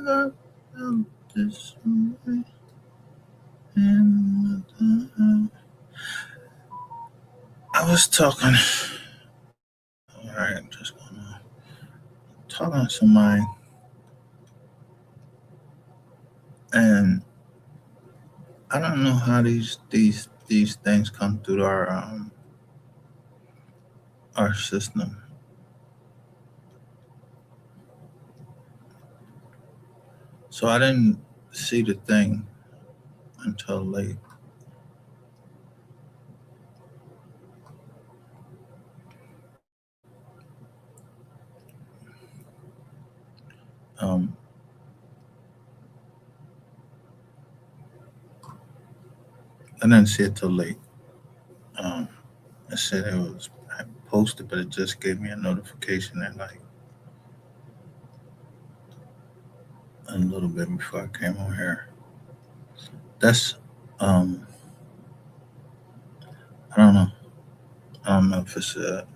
got felt this way. And I was talking. All right, I'm just gonna talking to somebody, and I don't know how these things come through our system. So I didn't see the thing until late. Um, I didn't see it till late. Um, it said it was I posted, but it just gave me a notification at like a little bit before I came on here. That's um, I don't know. I don't know if it's a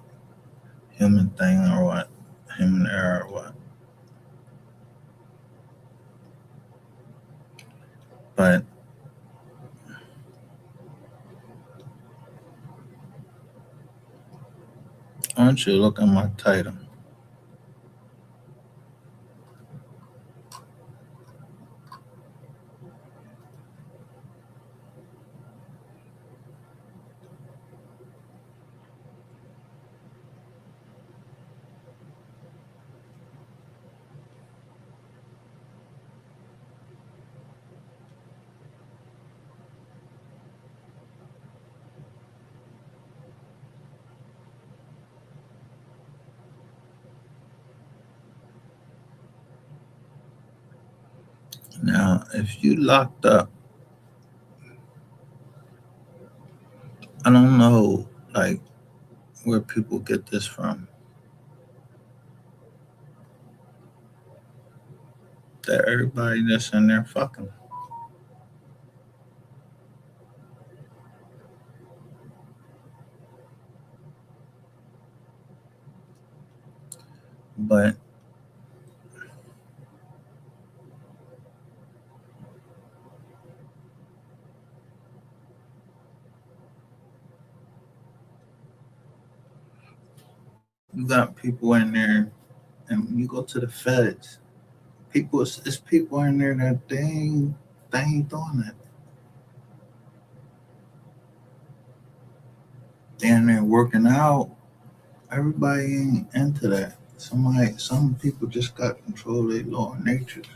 human thing or what, human error or what. But I want you to look at my title. Now, if you locked up, I don't know, like where people get this from. That everybody that's in there fucking. But you got people in there, and when you go to the feds, it's people in there that they ain't doing that. They in there working out. Everybody ain't into that. Some people just got control of their lower natures.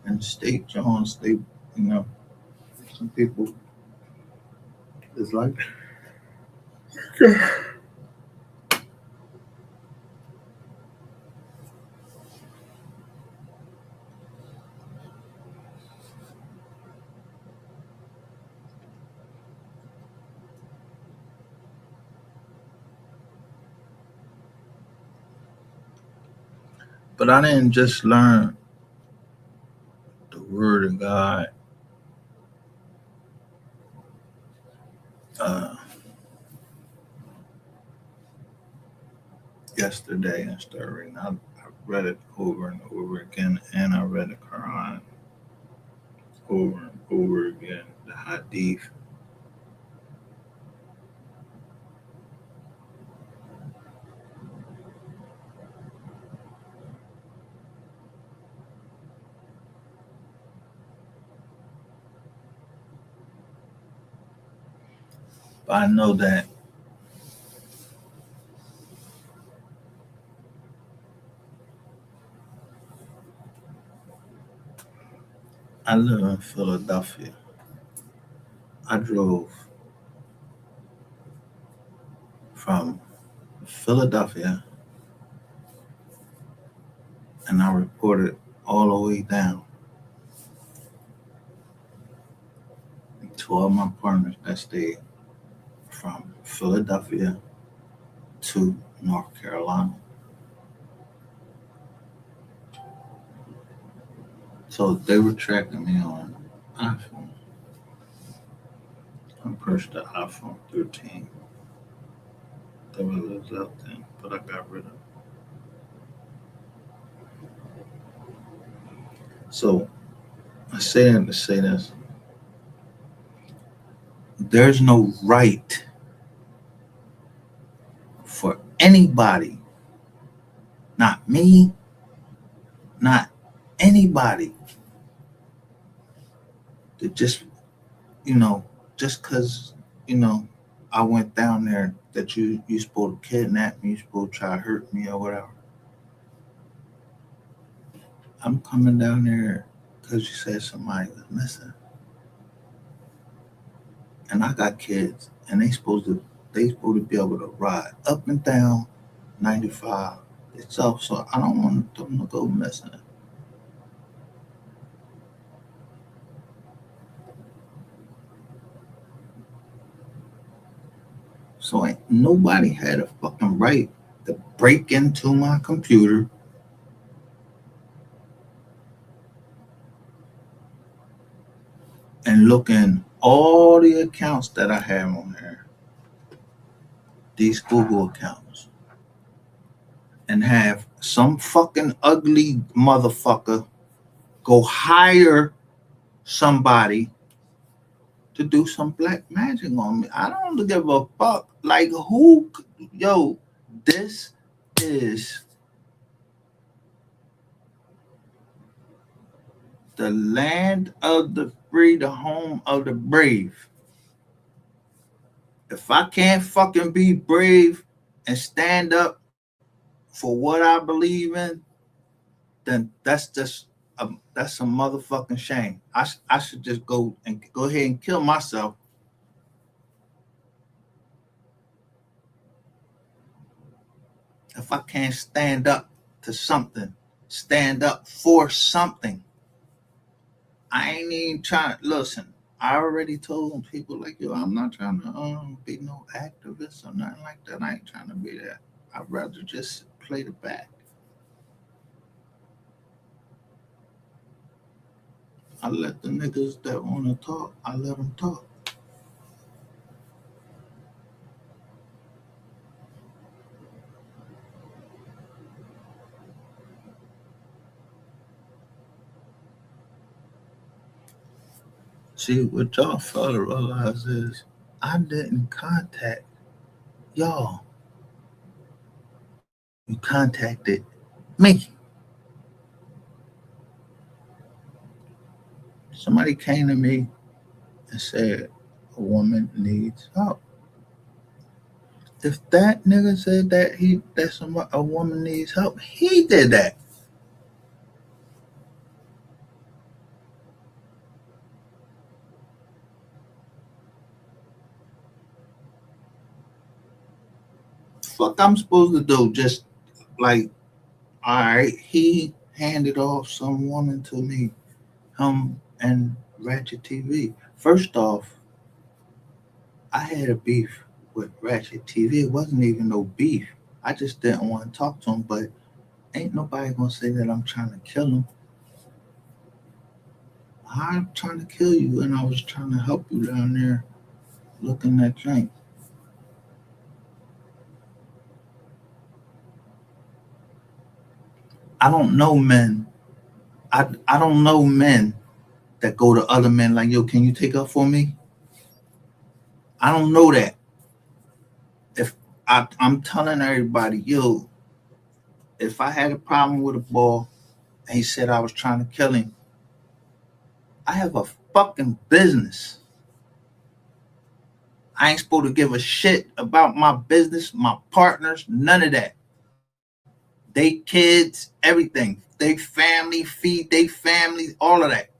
And state Jones, you know, some people is like, but I didn't just learn the word of God uh, yesterday and started reading. I read it over and over again, and I read the Quran over and over again, the Hadith. But I know that I live in Philadelphia. I drove from Philadelphia and I reported all the way down to all my partners that stayed from Philadelphia to North Carolina. So they were tracking me on iPhone. I purchased the iPhone 13. That was out then, but I got rid of it. So I say that to say this: there's no right for anybody, not me, not anybody, to just you know, just because you know I went down there that you supposed to kidnap me, you supposed to try to hurt me or whatever. I'm coming down there because you said somebody was missing, and I got kids, and they supposed to be able to ride up and down 95 itself. So I don't want them to go missing. So ain't nobody had a fucking right to break into my computer and look in all the accounts that I have on there, these Google accounts, and have some fucking ugly motherfucker go hire somebody to do some black magic on me. I don't give a fuck. Like who, yo, this is the land of the free, the home of the brave. If I can't fucking be brave and stand up for what I believe in, then that's a motherfucking shame. I should just go ahead and kill myself if I can't stand up to something, stand up for something. I ain't even trying. Listen, I already told people like yo, I'm not trying to be no activist or nothing like that. I ain't trying to be that. I'd rather just play the back. I let the niggas that want to talk. I let them talk. See, what y'all fail to realize is I didn't contact y'all. You contacted me. Somebody came to me and said a woman needs help. If that nigga said a woman needs help, he did that. Fuck, I'm supposed to do just like all right. He handed off some woman to me. And Ratchet TV. First off, I had a beef with Ratchet TV. It wasn't even no beef. I just didn't want to talk to him, but ain't nobody gonna say that I'm trying to kill him. I'm trying to kill you, and I was trying to help you down there looking at drink. I don't know men. I don't know men that go to other men like, yo, can you take up for me? I don't know that. If I'm telling everybody, yo, if I had a problem with a ball and he said I was trying to kill him, I have a fucking business. I ain't supposed to give a shit about my business, my partners, none of that. They kids, everything. They family, feed they families, all of that.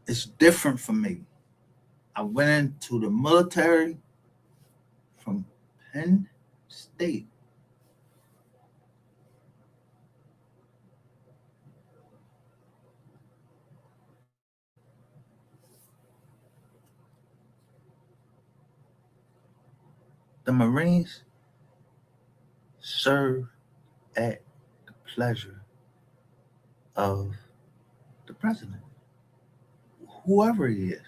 It's different for me. I went into the military from Penn State. The Marines serve at the pleasure of the president, whoever he is.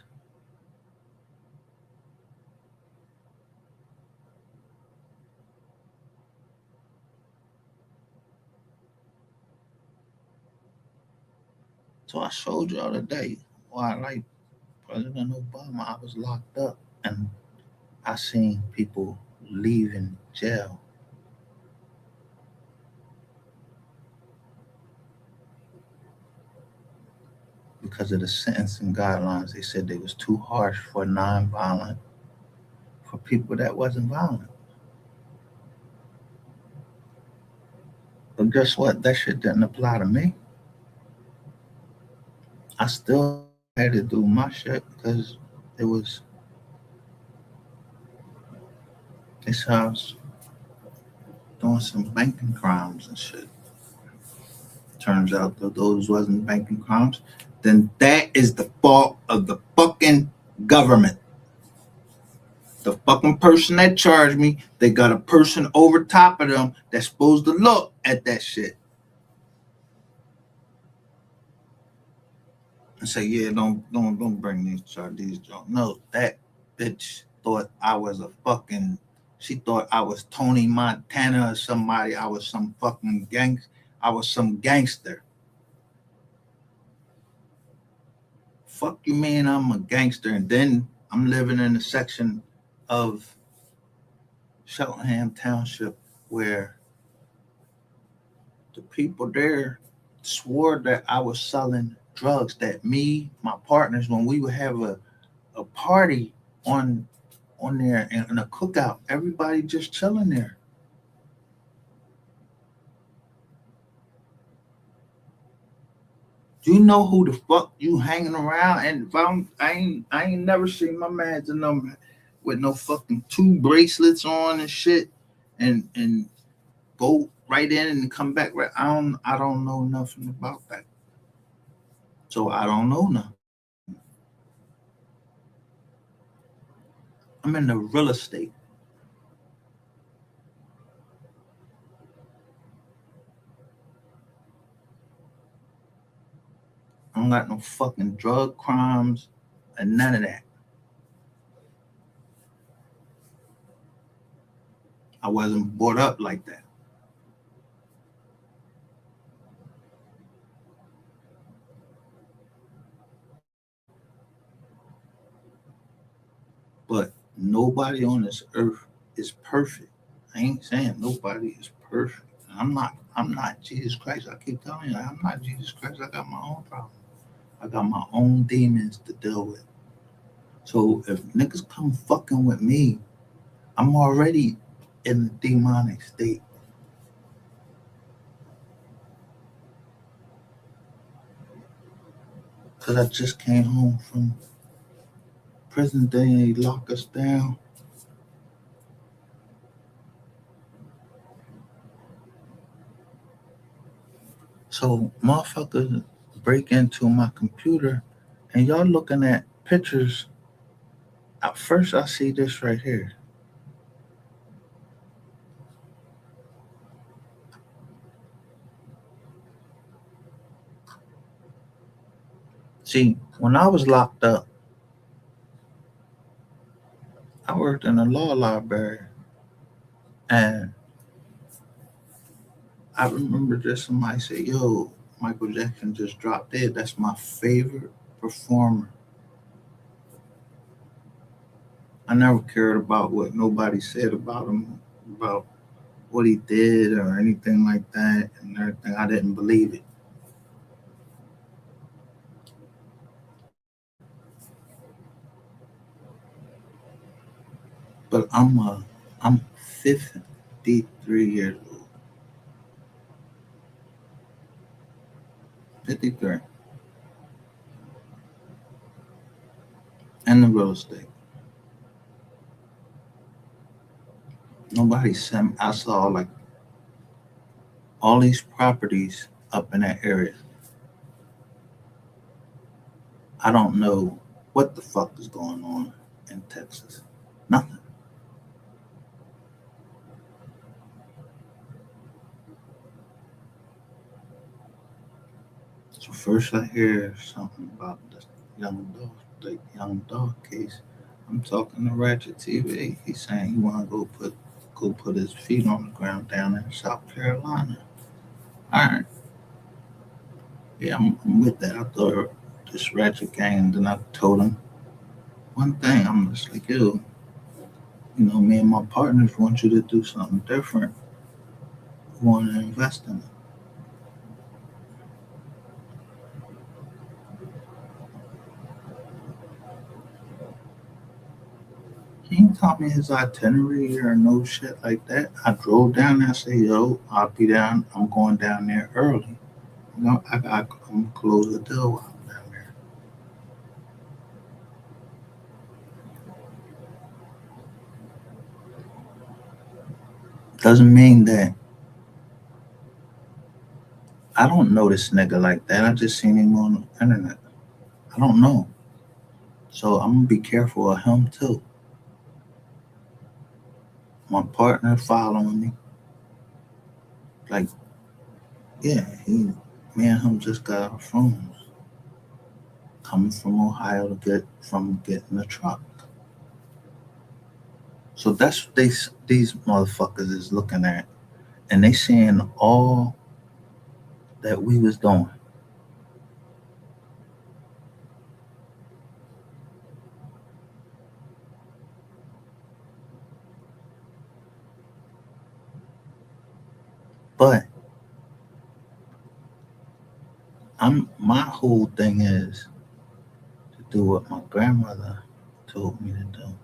So I showed you the other day why, like President Obama, I was locked up and I seen people leaving jail because of the sentencing guidelines. They said they was too harsh for non-violent, for people that wasn't violent. But guess what? That shit didn't apply to me. I still had to do my shit because it was this house doing some banking crimes and shit. Turns out that those wasn't banking crimes. Then that is the fault of the fucking government. The fucking person that charged me, they got a person over top of them that's supposed to look at that shit and say, yeah, don't bring these charges. No, that bitch thought I was a fucking. She thought I was Tony Montana or somebody. I was some fucking gang. I was some gangster. Fuck you, man. I'm a gangster, and then I'm living in a section of Cheltenham Township where the people there swore that I was selling drugs. That me, my partners, when we would have a party on there and a cookout, everybody just chilling there. Do you know who the fuck you hanging around? And if I ain't never seen my man's in them with no fucking two bracelets on and shit, and go right in and come back right. I don't know nothing about that. So I don't know nothing. I'm in the real estate. I don't got no fucking drug crimes and none of that. I wasn't brought up like that. But nobody on this earth is perfect. I ain't saying nobody is perfect. I'm not Jesus Christ. I keep telling you, I'm not Jesus Christ. I got my own problems. I got my own demons to deal with. So if niggas come fucking with me, I'm already in the demonic state. Cause I just came home from prison day and they lock us down. So motherfuckers break into my computer and y'all looking at pictures. At first I see this right here. See, when I was locked up, I worked in a law library and I remember just somebody say, yo, Michael Jackson just dropped dead. That's my favorite performer. I never cared about what nobody said about him, about what he did or anything like that and everything. I didn't believe it. But I'm 53 years old. 53. And the real estate. Nobody sent I saw like all these properties up in that area. I don't know what the fuck is going on in Texas. Nothing. So first I hear something about the young dog case. I'm talking to Ratchet TV. He's saying he wanna go put his feet on the ground down in South Carolina. All right. Yeah, I'm with that. I thought this ratchet gang, and then I told him one thing. I'm just like, yo, me and my partners want you to do something different. We want to invest in it. He ain't taught me his itinerary or no shit like that. I drove down there. I said, yo, I'll be down. I'm going down there early. I'm gonna close the deal while I'm down there. Doesn't mean that I don't know this nigga like that. I just seen him on the internet. I don't know. So I'm gonna be careful of him too. My partner following me. Like, yeah, me and him just got our phones coming from Ohio to get from getting the truck. So that's what these motherfuckers is looking at, and they seeing all that we was doing. But my whole thing is to do what my grandmother told me to do,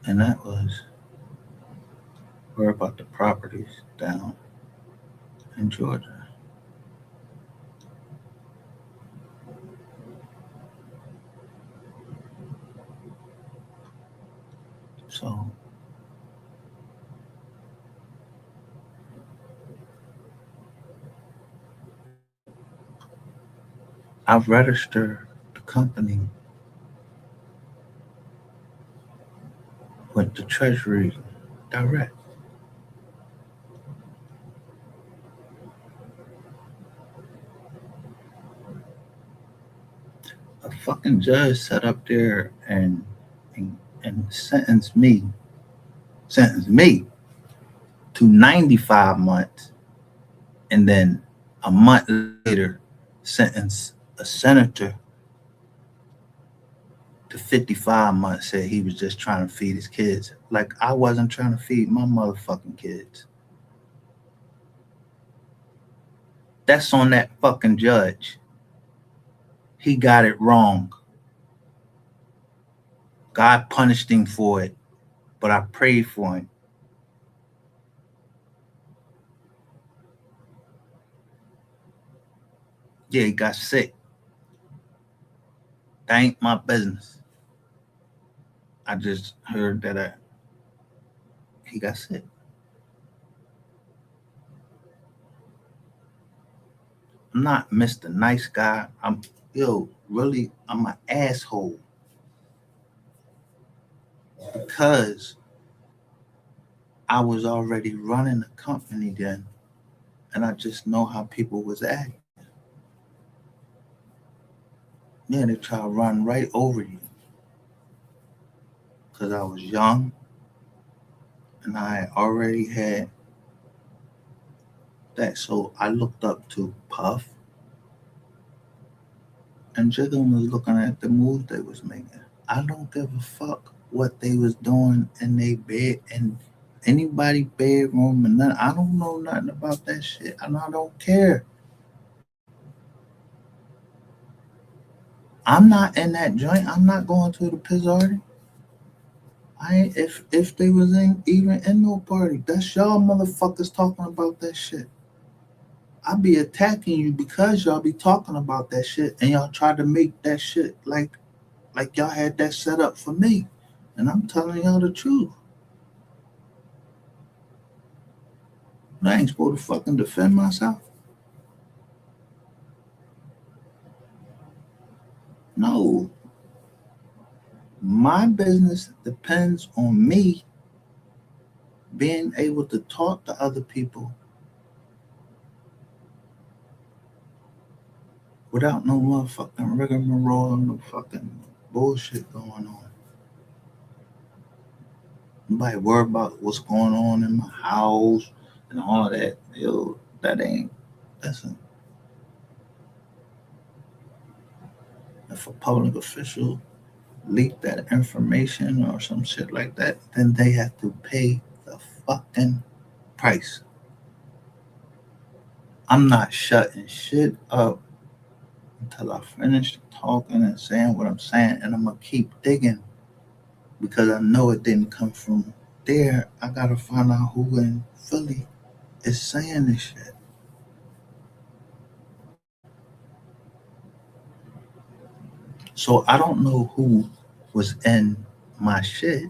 and that was worry about the properties down in Georgia. So I've registered the company with the Treasury direct. A fucking judge sat up there and, and sentenced me to 95 months, and then a month later sentenced a senator to 55 months. Said he was just trying to feed his kids. Like I wasn't trying to feed my motherfucking kids. That's on that fucking judge. He got it wrong. God punished him for it, but I prayed for him. Yeah, he got sick. That ain't my business. I just heard that he got sick. I'm not Mr. Nice Guy. Really, I'm an asshole because I was already running a company then, and I just know how people was acting. Yeah, they try to run right over you because I was young and I already had that. So I looked up to Puff, and Jiggum was looking at the moves they was making. I don't give a fuck what they was doing in their bed and anybody bedroom and nothing. I don't know nothing about that shit, and I don't care. I'm not in that joint. I'm not going to the Pizzardi. I ain't, if they was in even in no party. That's y'all motherfuckers talking about that shit. I be attacking you because y'all be talking about that shit and y'all try to make that shit like y'all had that set up for me. And I'm telling y'all the truth. I ain't supposed to fucking defend myself. No. My business depends on me being able to talk to other people without no motherfucking rigmarole, no fucking bullshit going on. Nobody worry about what's going on in my house. and all that. Yo, that ain't. Listen, if a public official leak that information or some shit like that, then they have to pay the fucking price. I'm not shutting shit up until I finish talking and saying what I'm saying, and I'm gonna keep digging because I know it didn't come from there. I gotta find out who in Philly is saying this shit. So I don't know who was in my shit.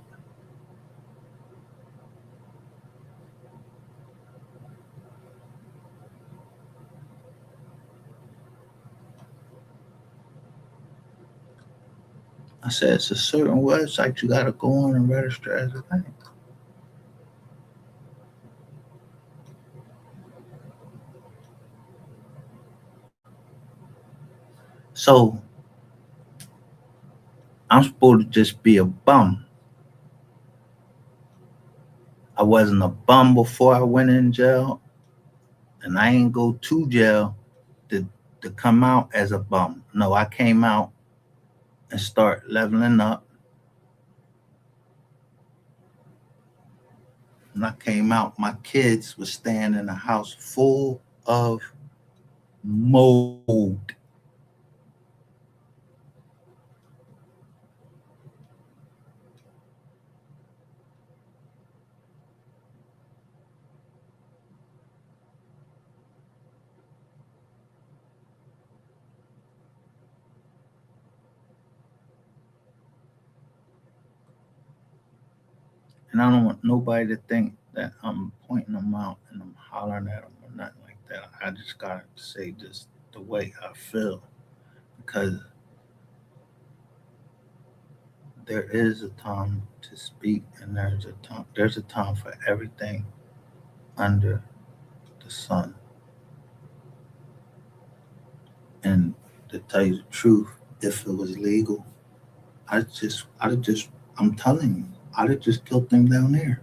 I said it's a certain website you gotta go on and register as a thing. So I'm supposed to just be a bum. I wasn't a bum before I went in jail, and I ain't go to jail to come out as a bum. No, I came out and start leveling up. When I came out, my kids were staying in a house full of mold. And I don't want nobody to think that I'm pointing them out and I'm hollering at them or nothing like that. I just gotta say just the way I feel because there is a time to speak and there's a time for everything under the sun. And to tell you the truth, if it was legal, I'd just, I'm telling you, I'd have just killed him down there.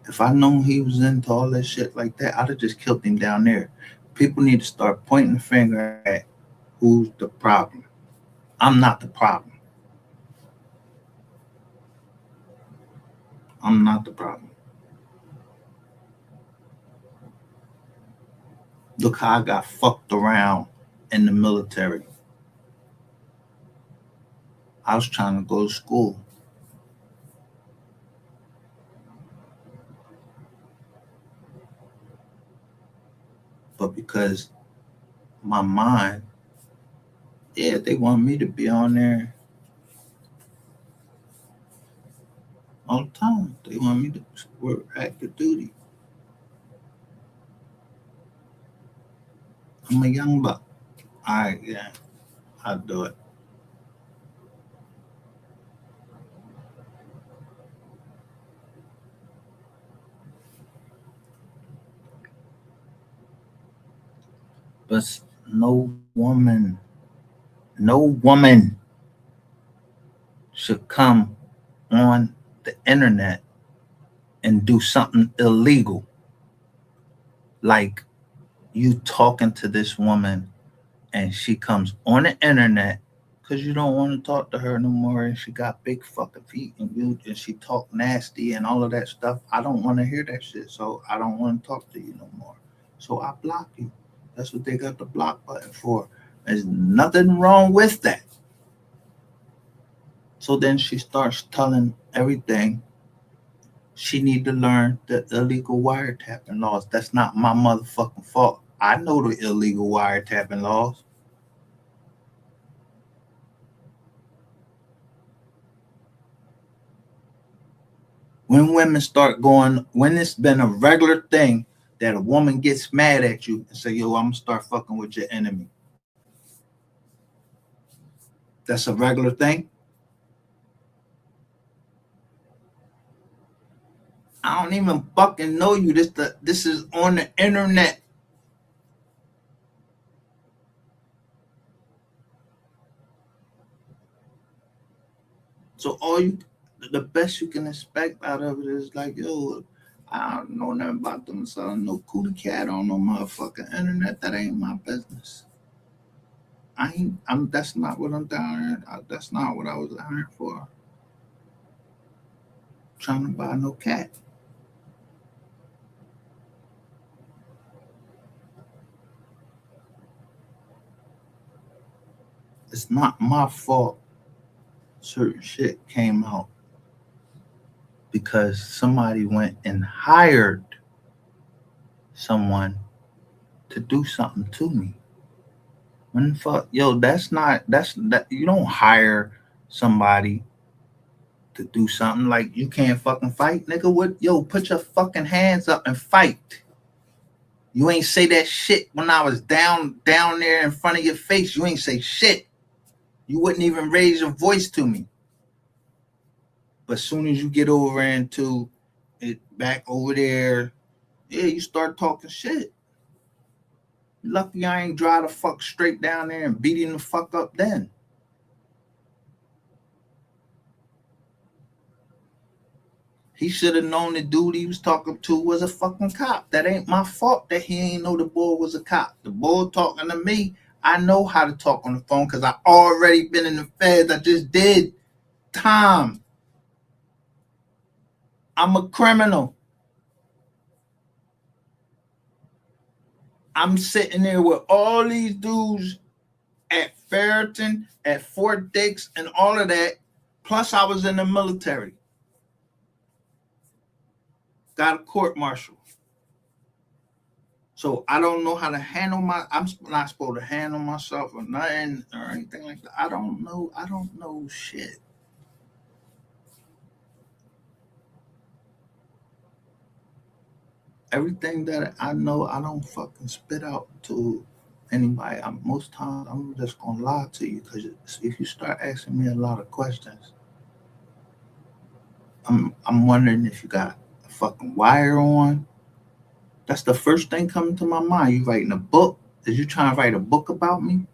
If I known he was into all that shit like that, I'd have just killed him down there. People need to start pointing the finger at who's the problem. I'm not the problem. I'm not the problem. Look how I got fucked around in the military. I was trying to go to school, but because my mind, yeah, they want me to be on there all the time. They want me to work active duty. I'm a young buck. All right, yeah, I'll do it. But no woman should come on the internet and do something illegal like you talking to this woman and she comes on the internet because you don't want to talk to her no more and she got big fucking feet and she talk nasty and all of that stuff. I don't want to hear that shit, so I don't want to talk to you no more. So I block you. That's what they got the block button for. There's nothing wrong with that. So then she starts telling everything she need to learn the illegal wiretapping laws. That's not my motherfucking fault. I know the illegal wiretapping laws. When women start going, when it's been a regular thing that a woman gets mad at you and say, yo, I'm gonna start fucking with your enemy. That's a regular thing. I don't even fucking know you. This is on the internet. So all you the best you can expect out of it is like, yo, I don't know nothing about them selling no cootie cat on no motherfucking internet. That ain't my business. I ain't. I'm. That's not what I'm down here. That's not what I was down here for. Trying to buy no cat. It's not my fault. Certain shit came out because somebody went and hired someone to do something to me. When the fuck, yo, that's not. That's that. You don't hire somebody to do something like you can't fucking fight, nigga. What? Yo, put your fucking hands up and fight. You ain't say that shit when I was down there in front of your face. You ain't say shit. You wouldn't even raise your voice to me. But as soon as you get over into it back over there, yeah, you start talking shit. Lucky I ain't drive the fuck straight down there and beat him the fuck up then. He should have known the dude he was talking to was a fucking cop. That ain't my fault that he ain't know the boy was a cop. The boy talking to me, I know how to talk on the phone because I already been in the feds. I just did time. I'm a criminal. I'm sitting there with all these dudes at Ferriton, at Fort Dix, and all of that. Plus, I was in the military. Got a court martial. So I don't know how to handle I'm not supposed to handle myself or nothing or anything like that. I don't know. I don't know shit. Everything that I know, I don't fucking spit out to anybody. Most times, I'm just gonna lie to you because if you start asking me a lot of questions, I'm wondering if you got a fucking wire on. That's the first thing coming to my mind. You writing a book? Is you trying to write a book about me?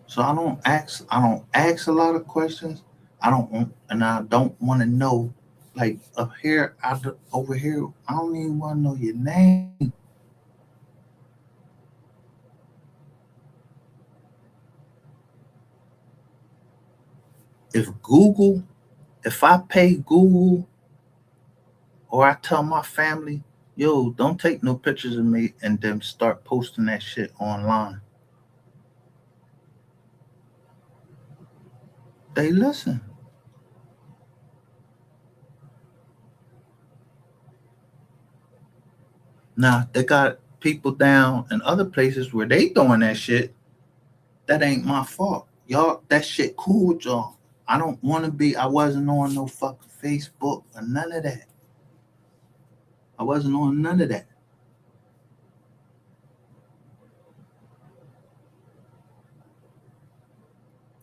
So I don't ask a lot of questions. I don't want to know. Like up here, over here, I don't even want to know your name. If Google, if I pay Google or I tell my family, yo, don't take no pictures of me and then start posting that shit online. They listen. Now they got people down in other places where they doing that shit. That ain't my fault. Y'all, that shit cool with y'all. I don't want to be. I wasn't on no fucking Facebook or none of that. I wasn't on none of that.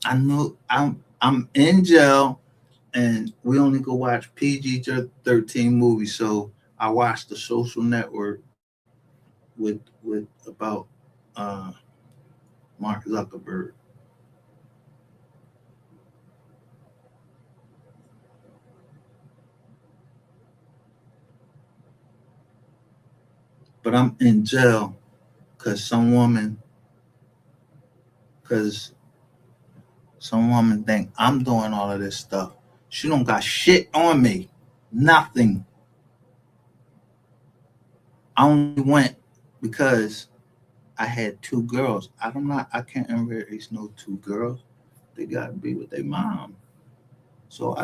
I know I'm in jail, and we only go watch PG-13 movies. So I watched The Social Network with about uh, Mark Zuckerberg. But I'm in jail because because some woman think I'm doing all of this stuff. She don't got shit on me. Nothing. I only went because I had two girls. I can't embrace no two girls. They gotta be with their mom. So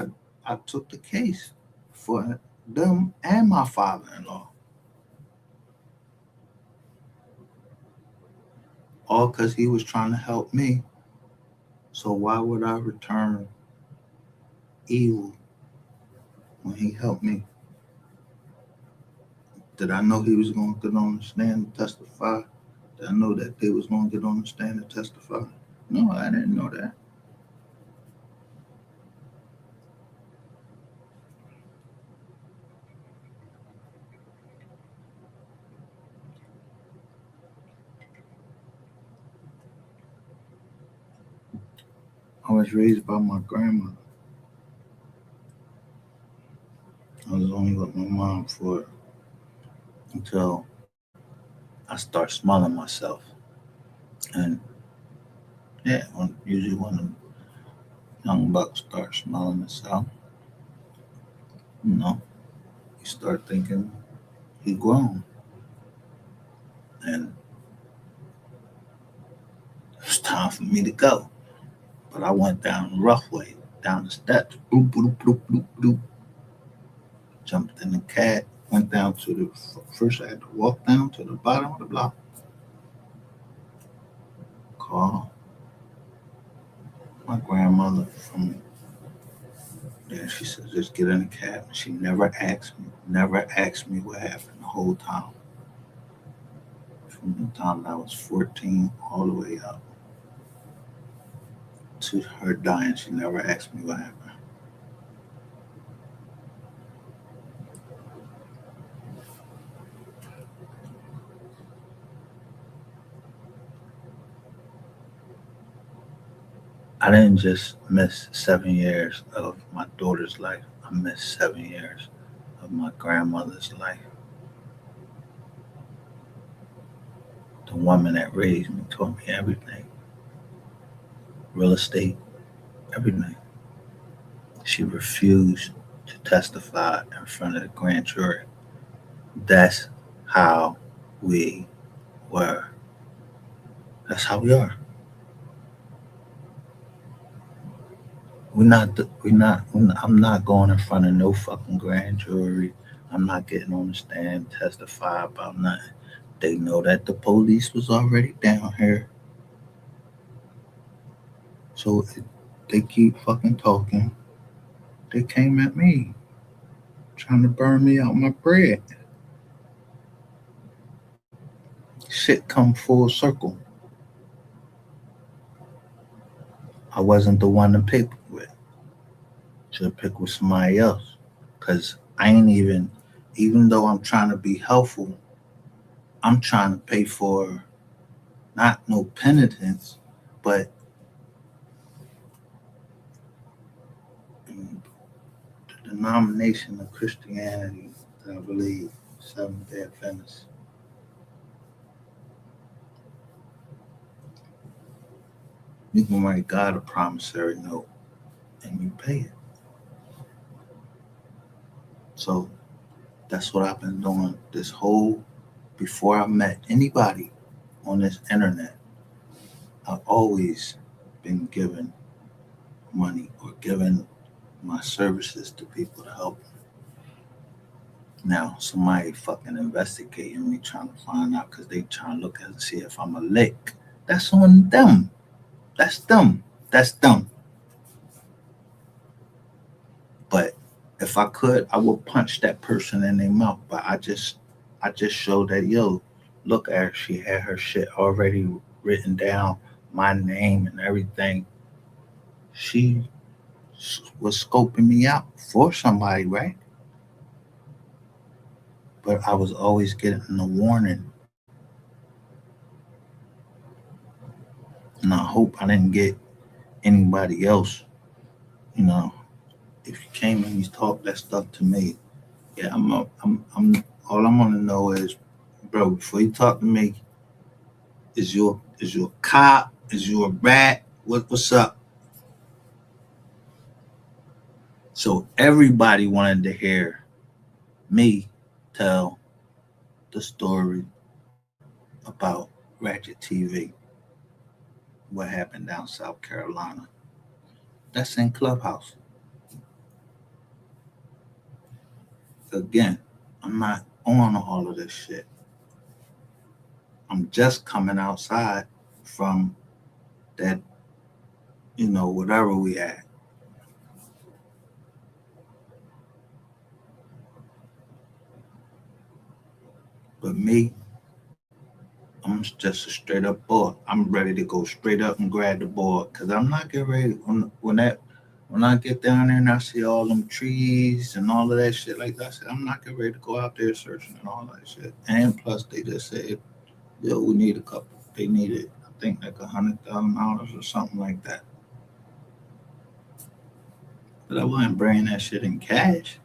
I took the case for them and my father in law. All because he was trying to help me. So why would I return evil when he helped me? Did I know he was gonna get on the stand and testify? Did I know that they was gonna get on the stand and testify? No, I didn't know that. I was raised by my grandma. only with my mom for until I start smelling myself. And yeah, usually when a young buck starts smelling himself, you know, you start thinking he grown. And it's time for me to go. But I went down the rough way, down the steps, bloop, bloop, bloop, bloop, bloop, jumped in the cab, went down to the first. I had to walk down to the bottom of the block, call my grandmother from there. She said, just get in the cab. She never asked me what happened the whole time. From the time I was 14 all the way up to her dying, she never asked me what happened. I didn't just miss 7 years of my daughter's life. I missed 7 years of my grandmother's life. The woman that raised me taught me everything, real estate, everything. She refused to testify in front of the grand jury. That's how we were. That's how we are. I'm not going in front of no fucking grand jury. I'm not getting on the stand, testify about nothing. They know that the police was already down here. So they keep fucking talking. They came at me, trying to burn me out my bread. Shit come full circle. I wasn't the one to pick with. Should have picked with somebody else. Cause I ain't even though I'm trying to be helpful, I'm trying to pay for not no penitence, but the denomination of Christianity that I believe, Seventh Day Adventist. You can write God a promissory note and you pay it. So that's what I've been doing this whole before I met anybody on this internet. I've always been given money or given my services to people to help them. Now somebody fucking investigating me trying to find out because they trying to look and see if I'm a lick. That's on them. That's them. That's them. But if I could, I would punch that person in their mouth. But I just showed that look at her. She had her shit already written down, my name and everything. She was scoping me out for somebody, right? But I was always getting a warning, and I hope I didn't get anybody else. You know, if you came and you talked that stuff to me, yeah, I'm. All I'm gonna know is, bro, before you talk to me, is you a cop? Is you a rat? What's up? So everybody wanted to hear me tell the story about Ratchet TV, what happened down South Carolina. That's in Clubhouse. Again, I'm not on all of this shit. I'm just coming outside from that, whatever we had. But me, I'm just a straight up boy. I'm ready to go straight up and grab the ball because I'm not getting ready when I get down there and I see all them trees and all of that shit like that. I said, I'm not getting ready to go out there searching and all that shit. And plus, they just said, yo, we need a couple. They needed, I think, like $100,000 or something like that. But I wasn't bringing that shit in cash.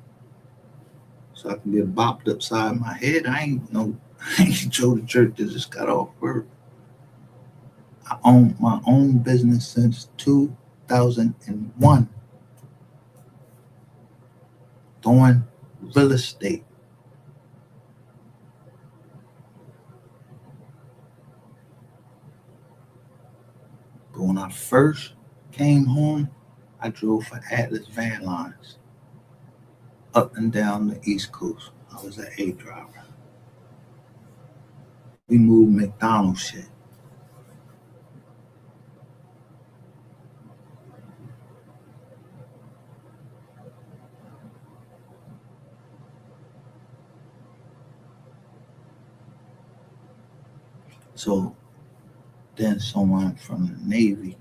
so I can get bopped upside my head. I ain't no, I ain't Joe the Church that just got off work. I own my own business since 2001, doing real estate. But when I first came home, I drove for Atlas Van Lines up and down the East Coast. I was an A driver. We moved McDonald's shit. So then someone from the Navy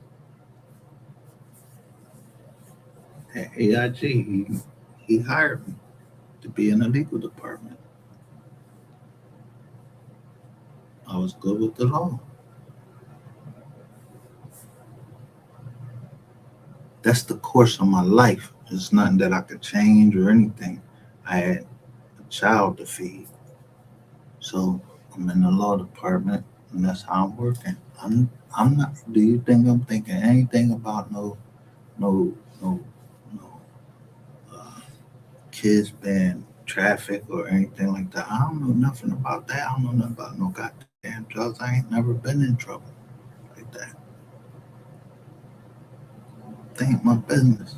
at AIG, he hired me to be in the legal department. I was good with the law. That's the course of my life. There's nothing that I could change or anything. I had a child to feed. So I'm in the law department and that's how I'm working. I'm not, do you think I'm thinking anything about no no no uh, kids being traffic or anything like that? I don't know nothing about that. I don't know nothing about no goddamn drugs. I ain't never been in trouble like that. They ain't my business.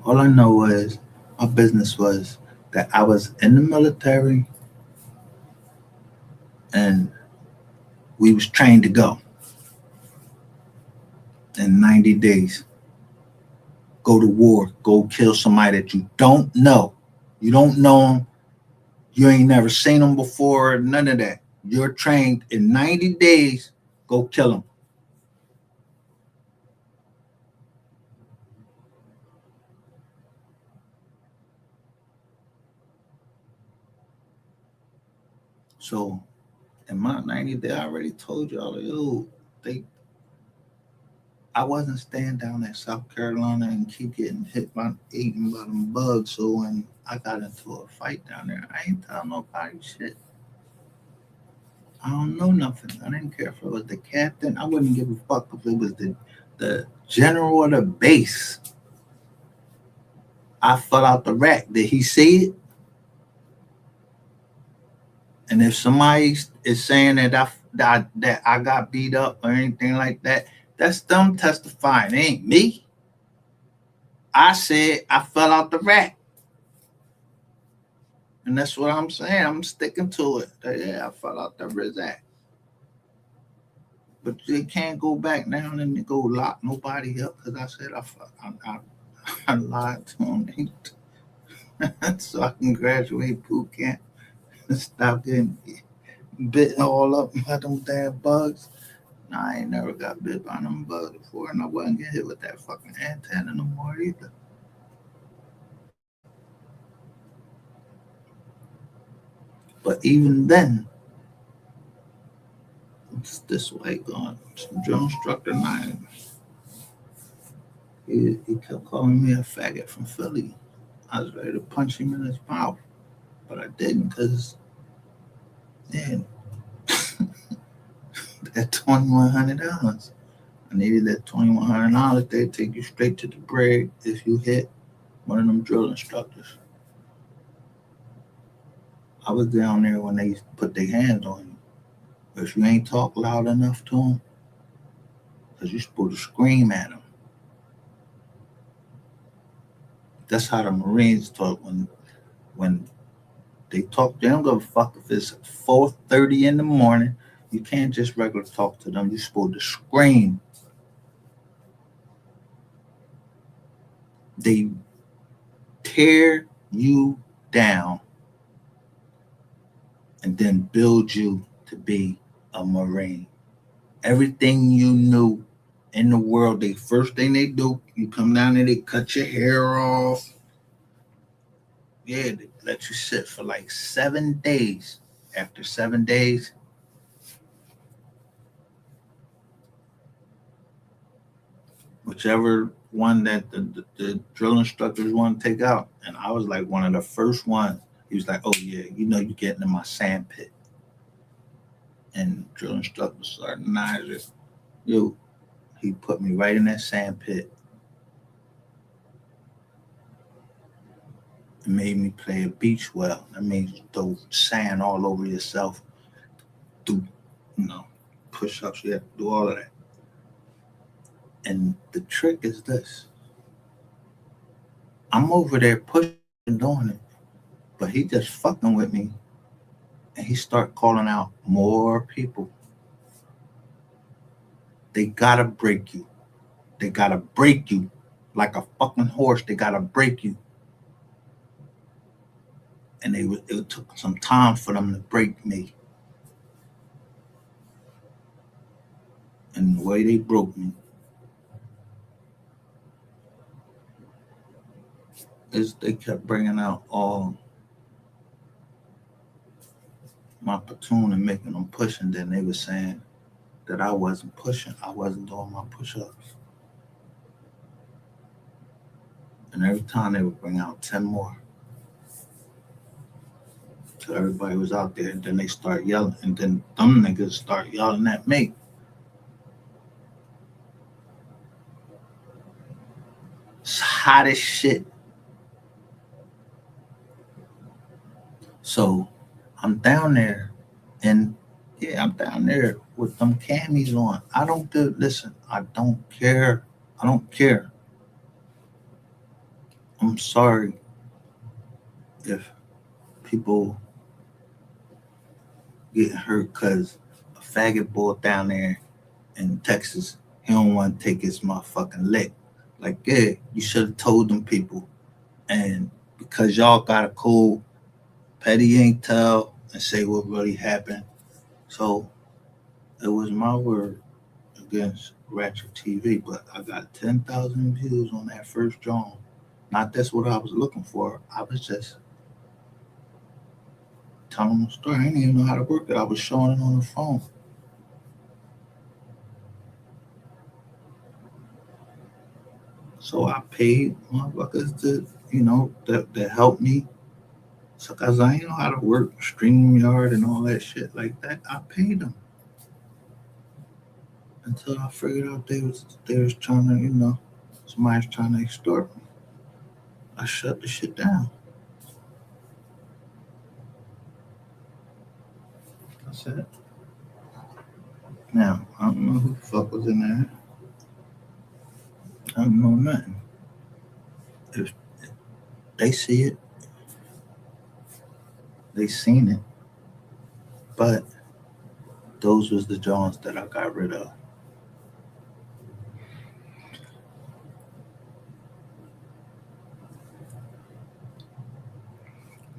All I know is my business was that I was in the military and we was trained to go in 90 days. Go to war, go kill somebody that you don't know. You don't know them. You ain't never seen them before, none of that. You're trained in 90 days, go kill them. So in my 90 days, I already told y'all, yo, they I wasn't staying down in South Carolina and keep getting hit by eaten by them bugs. So when I got into a fight down there, I ain't telling nobody shit. I don't know nothing. I didn't care if it was the captain. I wouldn't give a fuck if it was the general of the base. I fell out the rack. Did he see it? And if somebody is saying that I got beat up or anything like that, that's them testifying. It ain't me. I said I fell out the rack. And that's what I'm saying. I'm sticking to it. Yeah, I fell out the rack. But they can't go back now and go lock nobody up because I said I lied to them so I can graduate boot camp and stop getting bitten all up by them damn bugs. Nah, I ain't never got bit by them bugs before, and I wasn't getting hit with that fucking antenna no more either. But even then, it's this way going. Some drill instructor nine. He kept calling me a faggot from Philly. I was ready to punch him in his mouth, but I didn't because, man, that $2,100. I needed that $2,100. They'd take you straight to the brig if you hit one of them drill instructors. I was down there when they put their hands on you. But if you ain't talk loud enough to them, because you're supposed to scream at them. That's how the Marines talk when they talk. They don't give a fuck if it's 4:30 in the morning. You can't just regular talk to them. You're supposed to scream. They tear you down and then build you to be a Marine. Everything you knew in the world, the first thing they do, you come down there, they cut your hair off. Yeah, they let you sit for like 7 days. After 7 days, whichever one that the drill instructors want to take out. And I was like one of the first ones. He was like, "Oh yeah, you know you getting in my sand pit." And drill instructor Sergeant yo, he put me right in that sand pit and made me play a beach well. That means you throw sand all over yourself, do you know, push ups, you have to do all of that. And the trick is this. I'm over there pushing doing it, but he just fucking with me and he start calling out more people. They gotta break you. They gotta break you like a fucking horse. They gotta break you. And it took some time for them to break me. And the way they broke me is they kept bringing out all my platoon and making them push. And then they were saying that I wasn't pushing. I wasn't doing my push-ups. And every time they would bring out 10 more. So everybody was out there. And then they start yelling. And then them niggas start yelling at me. It's hot as shit. So I'm down there and yeah, I'm down there with them camis on. I don't do listen, I don't care. I don't care. I'm sorry if people get hurt because a faggot boy down there in Texas, he don't want to take his motherfucking lick. Like, yeah, you should have told them people. And because y'all got a cold, petty ain't tell and say what really happened. So it was my word against Ratchet TV, but I got 10,000 views on that first drawing. Not that's what I was looking for. I was just telling them a story. I didn't even know how to work it. I was showing it on the phone. So I paid motherfuckers to help me. So, cause I didn't know how to work StreamYard and all that shit like that. I paid them until I figured out they was trying to, somebody's trying to extort me. I shut the shit down. That's it. Now, I don't know who the fuck was in there. I don't know nothing. If they see it, they seen it. But those was the Jones that I got rid of.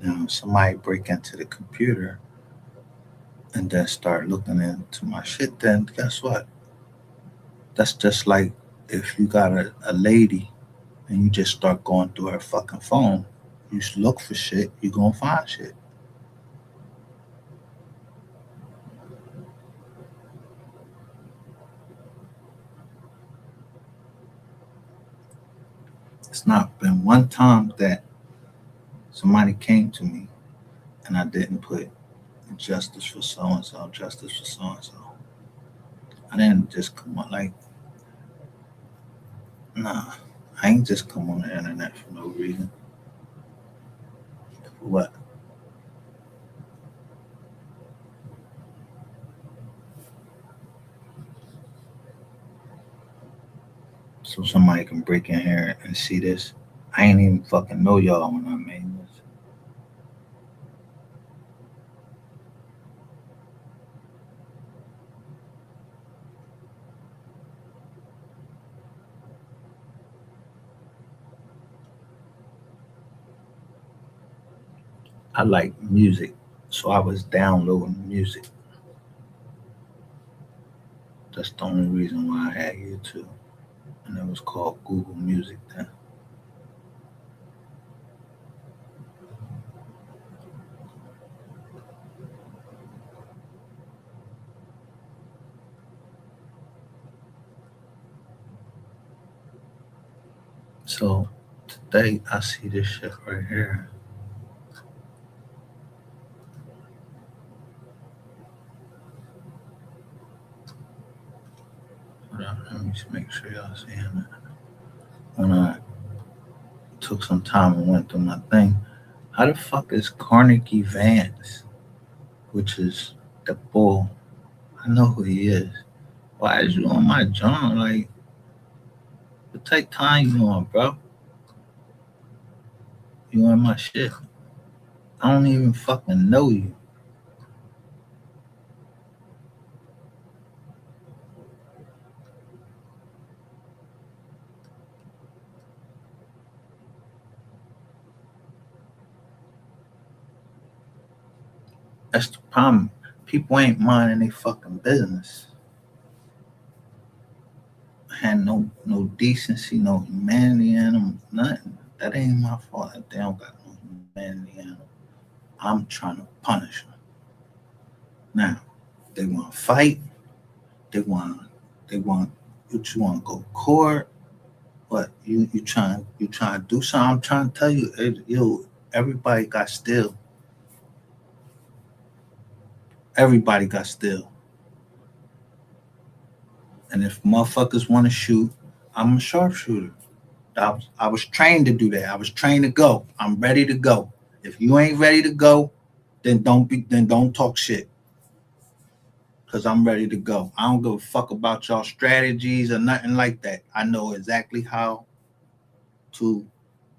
Now, somebody break into the computer and then start looking into my shit, then guess what? That's just like if you got a lady and you just start going through her fucking phone. You look for shit, you gonna find shit. It's not been one time that somebody came to me and I didn't put justice for so and so, justice for so and so. I didn't just come on like, nah, I ain't just come on the internet for no reason. For what? So somebody can break in here and see this. I ain't even fucking know y'all when I made this. I like music, so I was downloading music. That's the only reason why I had YouTube. And it was called Google Music then. So today I see this shit right here. Hold on, let me just make sure y'all seeing it. When I took some time and went through my thing, how the fuck is Carnegie Vance, which is the bull? I know who he is. Why is you on my John? Like, what type time you on, bro? You on my shit? I don't even fucking know you. That's the problem. People ain't minding their fucking business. Had no decency, no humanity in them, nothing. That ain't my fault that they don't got no humanity in them. I'm trying to punish them. Now, they want to fight. They want what you want to go to court. What you trying to do something? I'm trying to tell you, yo, everybody got still. Everybody got still. And if motherfuckers want to shoot, I'm a sharpshooter. I was trained to do that. I was trained to go. I'm ready to go. If you ain't ready to go, then don't talk shit. Cause I'm ready to go. I don't give a fuck about y'all strategies or nothing like that. I know exactly how to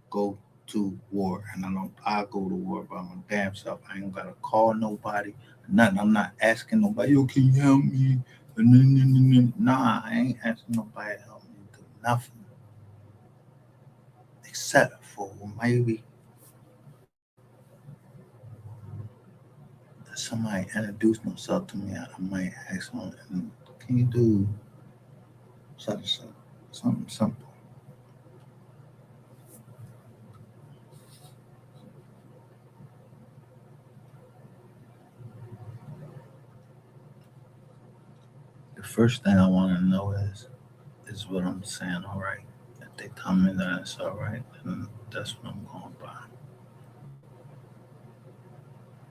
go to war. And I go to war by my damn self. I ain't gotta call nobody, nothing. I'm not asking nobody, yo, can you help me? Nah, I ain't asking nobody to help me do nothing. Except for maybe somebody introduce themselves to me, I might ask them, can you do such and such? Something simple. The first thing I want to know is what I'm saying all right. If they tell me that it's all right, then that's what I'm going by.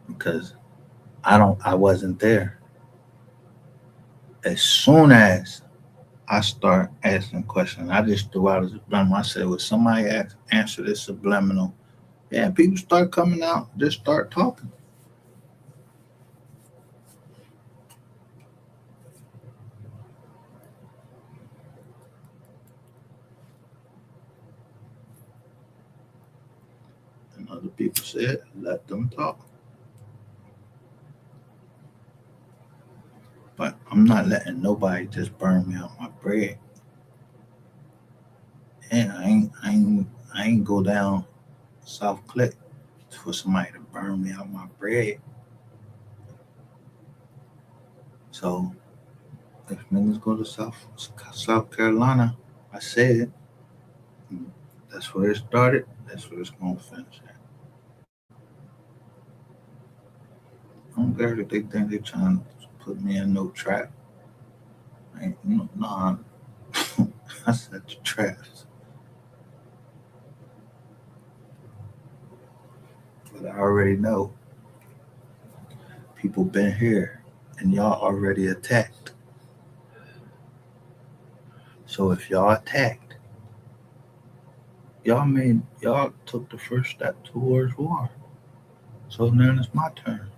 Because I wasn't there. As soon as I start asking questions, I just threw out a subliminal. I said, "Would somebody answer this subliminal?" Yeah, people start coming out, just start talking. And other people said, "Let them talk." But I'm not letting nobody just burn me out my bread. And I ain't go down South Click for somebody to burn me out my bread. So if niggas go to South Carolina, I said that's where it started. That's where it's gonna finish at. I don't care if they think they're trying to put me in no trap. Ain't no, nah. I said the traps, but I already know people been here, and y'all already attacked. So if y'all attacked, y'all took the first step towards war. So now it's my turn.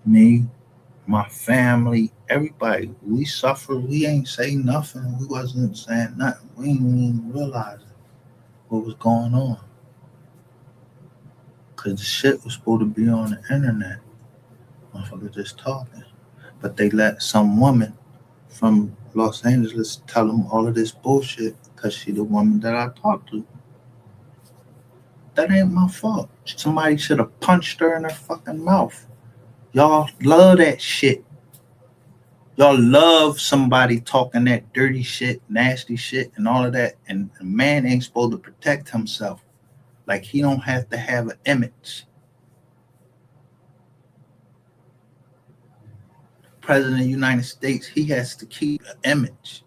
Me, my family, everybody, we suffered. We ain't say nothing. We wasn't saying nothing. We didn't even realize what was going on. Cause the shit was supposed to be on the internet. Motherfucker just talking. But they let some woman from Los Angeles tell them all of this bullshit because she the woman that I talked to. That ain't my fault. Somebody should have punched her in her fucking mouth. Y'all love that shit. Y'all love somebody talking that dirty shit, nasty shit, and all of that. And a man ain't supposed to protect himself. Like he don't have to have an image. president of the United States, he has to keep an image.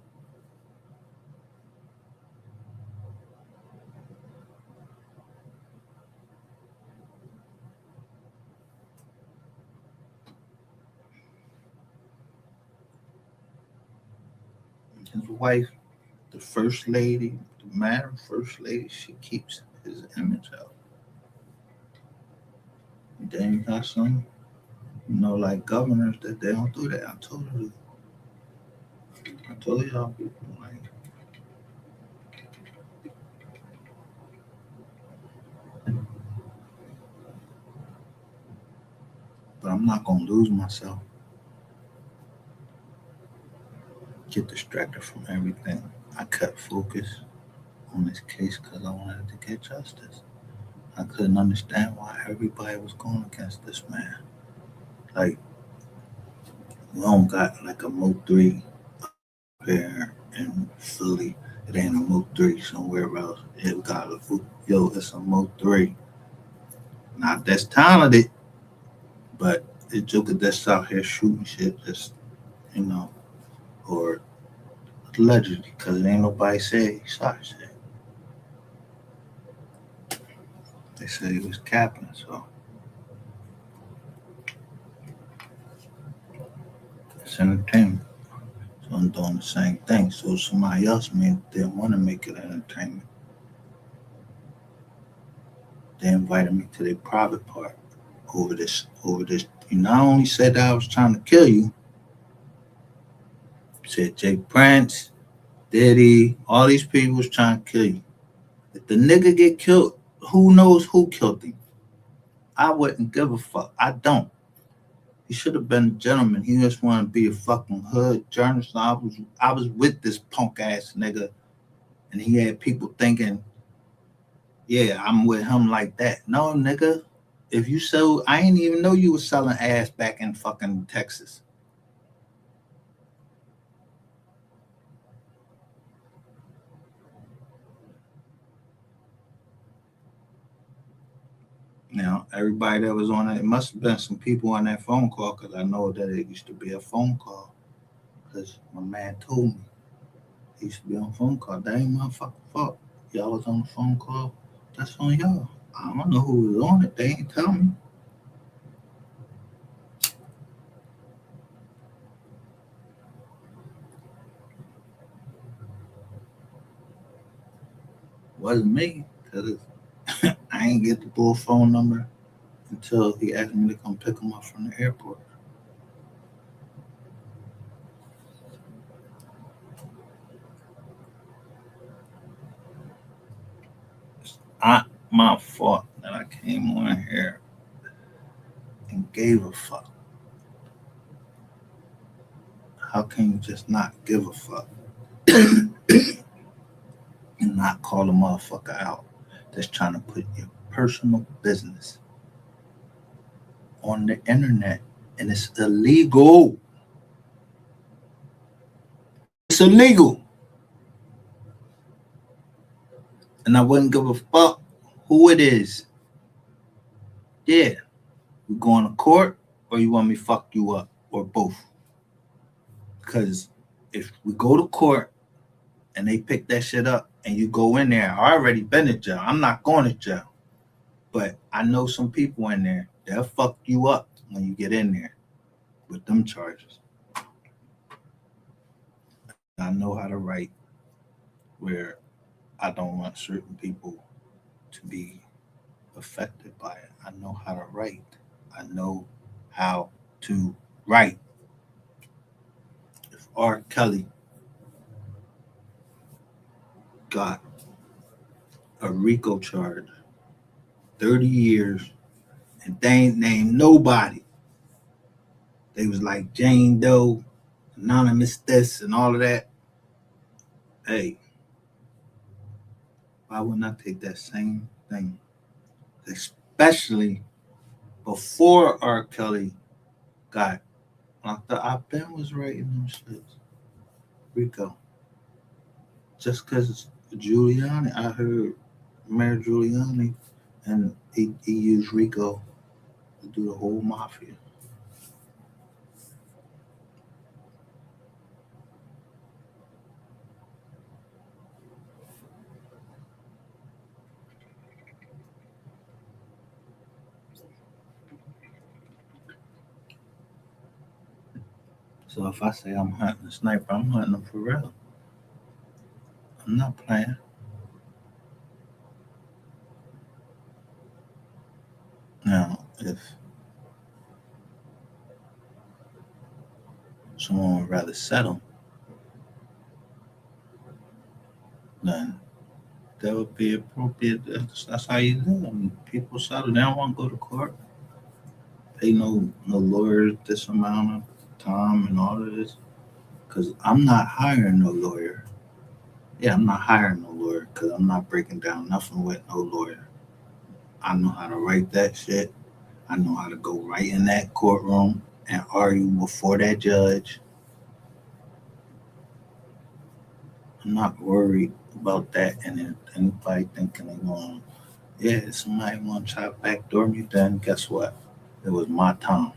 His wife, the first lady, the Madam First Lady, she keeps his image up. And then you got some, like governors that they don't do that. I told y'all people like, but I'm not gonna lose myself, get distracted from everything. I cut focus on this case because I wanted to get justice. I couldn't understand why everybody was going against this man. Like, we don't got like a MO3 here in Philly. It ain't a MO3 somewhere else. It got a, it's a MO3. Not that's talented, but the Joker that's out here shooting shit, just, or allegedly, because it ain't nobody said he shot shit. They said he was capping, so it's entertainment. So I'm doing the same thing. So somebody else didn't want to make it entertainment. They invited me to their private part over this. You not only said that I was trying to kill you, said Jay Prince, Diddy, all these people was trying to kill you. If the nigga get killed, who knows who killed him? I wouldn't give a fuck. I don't. He should have been a gentleman. He just wanted to be a fucking hood journalist. I was with this punk ass nigga, and he had people thinking, yeah, I'm with him like that. No, nigga. If you sell, I ain't even know you was selling ass back in fucking Texas. Everybody that was on it must have been some people on that phone call, because I know that it used to be a phone call. Because my man told me he used to be on a phone call. That ain't my fucking fault. Y'all was on the phone call. That's on y'all. I don't know who was on it. They ain't tell me. Wasn't me, because I ain't get the bull phone number until he asked me to come pick him up from the airport. It's not my fault that I came on here and gave a fuck. How can you just not give a fuck and not call a motherfucker out that's trying to put your personal business on the internet? And it's illegal. It's illegal. And I wouldn't give a fuck who it is. Yeah. We going to court, or you want me to fuck you up, or both? Because if we go to court and they pick that shit up and you go in there, I already been to jail. I'm not going to jail. But I know some people in there, they'll fuck you up when you get in there with them charges. I know how to write where I don't want certain people to be affected by it. I know how to write. I know how to write. If R. Kelly got a RICO charge, 30 years, and they ain't named nobody. They was like Jane Doe, anonymous this, and all of that. Hey, why wouldn't I take that same thing? Especially before R. Kelly got locked up. I Ben was writing them shits. RICO. Just because Giuliani, I heard Mayor Giuliani, and he used RICO to do the whole mafia. So if I say I'm hunting a sniper, I'm hunting them for real. I'm not playing. Now, if someone would rather settle, then that would be appropriate. That's how you do it. I mean, people settle. They don't want to go to court. Pay no lawyers this amount of time and all of this. Because I'm not hiring no lawyer. Yeah, I'm not hiring no lawyer because I'm not breaking down nothing with no lawyer. I know how to write that shit. I know how to go right in that courtroom and argue before that judge. I'm not worried about that. And if anybody thinking they're going, yeah, somebody want to try to backdoor me, then guess what? It was my time.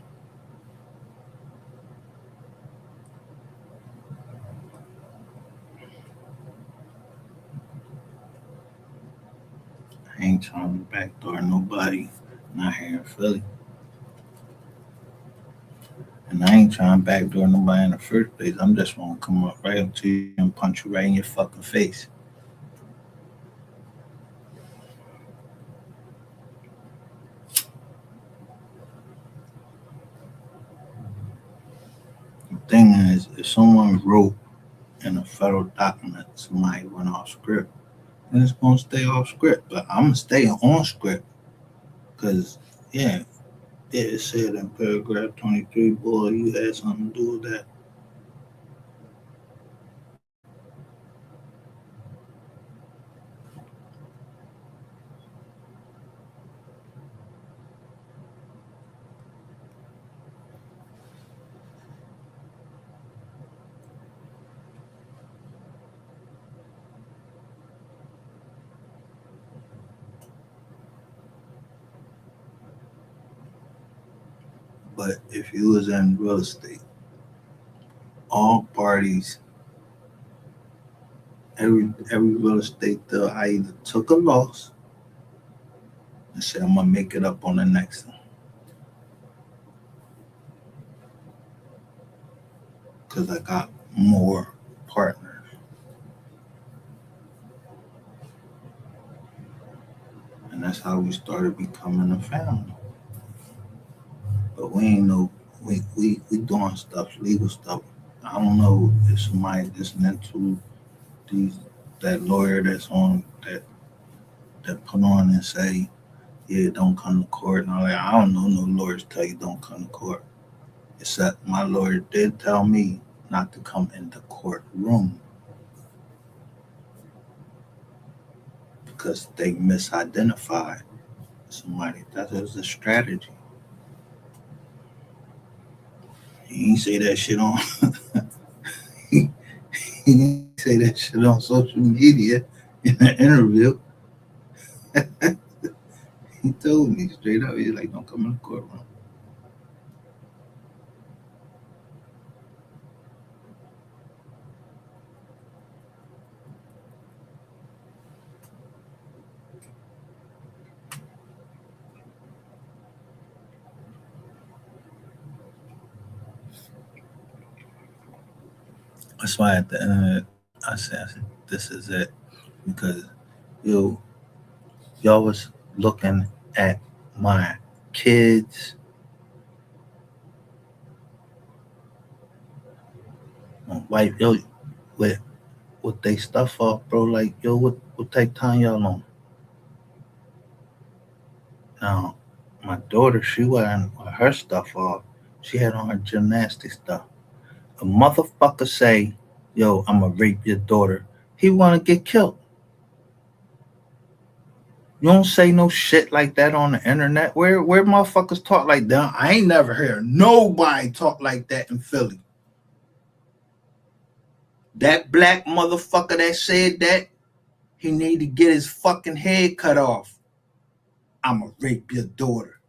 I ain't trying to backdoor nobody. Not here in Philly. And I ain't trying to backdoor nobody in the first place. I'm just gonna come up right up to you and punch you right in your fucking face. The thing is, if someone wrote in a federal document somebody went off script, then it's gonna stay off script. But I'm gonna stay on script because, yeah, it said in paragraph 23, boy, you had something to do with that. But if you was in real estate, all parties, every real estate deal, I either took a loss and said I'm gonna make it up on the next one because I got more partners. And that's how we started becoming a family. But we ain't know we doing stuff, legal stuff. I don't know if somebody listening to these that lawyer that's on that put on and say, yeah, don't come to court and all that. I don't know no lawyers tell you don't come to court. Except my lawyer did tell me not to come in the courtroom because they misidentified somebody. That was a strategy. He didn't say that shit on he didn't say that shit on social media in an interview. He told me straight up, he's like, don't come in the courtroom. That's why at the end of it, I said, this is it. Because you y'all was looking at my kids, my wife, yo, with they stuff off, bro. Like, yo, what take time y'all on? Now, my daughter, she wearing her stuff off. She had on her gymnastic stuff. A motherfucker say, yo, I'ma rape your daughter. He wanna get killed. You don't say no shit like that on the internet. Where motherfuckers talk like that? I ain't never heard nobody talk like that in Philly. That black motherfucker that said that, he need to get his fucking head cut off. I'ma rape your daughter.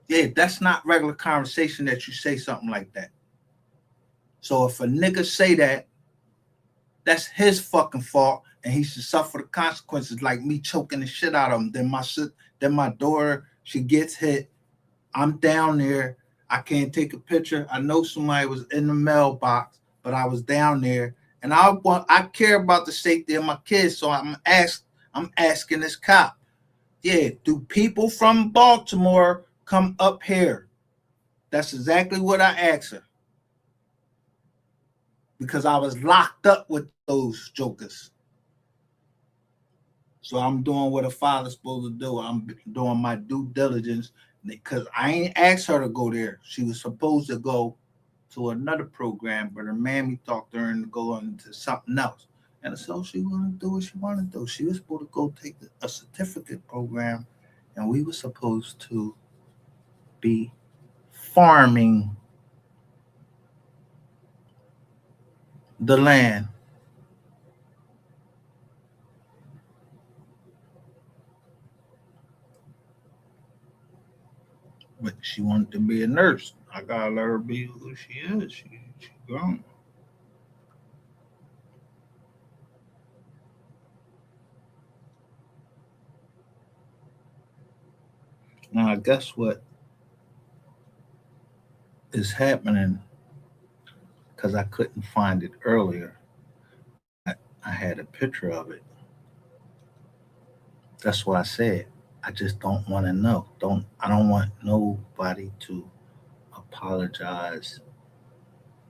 Yeah, that's not regular conversation that you say something like that. So if a nigga say that, that's his fucking fault, and he should suffer the consequences, like me choking the shit out of him. Then my daughter, she gets hit. I'm down there. I can't take a picture. I know somebody was in the mailbox, but I was down there, and I care about the safety of my kids, so I'm asking this cop, yeah, do people from Baltimore come up here? That's exactly what I asked her because I was locked up with those jokers. So I'm doing what a father's supposed to do. I'm doing my due diligence because I ain't asked her to go there. She was supposed to go to another program, but her mammy talked her into going to something else. And so she wanted to do what she wanted to do. She was supposed to go take a certificate program, and we were supposed to be farming the land. But she wanted to be a nurse. I gotta let her be who she is. She grown. Now, guess what is happening? Because I couldn't find it earlier. I had a picture of it. That's why I said I just don't want to know. I don't want nobody to apologize.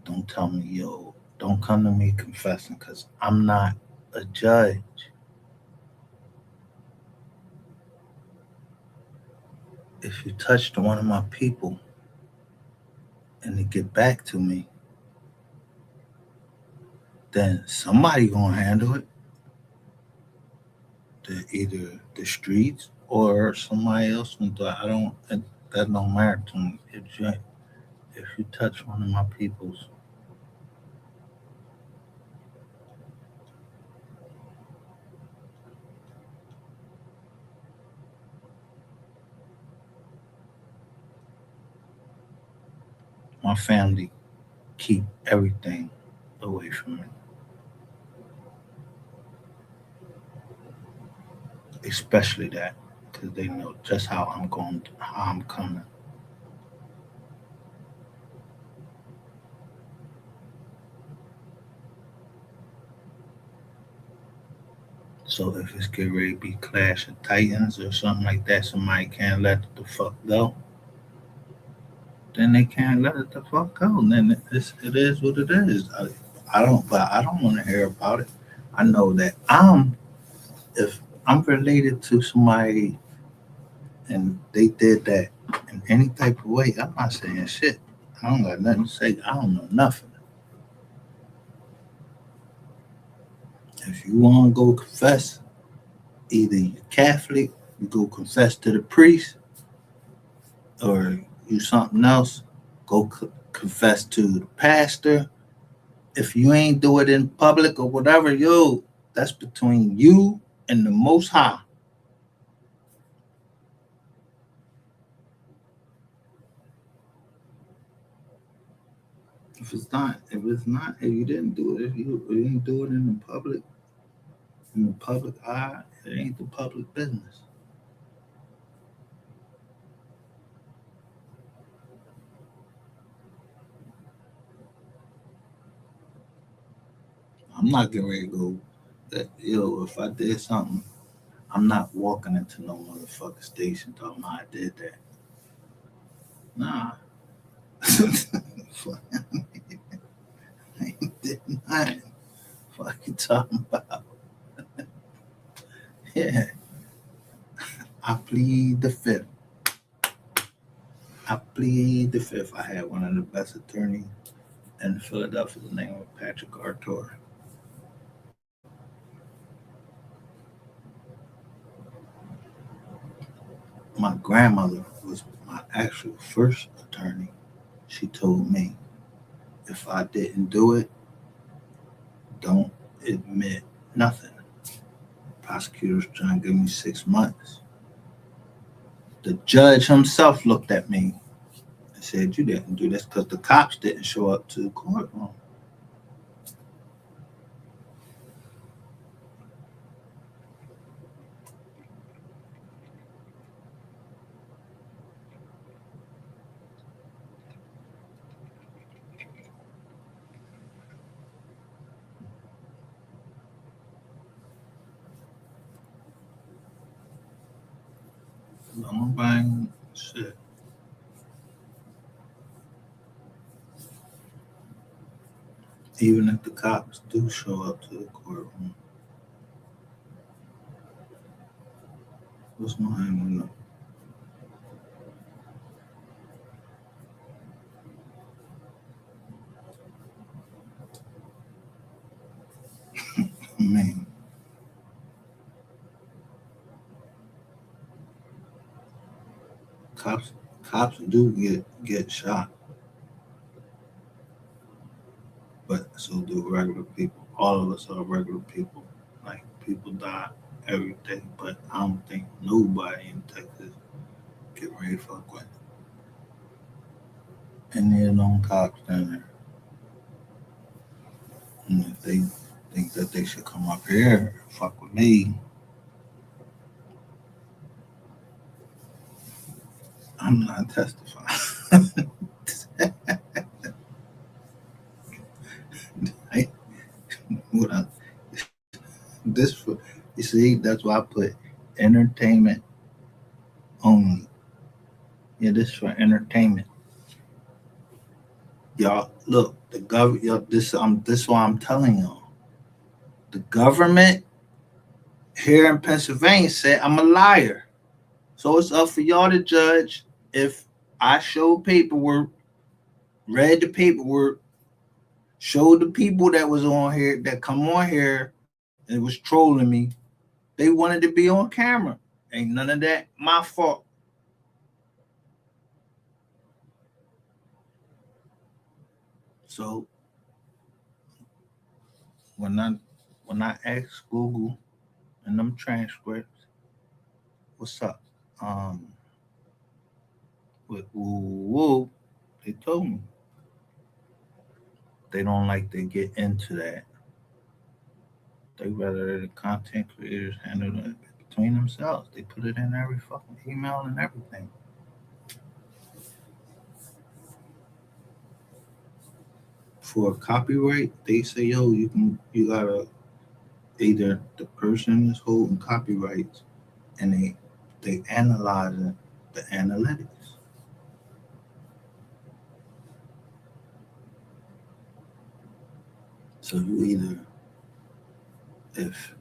Don't tell me, yo, don't come to me confessing because I'm not a judge. If you touched one of my people and they get back to me, then somebody gonna handle it. Either the streets or somebody else. I don't. That don't matter to me. If you touch one of my peoples, my family keep everything away from me, especially that, because they know just how I'm going, how I'm coming. So if it's get ready to be Clash of Titans or something like that, somebody can't let the fuck go. Then they can't let it the fuck go. And then it is what it is. I don't want to hear about it. I know that if I'm related to somebody and they did that in any type of way, I'm not saying shit. I don't got nothing to say. I don't know nothing. If you want to go confess, either you're Catholic, you go confess to the priest, or you something else, go confess to the pastor. If you ain't do it in public or whatever, yo, that's between you and the Most High. If you didn't do it, if you didn't do it in the public eye, it ain't the public business. I'm not getting ready to go. That yo, if I did something, I'm not walking into no motherfucking station talking about I did that. Nah, fuck, I ain't did nothing. Fuck you talking about? Yeah, I plead the fifth. I plead the fifth. I had one of the best attorneys in Philadelphia. His name was Patrick Artur. My grandmother was my actual first attorney. She told me if I didn't do it, don't admit nothing. Prosecutors trying to give me 6 months. The judge himself looked at me and said, "You didn't do this because the cops didn't show up to the courtroom." Nobody shit. Even if the cops do show up to the courtroom, what's my name? Man, cops cops do get shot, but so do regular people. All of us are regular people. Like people die every day, but I don't think nobody in Texas get ready to fuck with any of them cops down there. And if they think that they should come up here and fuck with me, I'm not testifying. I, what I, this for you see, that's why I put entertainment only. Yeah, this for entertainment. Y'all look, the government. Y'all, this why I'm telling y'all. The government here in Pennsylvania said I'm a liar. So it's up for y'all to judge if I showed paperwork, read the paperwork, showed the people that was on here that come on here and was trolling me. They wanted to be on camera. Ain't none of that my fault. So when I when I asked Google and them transcripts, what's up? Um, with woo woo, they told me they don't like to get into that. They rather the content creators handle it between themselves. They put it in every fucking email and everything. For copyright, they say, yo, you gotta either the person is holding copyrights and they analyzing the analytics. So you either if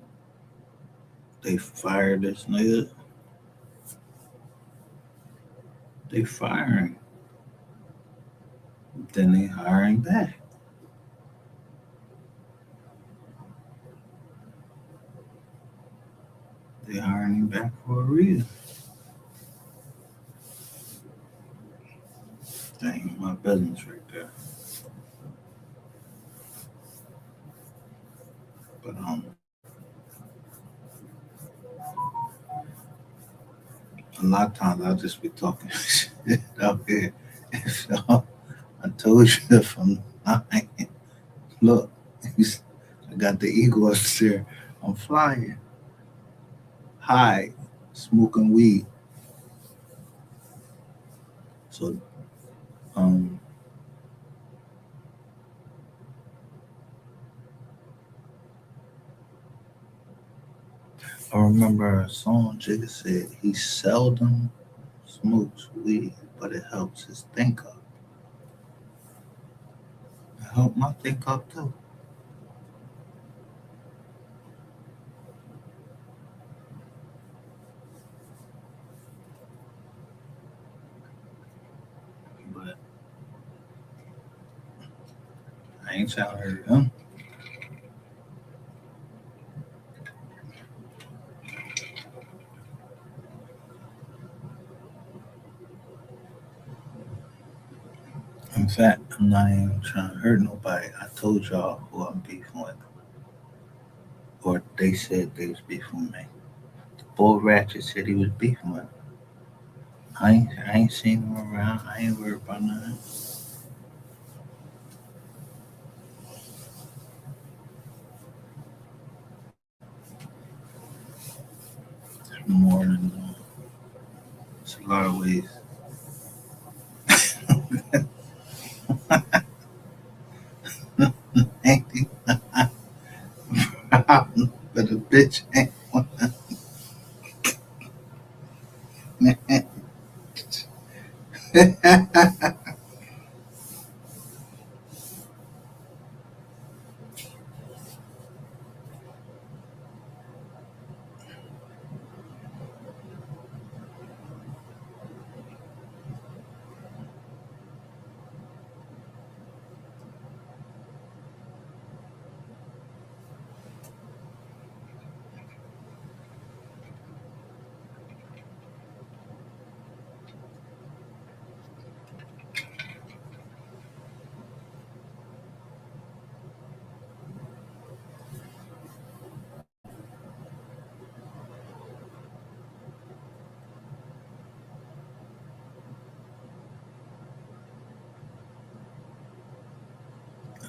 they fire this nigga, they firing, then they hiring back. They hiring him back for a reason. That ain't my business right there. But a lot of times I'll just be talking shit out here. So I told you if I'm lying, look, I got the eagle up there. I'm flying high, smoking weed. So um, I remember a song Jigga said he seldom smokes weed, but it helps his think up. It helped my think up too. But I ain't trying to hurt him. In fact, I'm not even trying to hurt nobody. I told y'all who I'm beefing with, or they said they was beefing with me. The boy Ratchet said he was beefing with me. I ain't seen him around. I ain't worried about nothing. More than it's a lot of ways. Ain't he? But a bitch ain't one.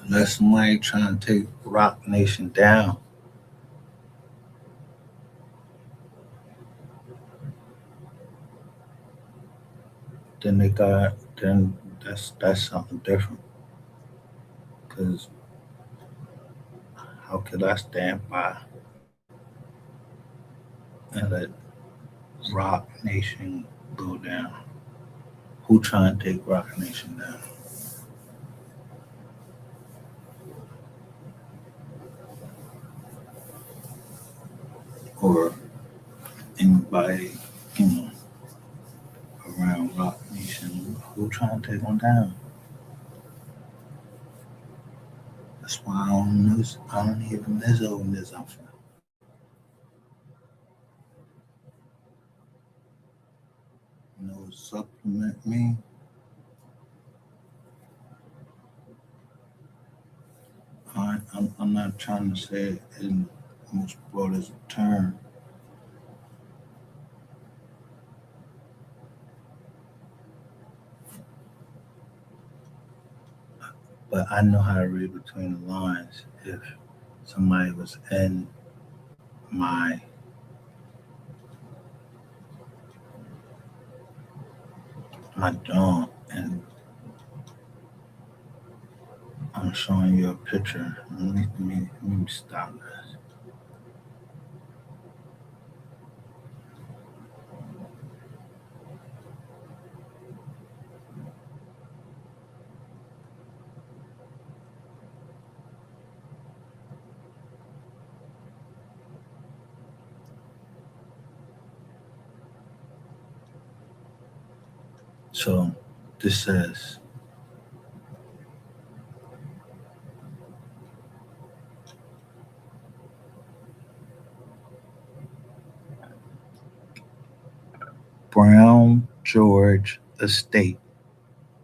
Unless somebody trying to take Rock Nation down, then they got then that's something different. Because how could I stand by and let Rock Nation go down? Who trying to take Rock Nation down? Or anybody, you know, around Rock Nation? Who trying to take them down? That's why I don't even miss old Nizam. You know, supplement me. I'm not trying to say it in the most broadest term, but I know how to read between the lines. If somebody was in my dome and I'm showing you a picture. Let me stop this. So this says Brown George Estate,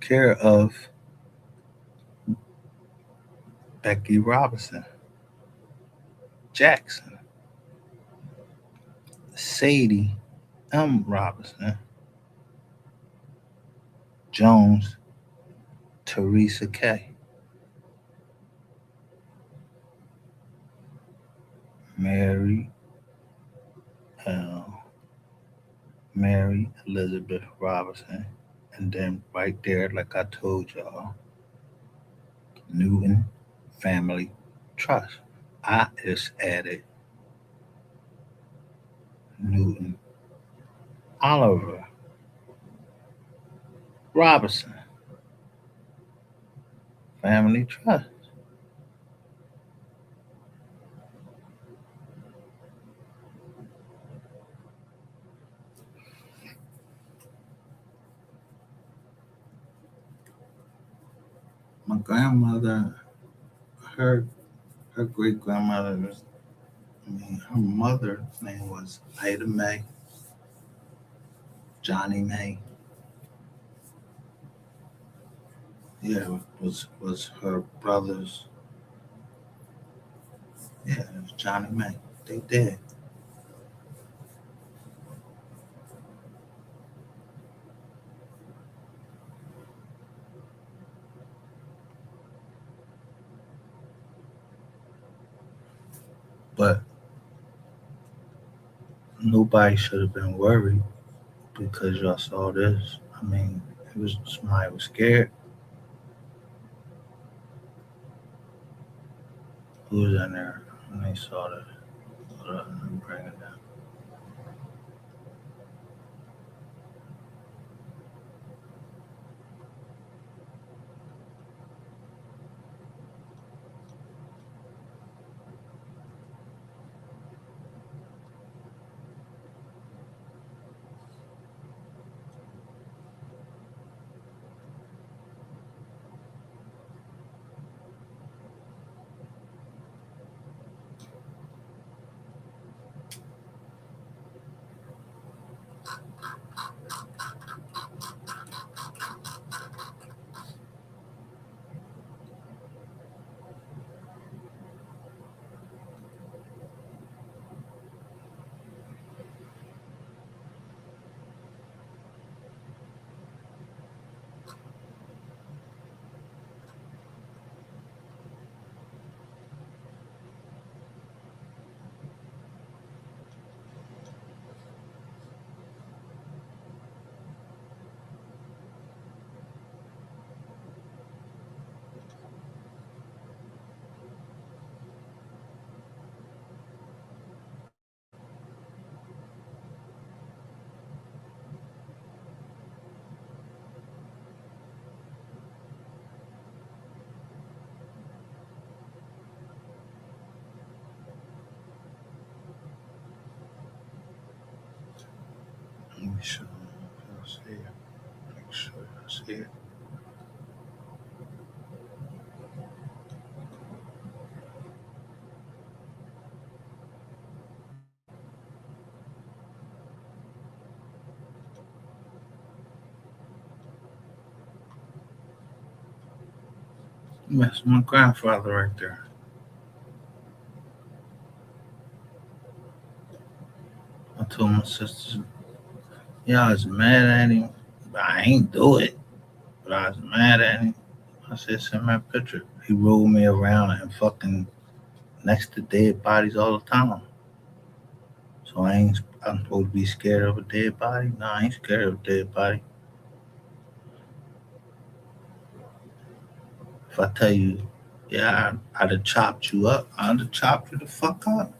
care of Becky Robinson, Jackson, Sadie M. Robinson, Jones, Teresa K., Mary L. Mary Elizabeth Robinson, and then right there, like I told y'all, Newton Family Trust. I just added Newton Oliver Robinson Family Trust. My grandmother, her great grandmother was, her mother's name was Ida May, Johnny May. Yeah, was her brother's. Yeah, it was Johnny May. They did, but nobody should have been worried because y'all saw this. I mean, it was somebody was scared. Who was in there when they saw this? Hold on, let me bring it down. me show you if y'all see it. Make sure y'all see it. That's my grandfather right there. I told my sisters, yeah, I was mad at him, but I ain't do it. But I was mad at him. I said, send me a picture. He rolled me around and fucking next to dead bodies all the time. So I'm supposed to be scared of a dead body? No, I ain't scared of a dead body. If I tell you, yeah, I'd have chopped you up, I'd have chopped you the fuck up.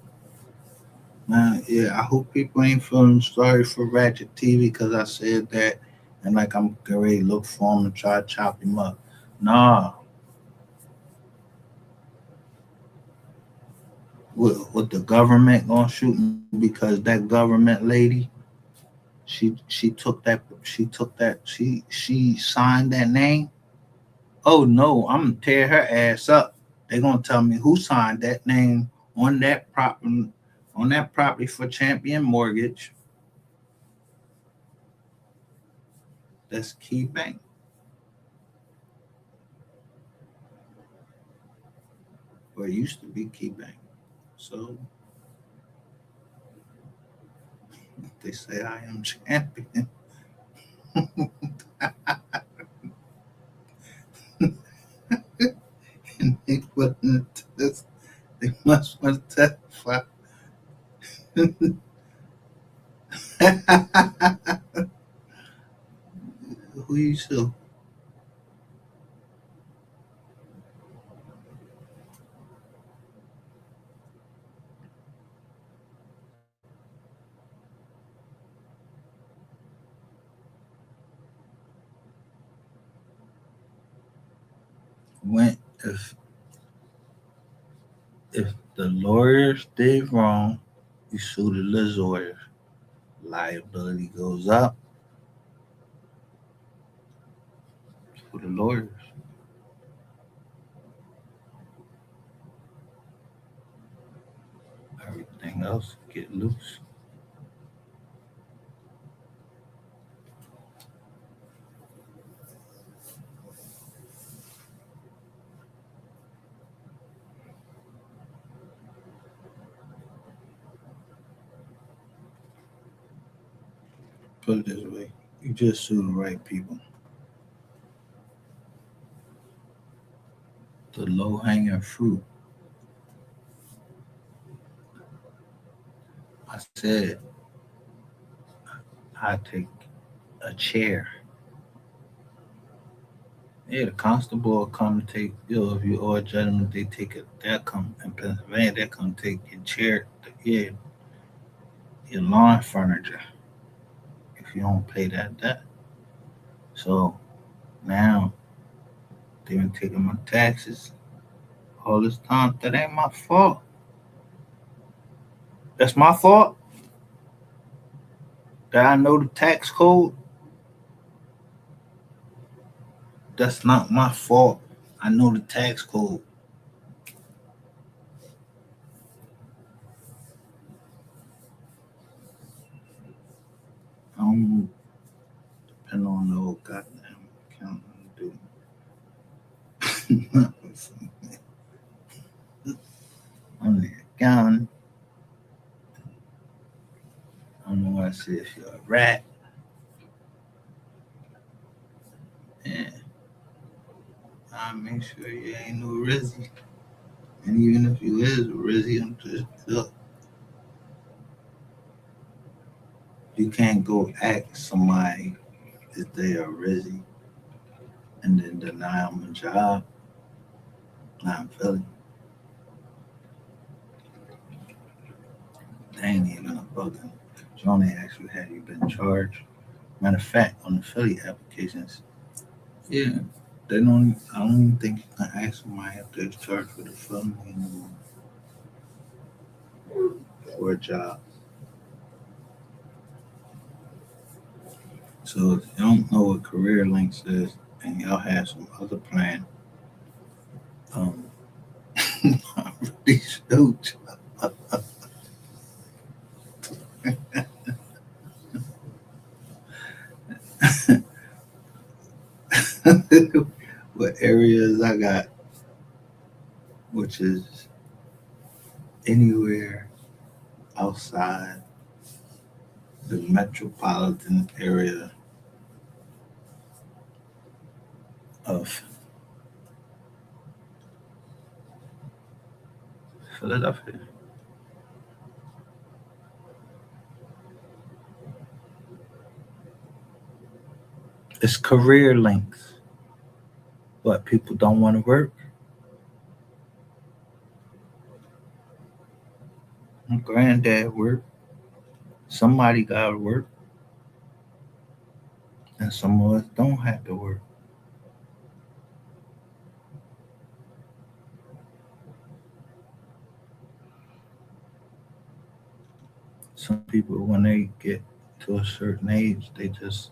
Man, yeah, I hope people ain't feeling sorry for Ratchet TV because I said that and like I'm getting ready to look for him and try to chop him up. Nah, what the government gonna shoot me because that government lady, she signed that name. Oh no, I'm gonna tear her ass up. They gonna tell me who signed that name on that property for Champion Mortgage. That's Key Bank. Or it used to be Key Bank. So they say I am champion. And they put in the test. They must want to testify. Who you sue? When if the lawyers did wrong, you sue the lawyers. Liability goes up for the lawyers. Everything else get loose. Put it this way, you just sue the right people. The low hanging fruit. I said I take a chair. Yeah, the constable will come take if you owe a judgment, they take it. They'll come in Pennsylvania. They'll come take your chair, yeah, your lawn furniture if you don't pay that debt. So now they've been taking my taxes all this time. That ain't my fault. That's my fault. That I know the tax code. That's not my fault. I know the tax code. I don't depend on no goddamn accountant to do. I'm the accountant. I don't know what I say if you're a rat. Yeah, I make sure you ain't no Rizzy. And even if you is a Rizzy, I'm just look. You can't go ask somebody if they are Rizzy and then deny them a job. Not in Philly. They ain't even a bugging. Johnny actually had you been charged. Matter of fact, on the Philly applications, yeah, they don't. I don't even think you can ask somebody if they're charged with a felony anymore for a job. So if you don't know what career links is and y'all have some other plan, um, these dudes, what areas I got, which is anywhere outside the metropolitan area of Philadelphia. It's career links, but people don't want to work. My granddad worked. Somebody got to work, and some of us don't have to work. Some people, when they get to a certain age, they just,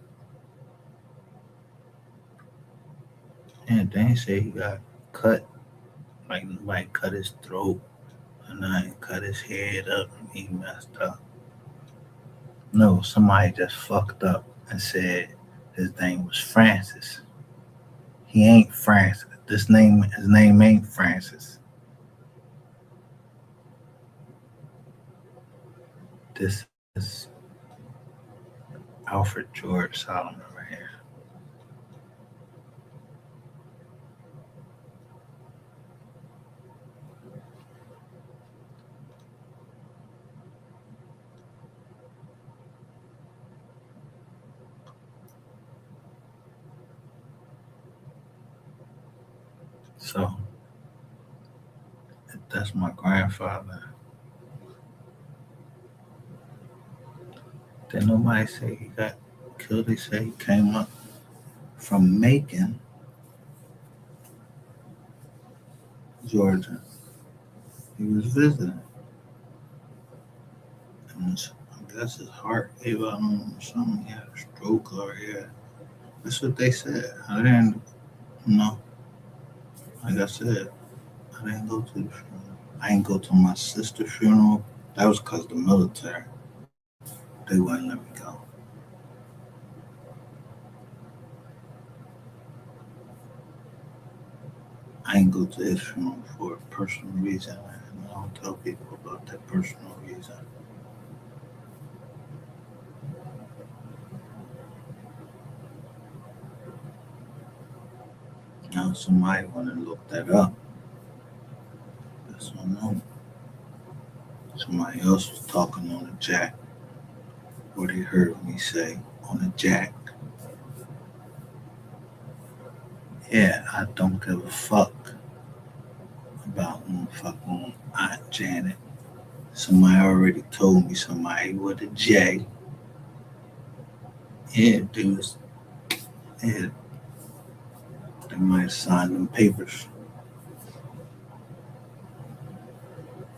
and they ain't say he got cut, like nobody cut his throat, and I cut his head up, and he messed up. No, somebody just fucked up and said his name was Francis. He ain't Francis. His name ain't Francis. This is Alfred George Solomon right here. So that's my grandfather. Then nobody say he got killed. They say he came up from Macon, Georgia. He was visiting. And I guess his heart gave out on him or something. He had a stroke or yeah. That's what they said. I didn't know. Like I said, I didn't go to the funeral. I didn't go to my sister's funeral. That was because the military. They wouldn't let me go. I didn't go to his funeral for a personal reason. And I don't tell people about that personal reason. Now somebody want to look that up. That's what I know. Somebody else was talking on the jack. What they heard me say on the jack. Yeah, I don't give a fuck about fucking Aunt Janet. Somebody already told me somebody with a J. Yeah, dudes. Yeah, they might sign them papers.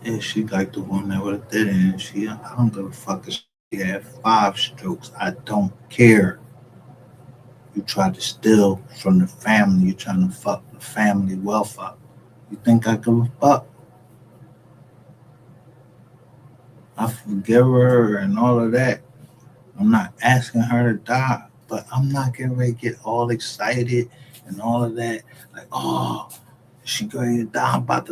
Yeah, she like the one that would have did it. And I don't give a fuck if she had 5 strokes. I don't care. You try to steal from the family. You're trying to fuck the family wealth up. You think I give a fuck? I forgive her and all of that. I'm not asking her to die, but I'm not getting ready to get all excited and all of that. Like, oh, she going to die. I'm about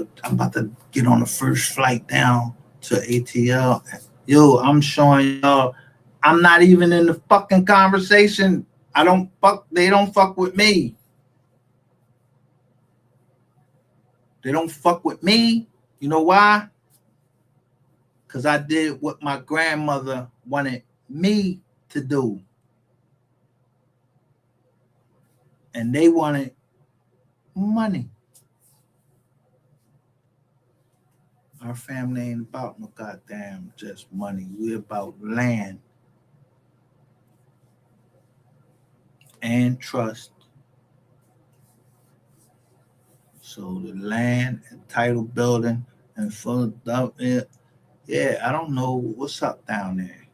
to get on the first flight down to ATL. Yo, I'm showing y'all I'm not even in the fucking conversation. I don't fuck. They don't fuck with me. They don't fuck with me. You know why? Because I did what my grandmother wanted me to do. And they wanted money. Our family ain't about no goddamn just money. We about land and trust. So the land and title building in Philadelphia, yeah, I don't know what's up down there.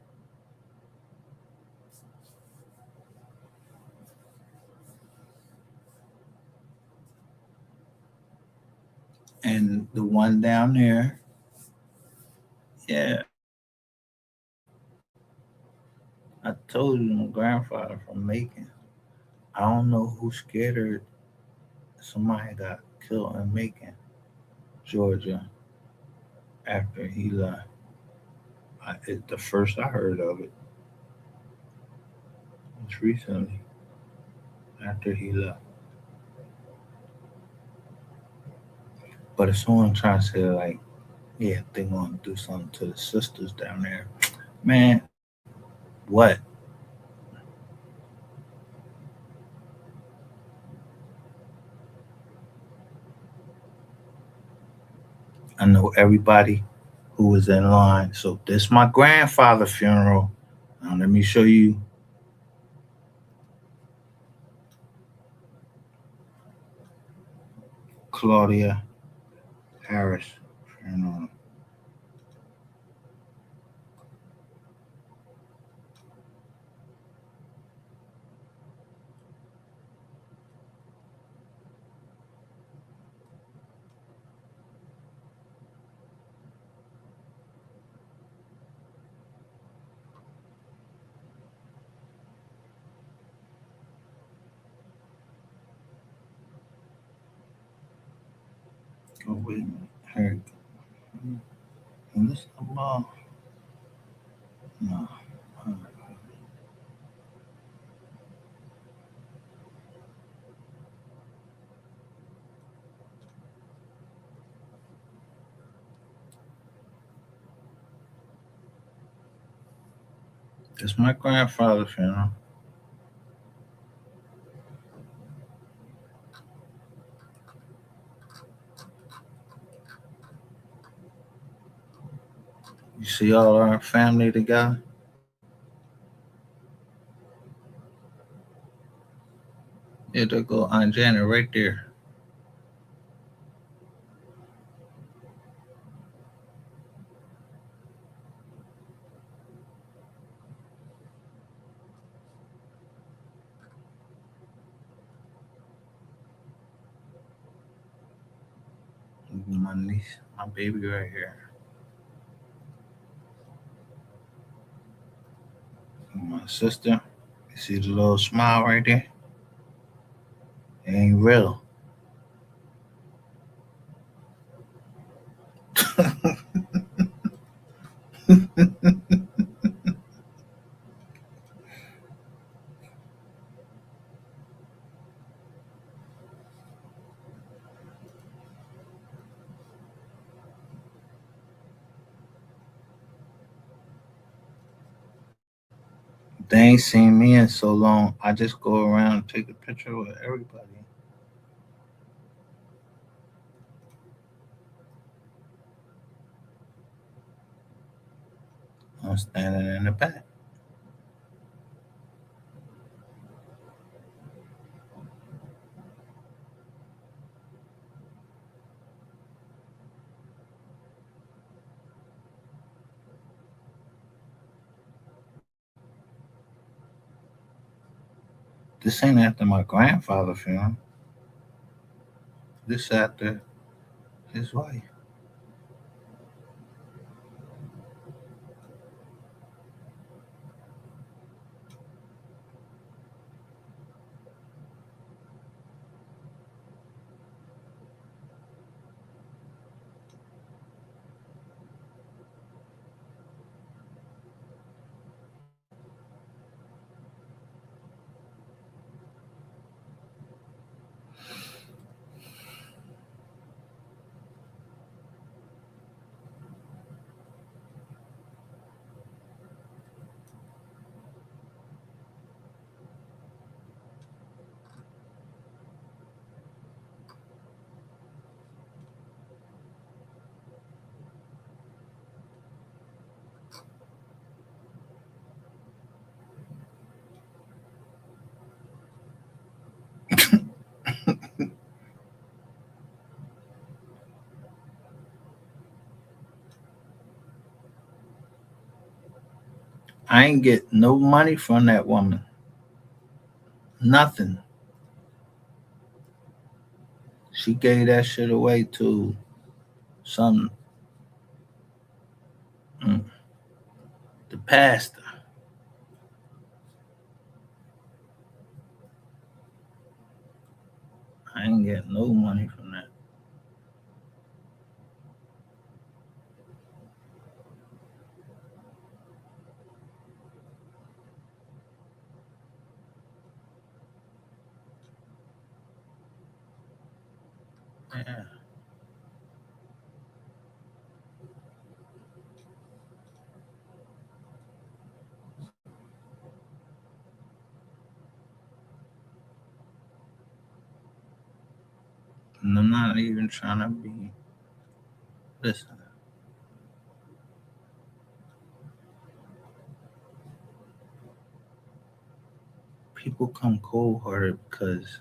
And the one down there, yeah, I told you my grandfather from Macon. I don't know who scared her. Somebody got killed in Macon, Georgia, after he left. The first I heard of it was recently after he left. But if someone tries to say like, yeah, they want to do something to the sisters down there, man, what? I know everybody who was in line. So this my grandfather's funeral. Now let me show you Claudia Harris funeral. Oh wait a minute. Here, this no. It's my grandfather's funeral. You see all our family together? Yeah, there go Aunt Janet right there. My niece, my baby right here. My sister. You see the little smile right there? It ain't real. They ain't seen me in so long. I just go around and take a picture with everybody. I'm standing in the back. This ain't after my grandfather funeral. This after his wife. I ain't get no money from that woman. Nothing. She gave that shit away to some mm, the pastor. I ain't getting no money from that. Yeah. And I'm not even trying to be. Listen, people come cold hearted because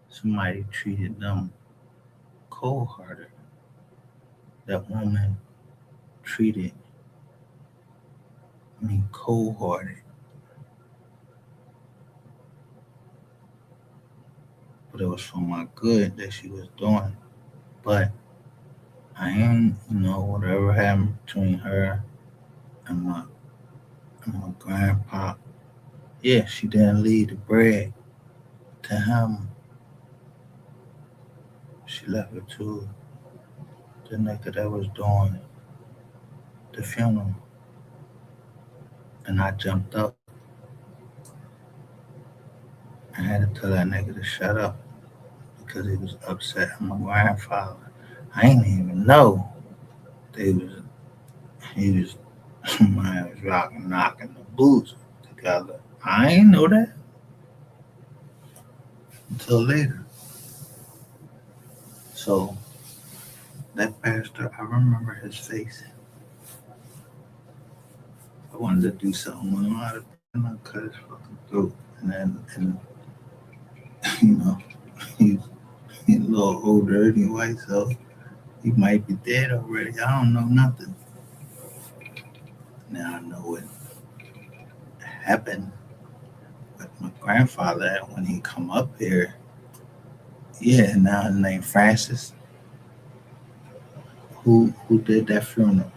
somebody treated them cold hearted. That woman treated me cold hearted, but it was for my good that she was doing. But I ain't, whatever happened between her and my grandpa. Yeah, she didn't leave the bread to him. She left it to the nigga that was doing the funeral. And I jumped up and had to tell that nigga to shut up because he was upset at my grandfather. I ain't even know they was he was man was rocking knocking the boots together. I ain't know that until later. So that pastor, I remember his face. I wanted to do something with him. I cut his fucking throat. And you know, he's, he's a little older anyway, so he might be dead already. I don't know nothing. Now I know what happened with my grandfather when he come up here. Yeah, now his name Francis. Who did that funeral?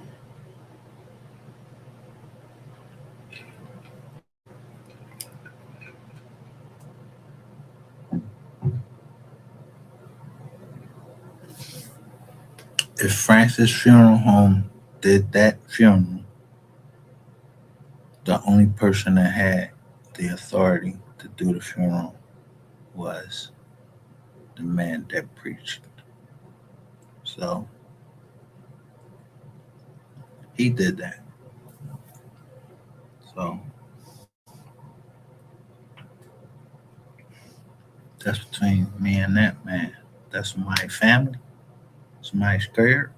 If Francis Funeral Home did that funeral, the only person that had the authority to do the funeral was the man that preached. So he did that. So that's between me and that man. That's my family. Somebody scared.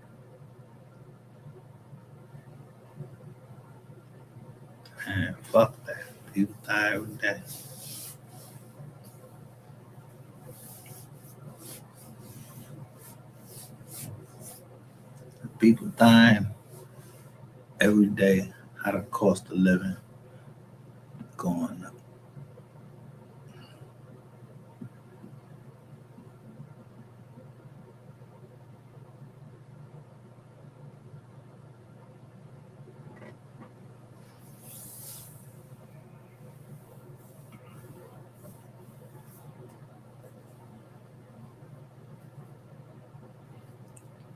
And fuck that. People die every day. People dying every day. How the cost of living going up.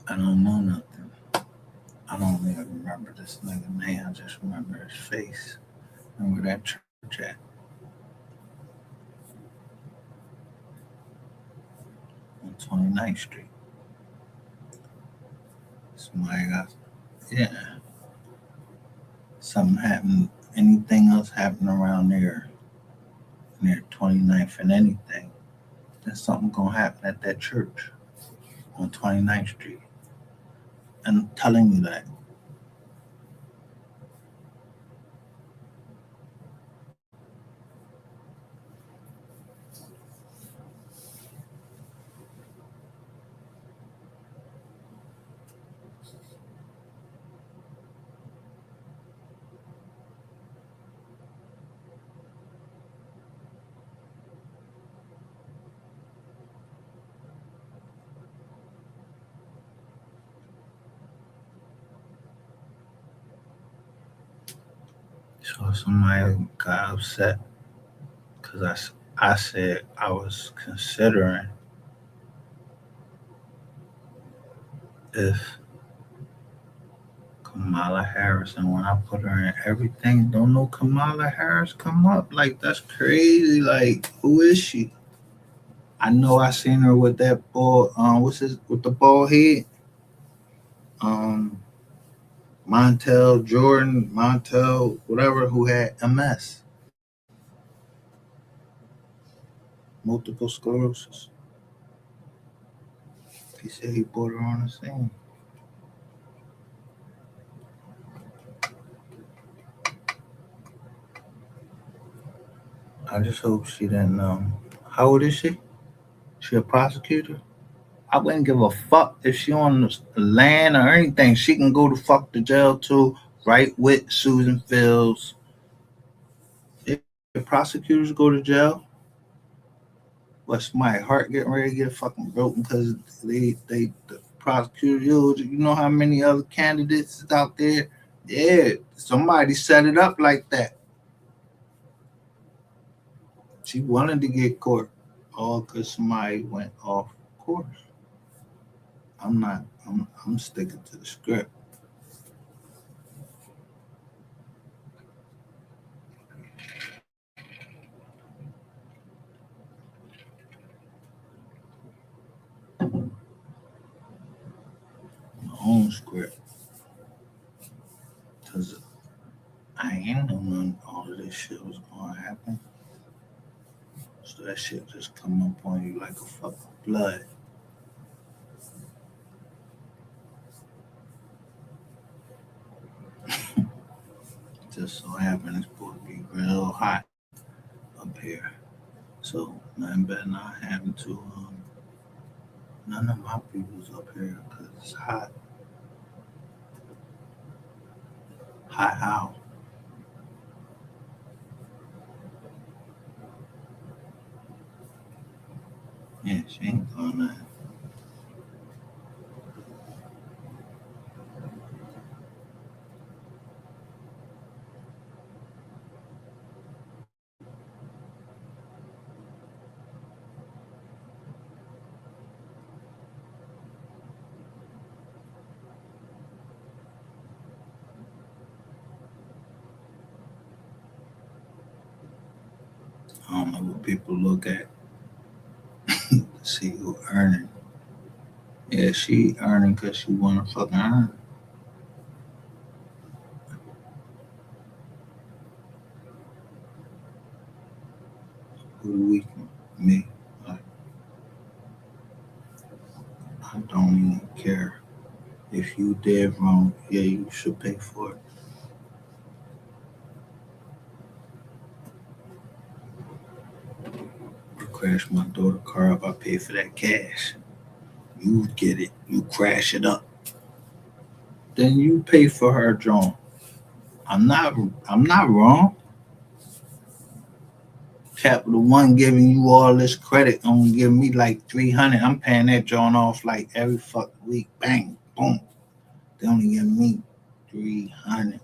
I don't know nothing. I don't even remember this nigga name. I just remember his face. And where that church at on 29th Street. Somebody got, yeah, something happened. Anything else happened around there, near 29th and anything, then something gonna happen at that church on 29th Street. And I'm telling you that. So somebody got upset because I said I was considering if Kamala Harris, and when I put her in everything, don't know Kamala Harris come up. Like, that's crazy. Like, who is she? I know I seen her with that ball, what's this, with the bald head? Um, Montel, whatever, who had MS, multiple sclerosis. He said he brought her on the scene. I just hope she didn't. How old is she? She a prosecutor? I wouldn't give a fuck if she on the land or anything. She can go to fuck the jail too, right with Susan Fields. If prosecutors go to jail, what's my heart getting ready to get fucking broken because the prosecutors, you know how many other candidates is out there? Yeah, somebody set it up like that. She wanted to get caught all because somebody went off course. I'm sticking to the script. My own script. Because I ain't know none all of this shit was gonna happen. So that shit just come up on you like a fucking flood. Just so happened it's supposed to be real hot up here. So nothing better not having to none of my people's up here because it's hot. Hot how? Yeah, she ain't doing nothing. I don't know what people look at to see who earning. Yeah, she earning because she wanna fucking earn. Who do we? Me. Like, I don't even care. If you did wrong, yeah, you should pay for it. You crash my daughter car up, I pay for that cash. You get it, you crash it up. Then you pay for her John. I'm not wrong. Capital One giving you all this credit, only giving me like 300. I'm paying that John off like every fucking week. Bang, boom. They only give me 300.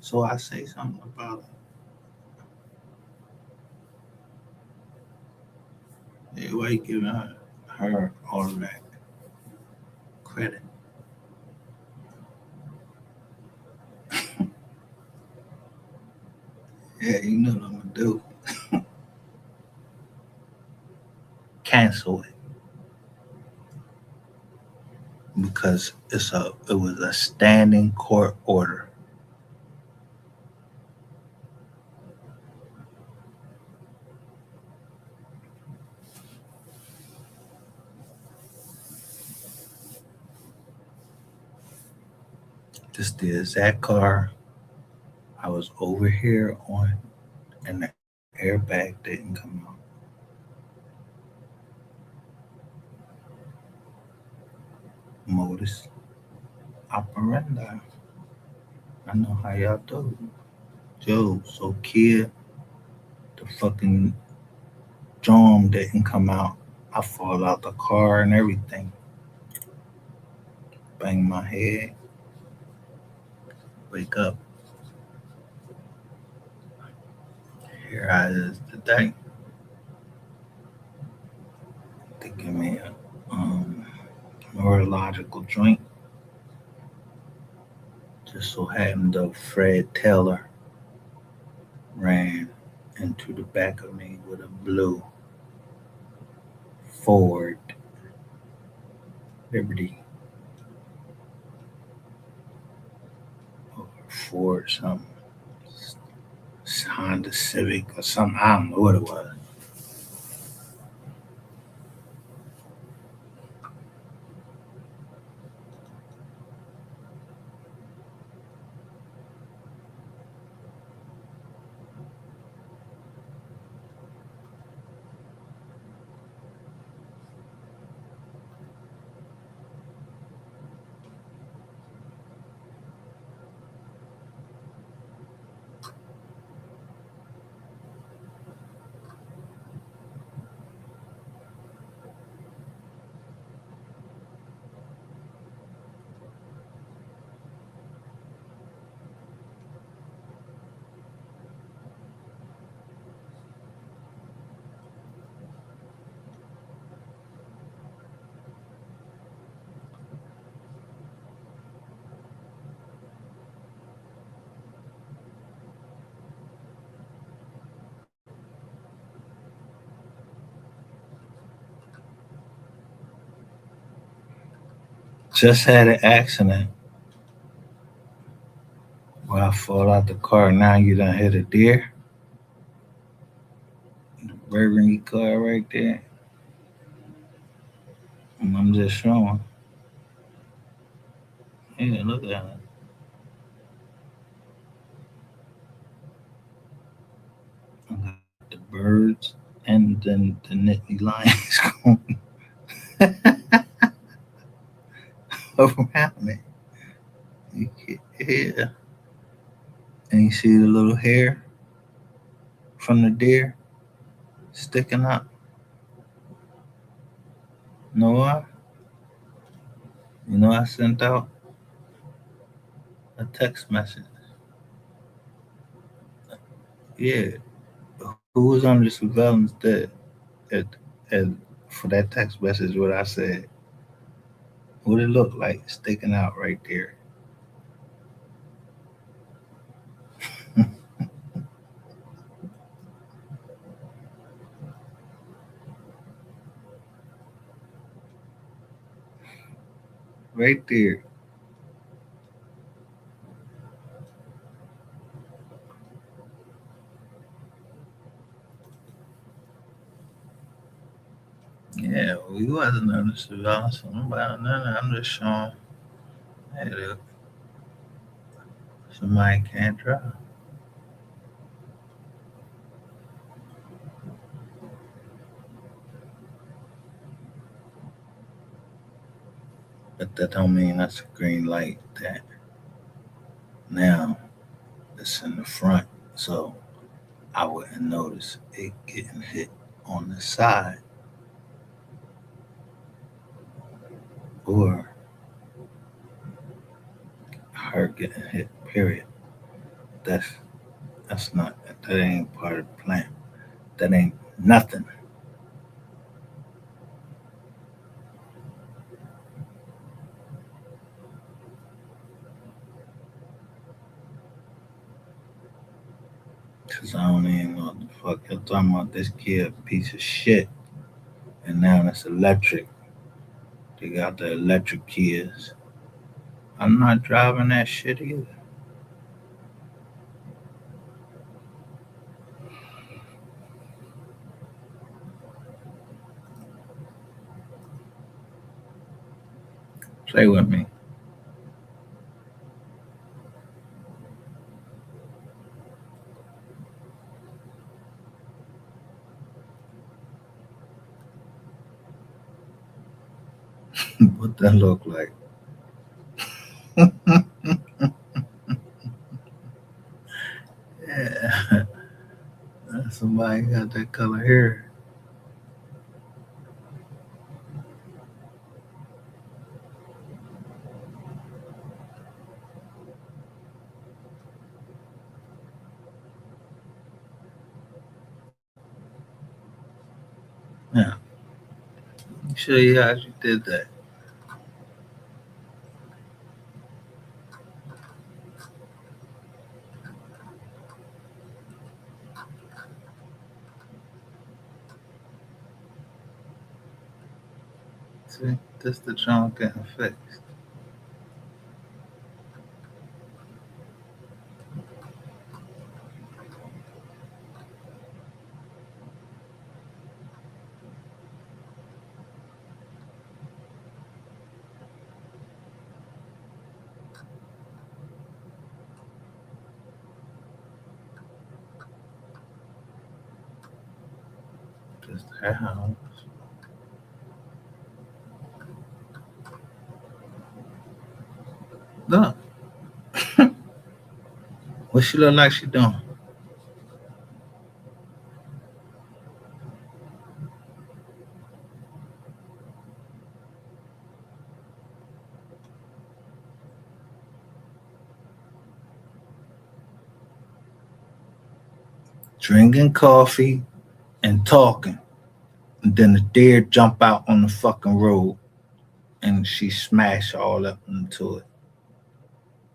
So I say something about it. Yeah, why you giving her all of that credit? Yeah, you know what I'm gonna do. Cancel it because it was a standing court order. Just the exact car I was over here on, and the airbag didn't come out. Modus operandi. I know how y'all do. Joe, so Kia, the fucking drum didn't come out. I fall out the car and everything. Bang my head. Wake up. Here I is today. They give me a neurological joint. Just so happened though Fred Taylor ran into the back of me with a blue Ford Liberty or Ford something. Honda Civic or something. I don't know what it was. Just had an accident where I fall out the car. Now you done hit a deer. The burgundy car right there. And I'm just showing. Yeah, look at it. I got the birds and then the Nittany Lions going around me. Yeah. And you see the little hair from the deer sticking up. Know why? I sent out a text message. Yeah, who was under surveillance at, at for that text message? What I said, what it looked like sticking out right there, right there. Yeah, we wasn't under surveillance. About nothing. I'm just showing. Hey, look, somebody can't drive, but that don't mean that's a green light. That now it's in the front, so I wouldn't notice it getting hit on the side or her getting hit. Period. That's that's not that ain't part of the plan. That ain't nothing. Cause I don't even know what the fuck you're talking about. This kid a piece of shit, and now it's electric. They got the electric kids. I'm not driving that shit either. Play with me. What that look like? Yeah, somebody got that color hair. Yeah. Show you how she did that. See, this the trunk getting fixed. Just her house. Look, what she look like she doing? Drinking coffee and talking. And then the deer jump out on the fucking road and she smash all up into it.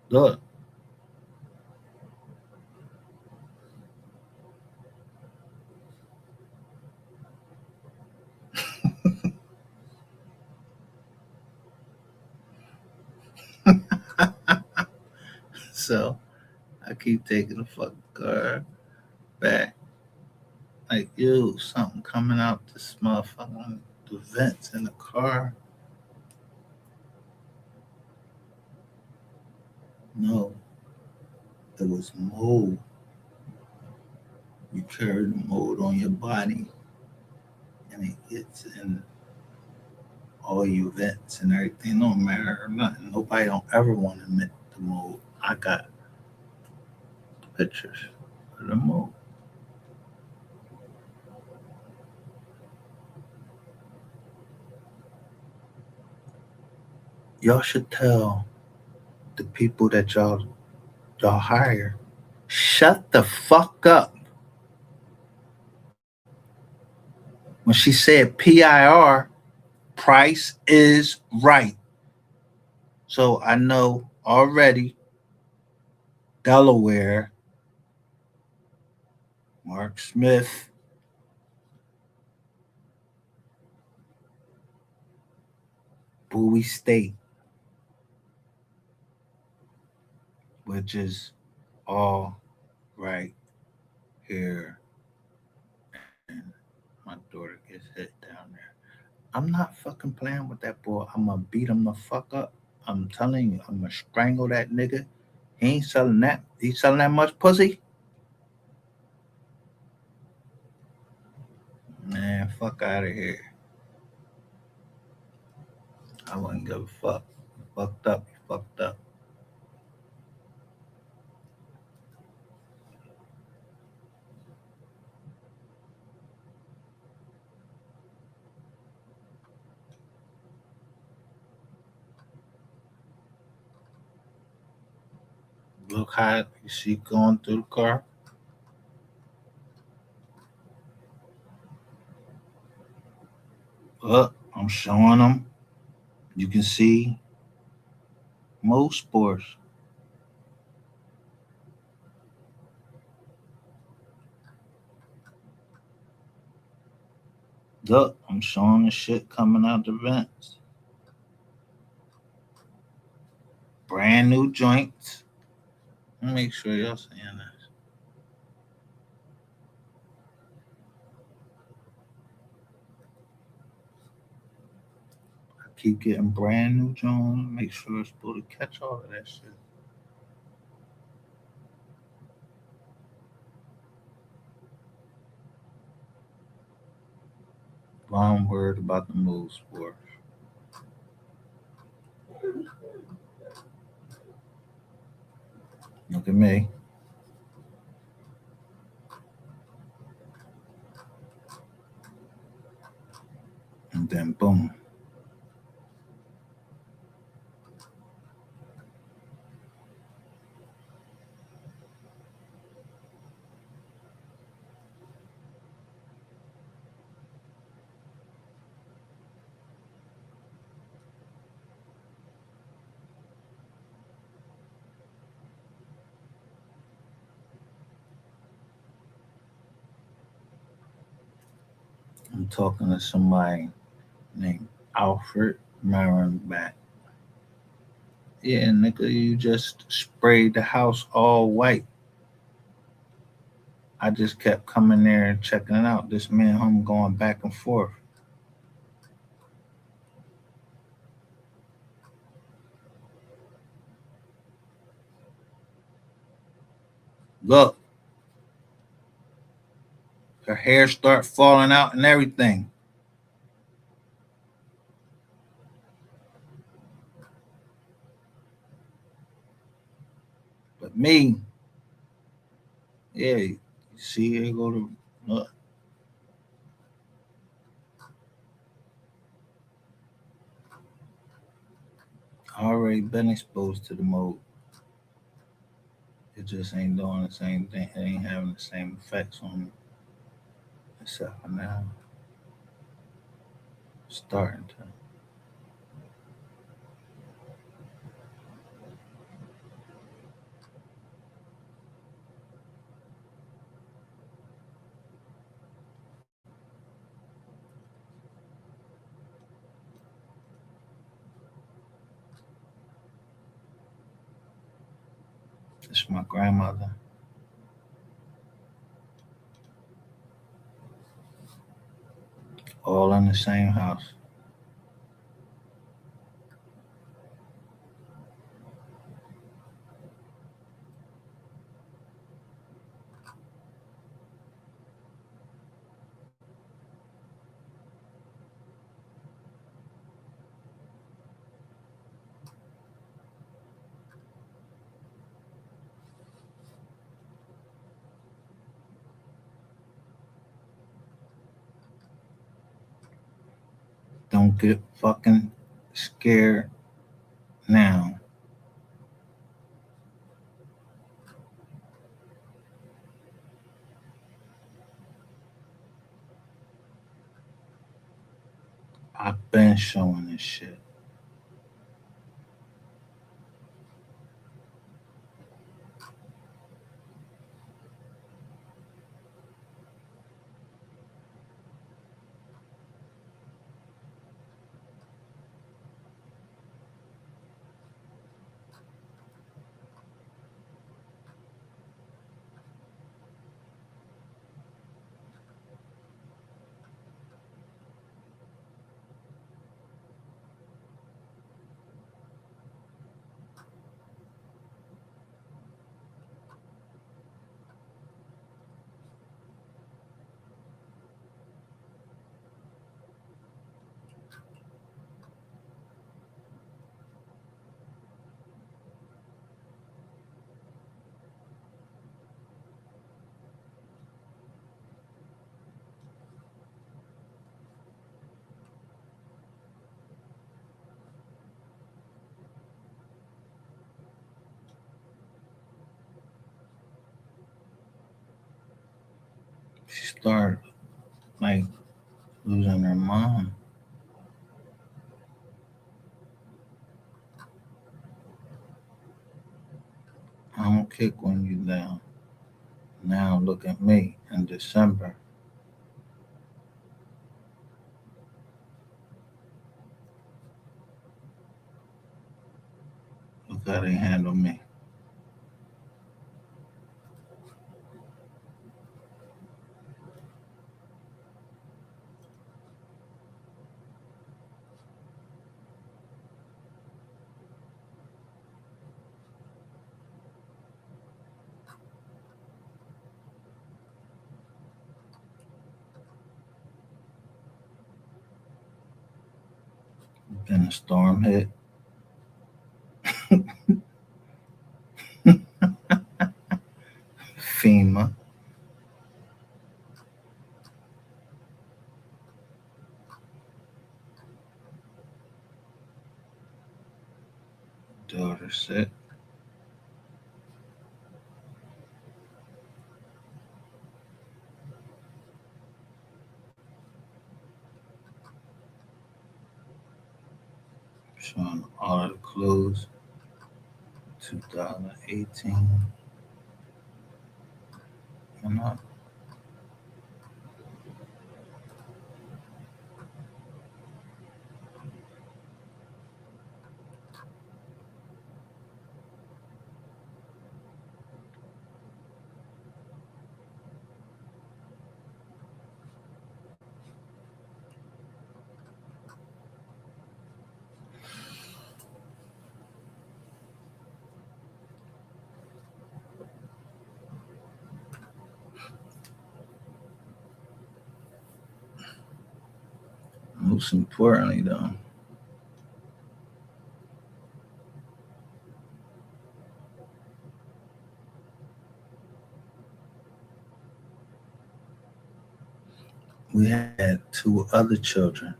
Look, so I keep taking the fucking car back. Like, yo, something coming out this motherfucker, the vents in the car. No, it was mold. You carry the mold on your body and it gets in all your vents and everything. Don't matter or nothing. Nobody don't ever want to admit the mold. I got pictures of the mold. Y'all should tell the people that y'all hire, shut the fuck up. When she said PIR, price is right. So I know already Delaware, Mark Smith, Bowie State, which is all right here. And my daughter gets hit down there. I'm not fucking playing with that boy. I'm gonna beat him the fuck up. I'm telling you, I'm gonna strangle that nigga. He ain't selling that. He selling that much pussy? Man, fuck out of here. I wouldn't give a fuck. You fucked up. You fucked up. Look how you see going through the car. Look, I'm showing them. You can see most sports. Look, I'm showing the shit coming out the vents. Brand new joints. Let me make sure y'all seeing this. I keep getting brand new joints. Make sure it's supposed to catch all of that shit. But I'm worried about the move sports. Look at me. And then boom. I'm talking to somebody named Alfred Marenback. Yeah, nigga, you just sprayed the house all white. I just kept coming there and checking it out. This man home going back and forth. Look, her hair start falling out and everything. But me, yeah, you see, here go to look. I already been exposed to the mode. It just ain't doing the same thing. It ain't having the same effects on me. Except for now, starting to. It's my grandmother. All in the same house. Don't get fucking scared now. I've been showing this shit. She started like losing her mind. I don't kick when you down. Now look at me in December. Look how they handle me. Then a storm hit. FEMA. Daughter sick. Showing all of the clothes. 2018. You know, most importantly, though, we had two other children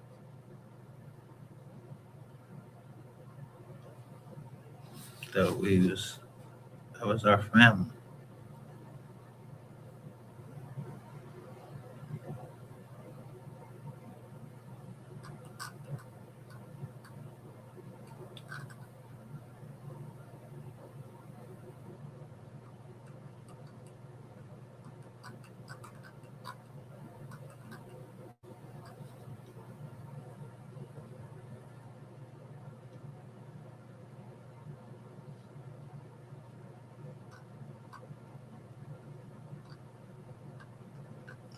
that was our family.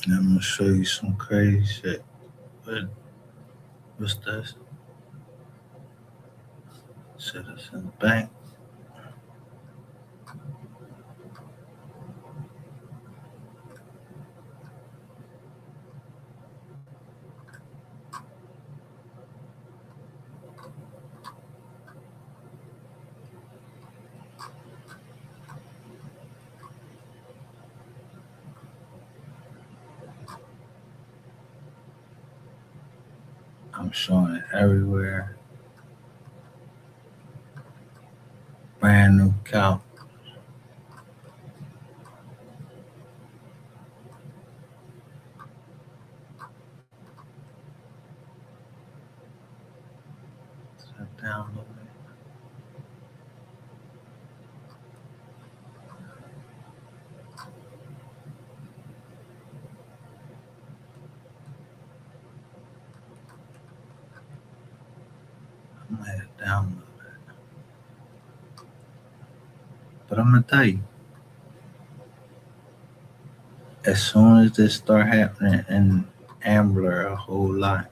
And I'm gonna show you some crazy shit. What's this? Citizens Bank. I'm showing it everywhere. Brand new couch. Download it. I'm gonna hit download it. But I'm gonna tell you, as soon as this start happening in Ambler a whole lot,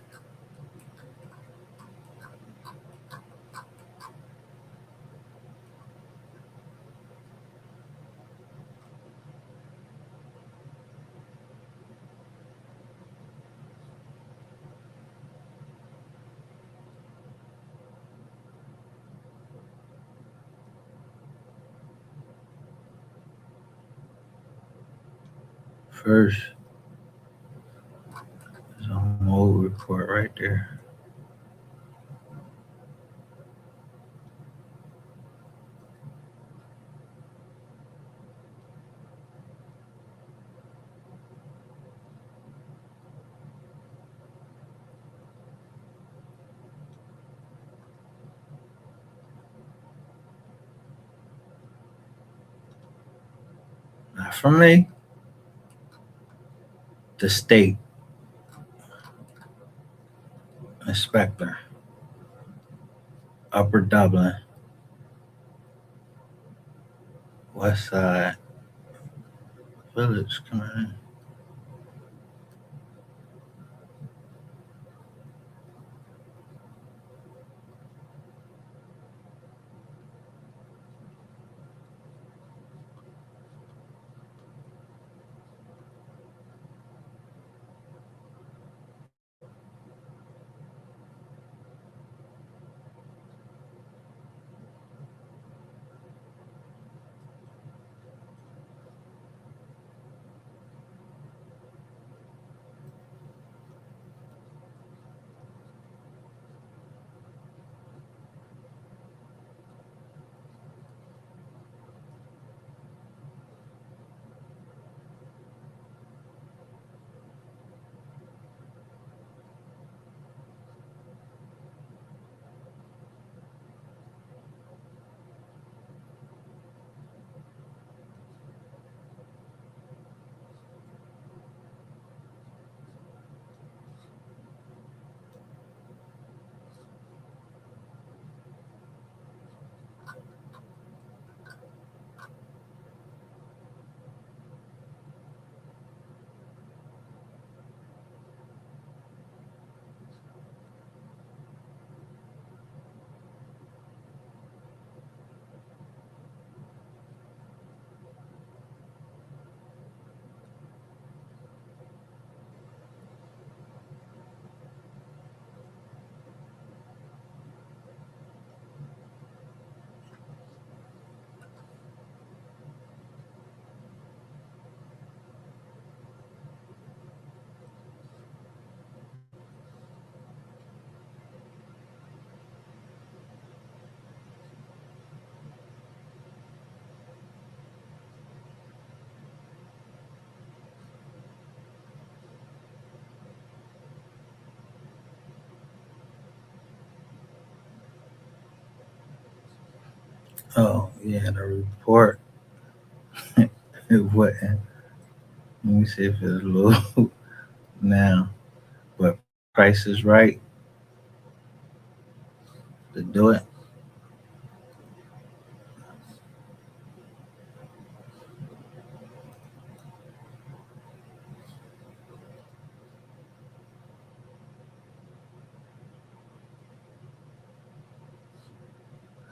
first is a whole report right there. Not from me, the state inspector, Upper Dublin, West Side Village coming in. Oh, yeah, the report. It wasn't. Let me see if it's low now. But price is right to do it.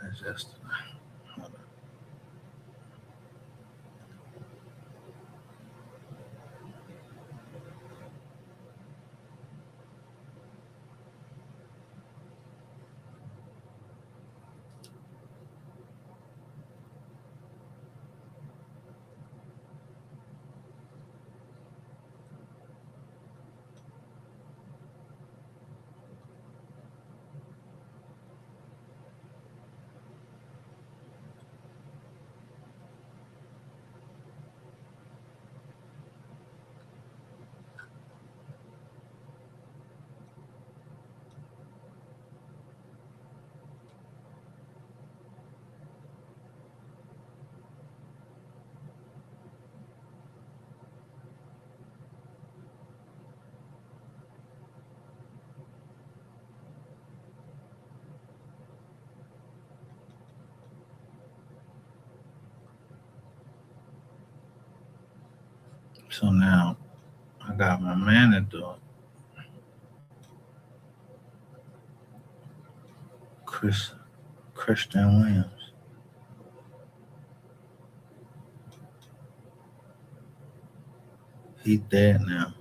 It's just so now I got my man to do it. Chris Christian Williams. He dead now.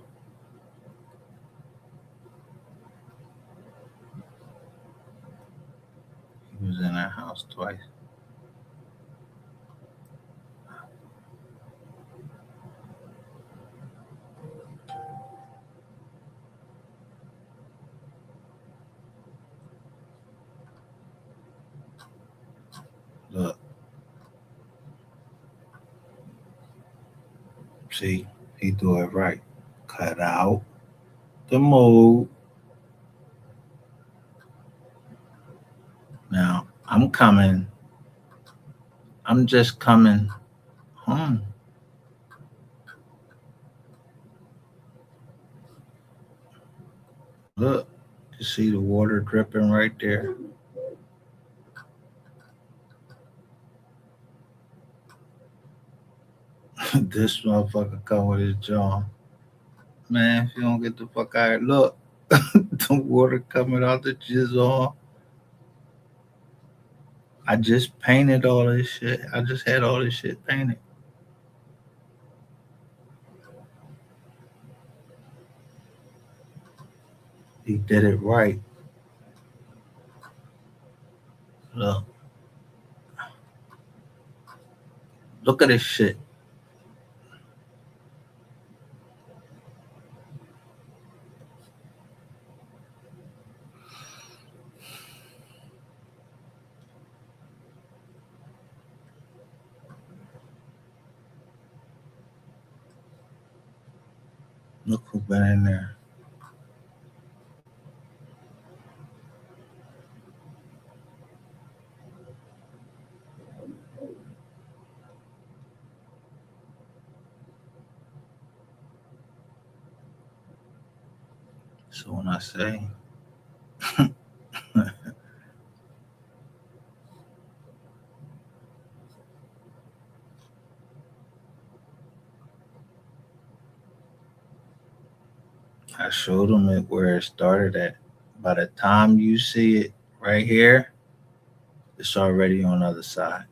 He was in that house twice. Look, see, he do it right. Cut out the mold. Now I'm coming. I'm just coming home. Look, you see the water dripping right there. This motherfucker come with his jaw. Man, if you don't get the fuck out, look, the water coming out the jizzle. I just painted all this shit. I just had all this shit painted. He did it right. Look, look at this shit. Look who been in there. So when I say I showed him it where it started at. By the time you see it right here, it's already on the other side.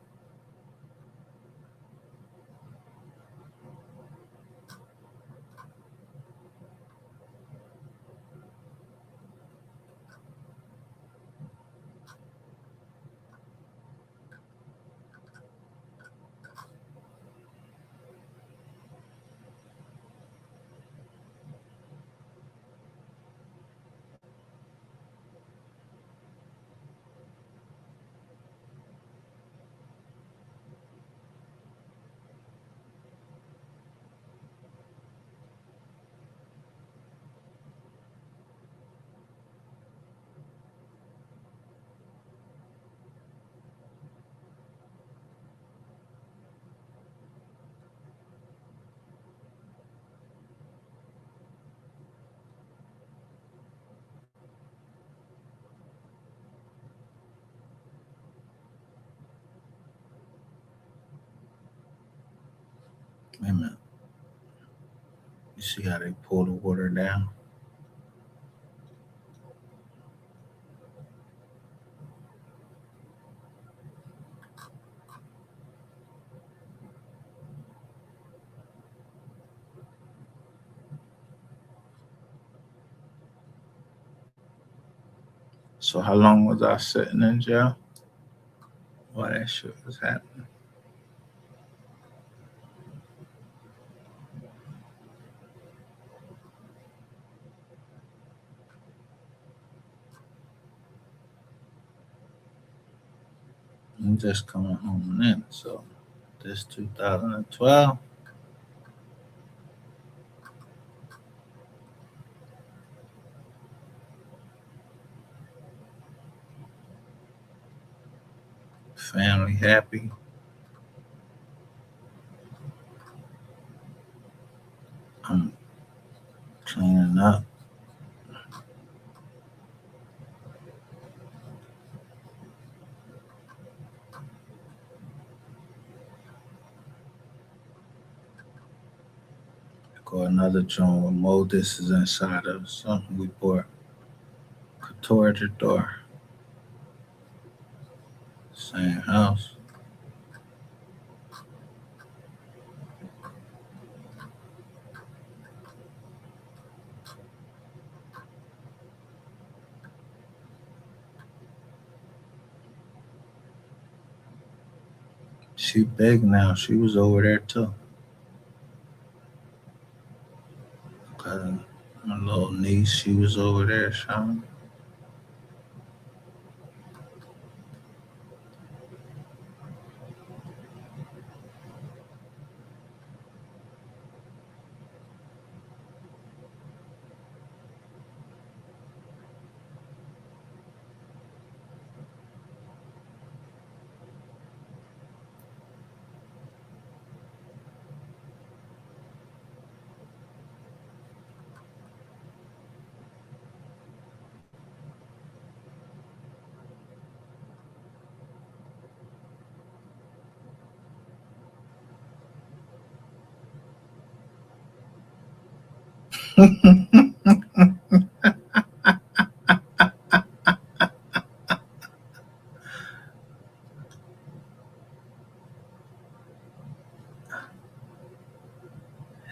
Wait a minute. You see how they pull the water down? So how long was I sitting in jail? Why that shit was happening? I'm just coming home then. So this 2012. Family happy. I'm cleaning up. Got another joint with mold. This is inside of something we bought. Couture door. Same house. She big now. She was over there too. Got my little niece. She was over there, Sean.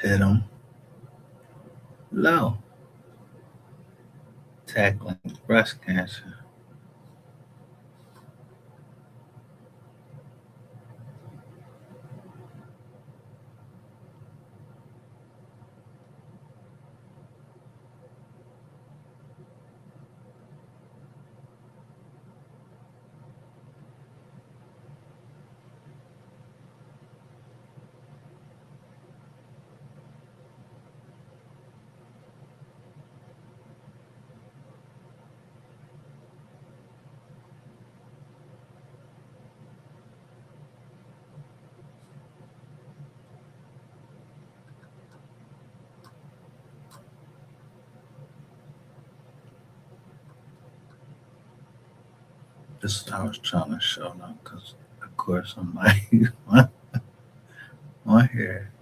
Hit him low. Tackling breast cancer. This is what I was trying to show them because, of course, I'm like, what here?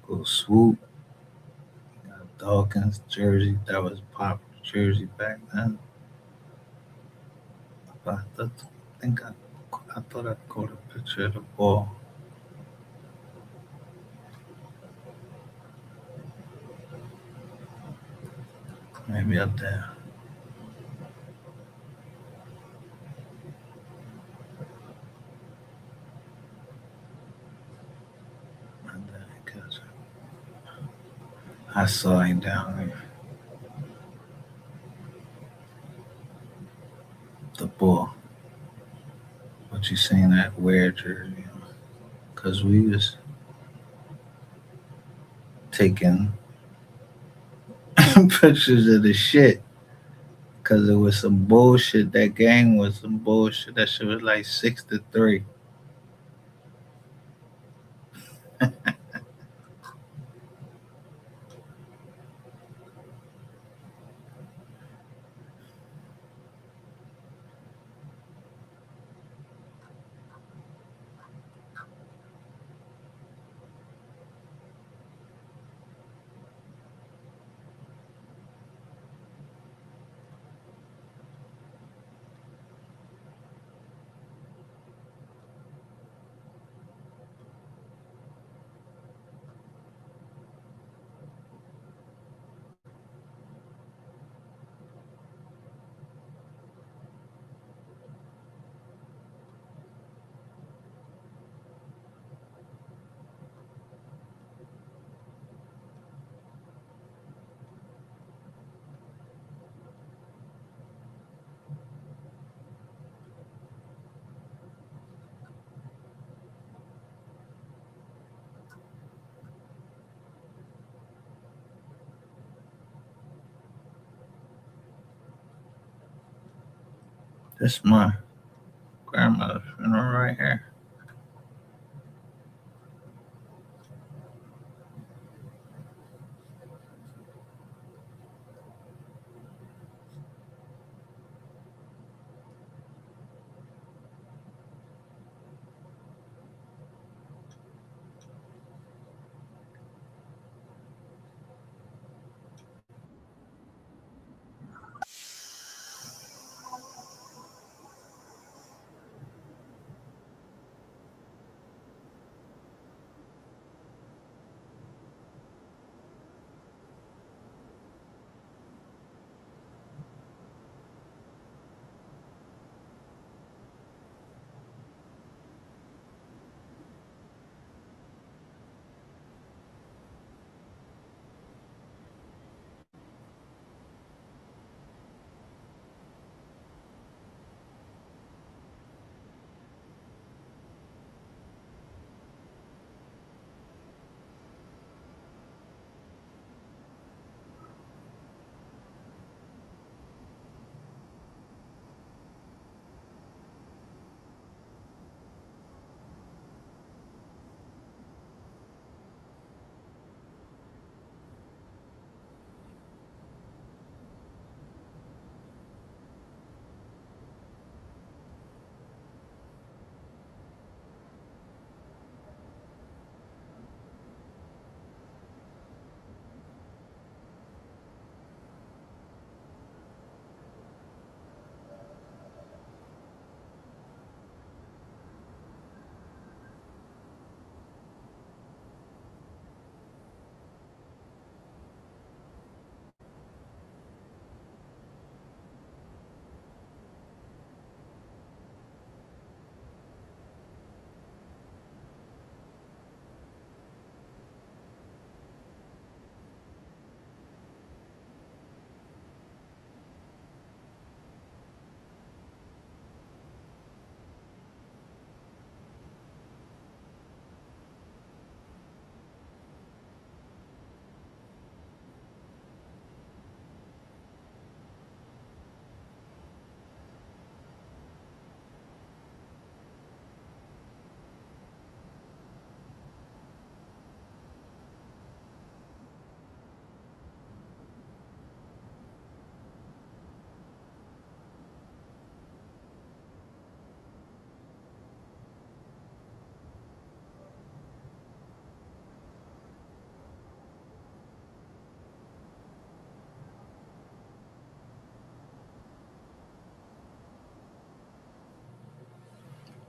Go swoop. Dawkins jersey. That was popular jersey back then. But I thought I caught a picture of the ball. Maybe up there. Because I saw him down there. The ball. What you seen that? that weird jersey because we was taking pictures of the shit because it was some bullshit. That game was some bullshit. That shit was like 6-3. That's my grandmother's funeral right here.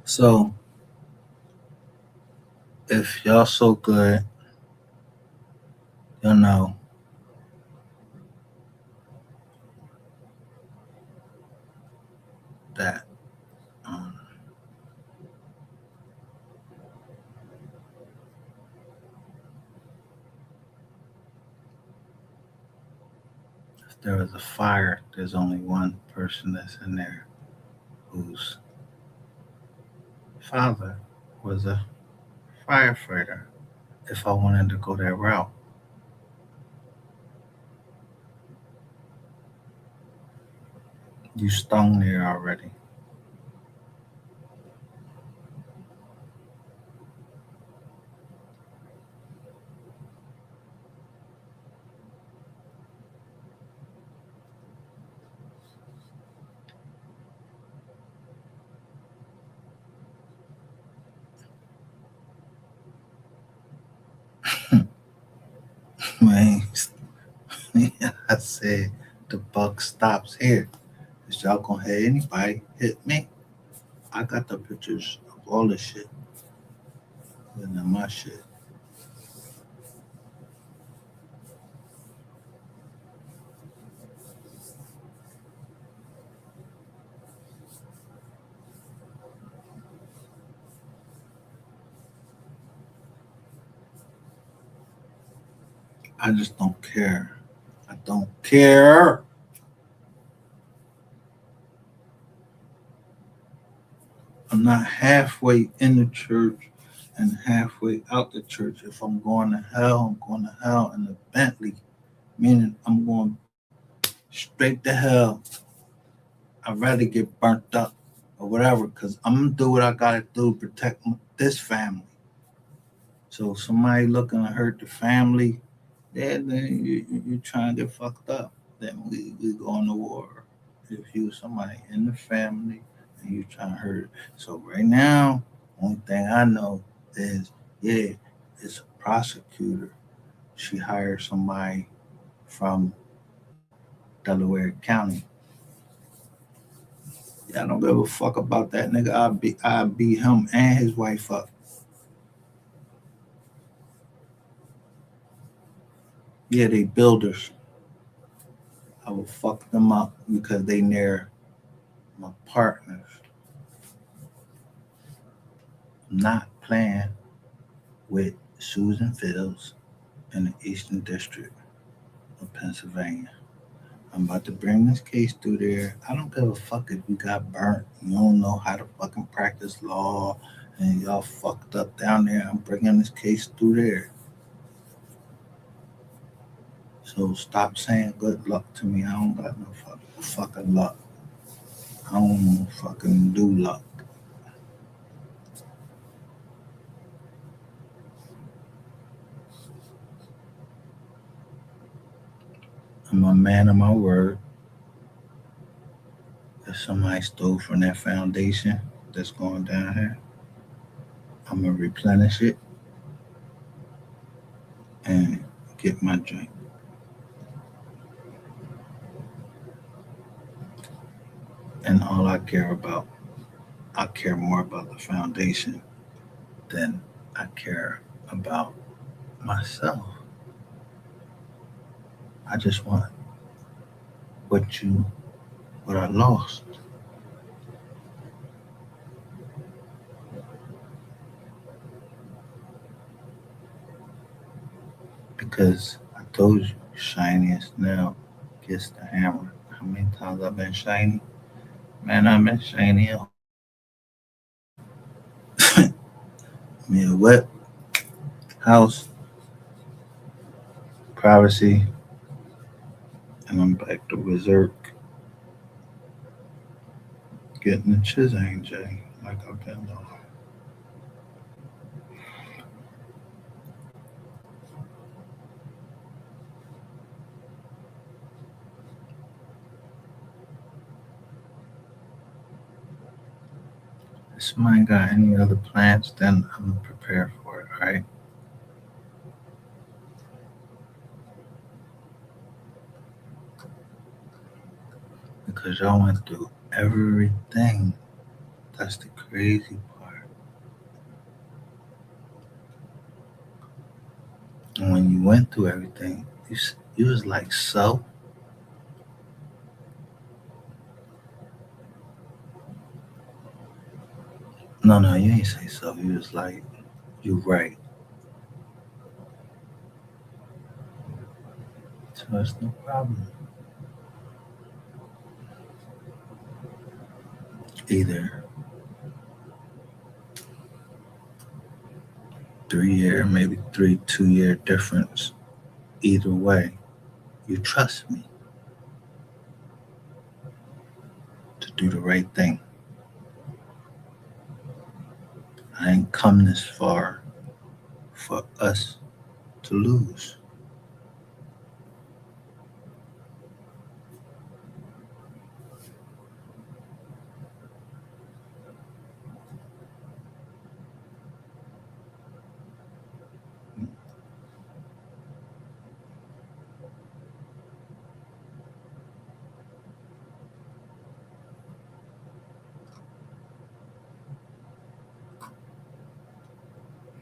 So if y'all so good, you'll know that if there was a fire, there's only one person that's in there who's father was a firefighter. If I wanted to go that route, you stung there already. Man, I said the buck stops here. Is y'all gonna have anybody hit me? I got the pictures of all the shit and then my shit. I just don't care. I don't care. I'm not halfway in the church and halfway out the church. If I'm going to hell, I'm going to hell in the Bentley, meaning I'm going straight to hell. I'd rather get burnt up or whatever because I'm going to do what I got to do to protect this family. So somebody looking to hurt the family, then you trying to get fucked up. Then we go into war. If you somebody in the family and you trying to hurt it. So right now, only thing I know is, yeah, it's a prosecutor. She hired somebody from Delaware County. Yeah, I don't give a fuck about that nigga. I beat him and his wife up. Yeah, they builders. I will fuck them up because they near my partners. I'm not playing with Susan Fields in the Eastern District of Pennsylvania. I'm about to bring this case through there. I don't give a fuck if you got burnt. You don't know how to fucking practice law and y'all fucked up down there. I'm bringing this case through there. So stop saying good luck to me. I don't got no fucking luck. I don't fucking do luck. I'm a man of my word. If somebody stole from that foundation that's going down here, I'm gonna replenish it and get my drink. And all I care about, I care more about the foundation than I care about myself. I just want what I lost. Because I told you, shiniest now gets the hammer. How many times I've been shiny? Man, I've been shiny. Me a wet house, privacy, and I'm back to Berserk, getting the Chizang J like I've been doing. If somebody got any other plans, then I'm prepared for it, right? Because y'all went through everything. That's the crazy part. And when you went through everything, you was like, so? No, no, you ain't say so. You was like, you right. So it's no problem. Either year, maybe 2 year difference. Either way, you trust me to do the right thing. I ain't come this far for us to lose.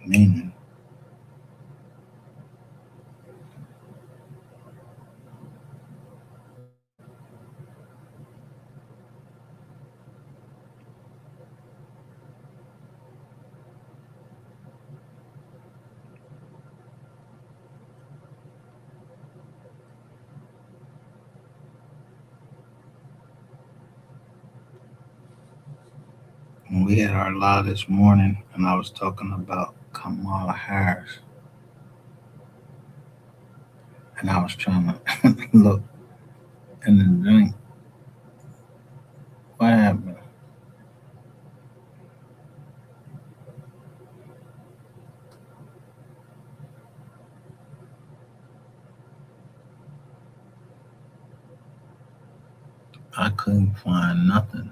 Meaning, when we had our law this morning, and I was talking about Kamala Harris, and I was trying to look in the drink. What happened? I couldn't find nothing,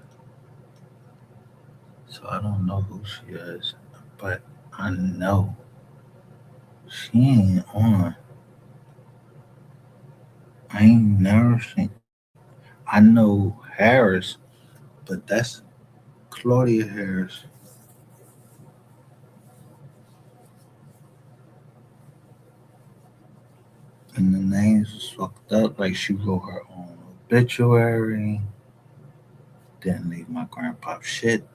so I don't know who she is, but I know she ain't on. I ain't never seen. I know Harris, but that's Claudia Harris, and the names was fucked up. Like she wrote her own obituary, didn't leave my grandpa shit.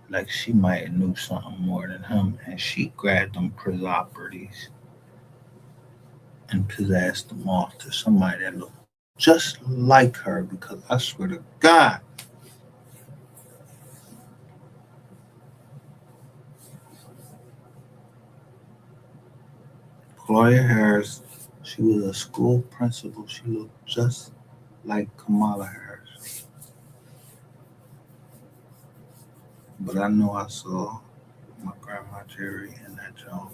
Like she might have knew something more than him, and she grabbed them properties and possessed them off to somebody that looked just like her. Because I swear to God, Gloria Harris, she was a school principal. She looked just like Kamala Harris. But I know I saw my grandma Jerry in that joint.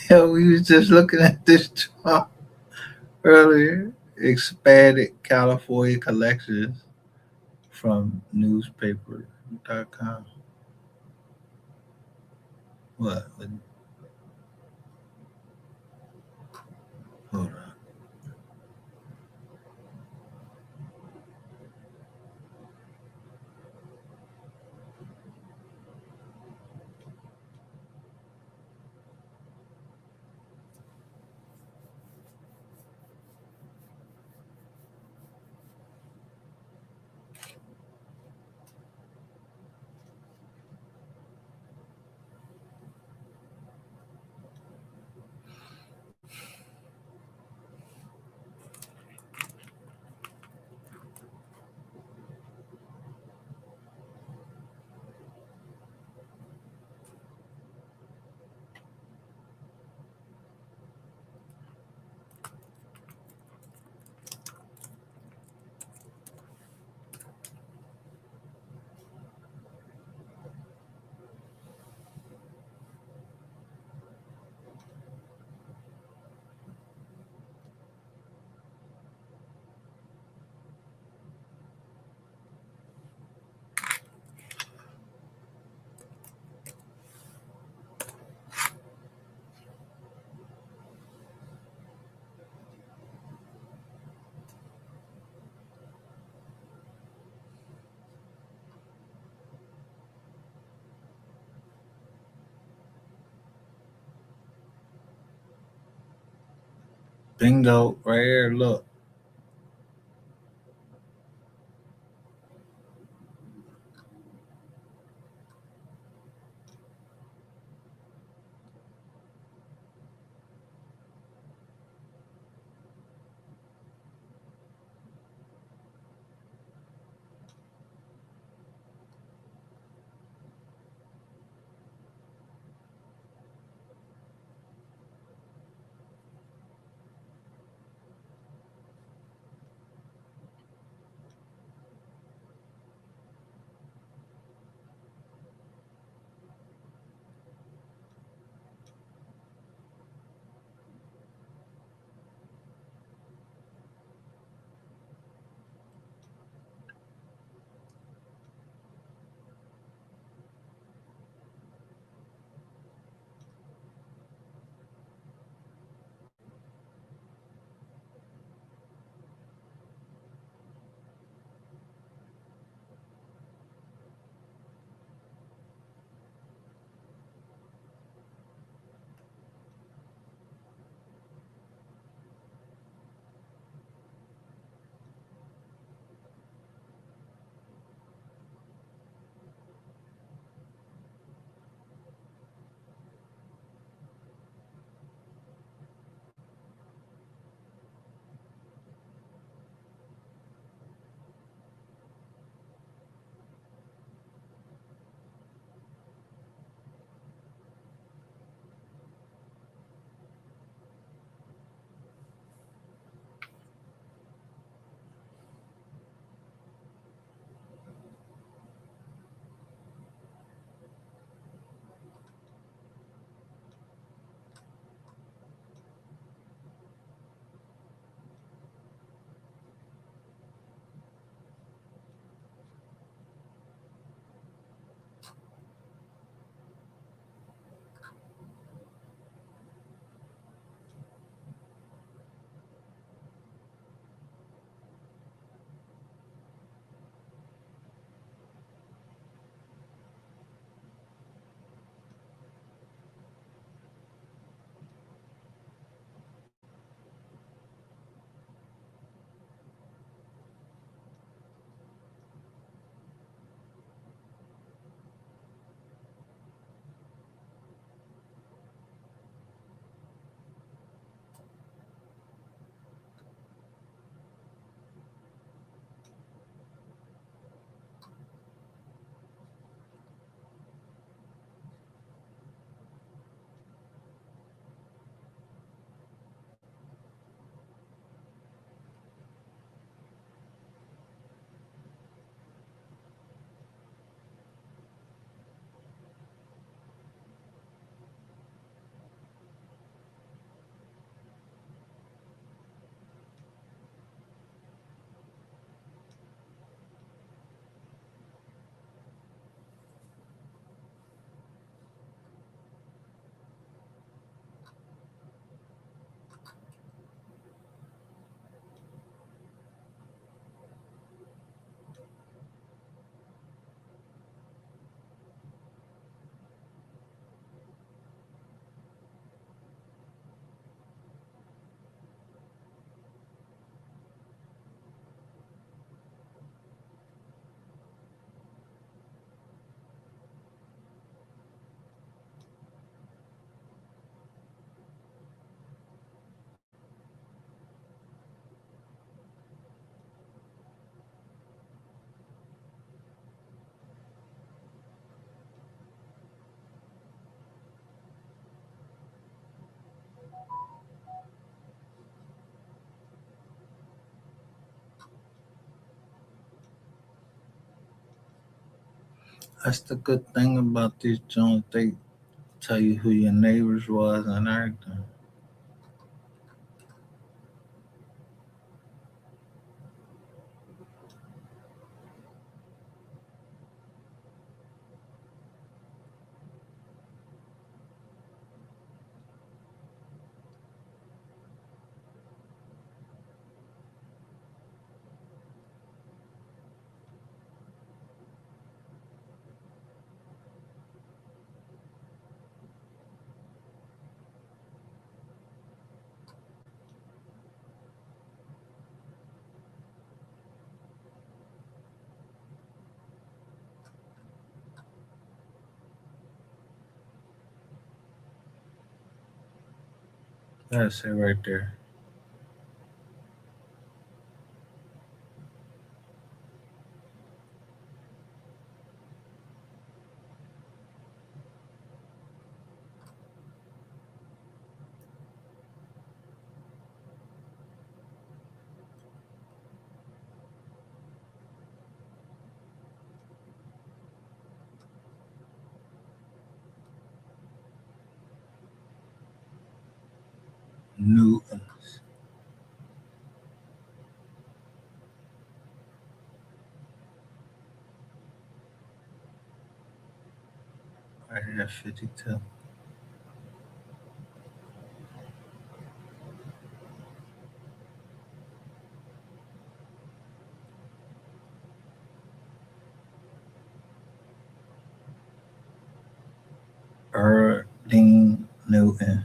Hell, we was just looking at this chart earlier. Expanded California collections from newspaper.com. What? Hold on. Bingo, right here. Look. That's the good thing about these joints. They tell you who your neighbors was and everything. That's it right there. Newton. Right here, 52. Erdine Newton.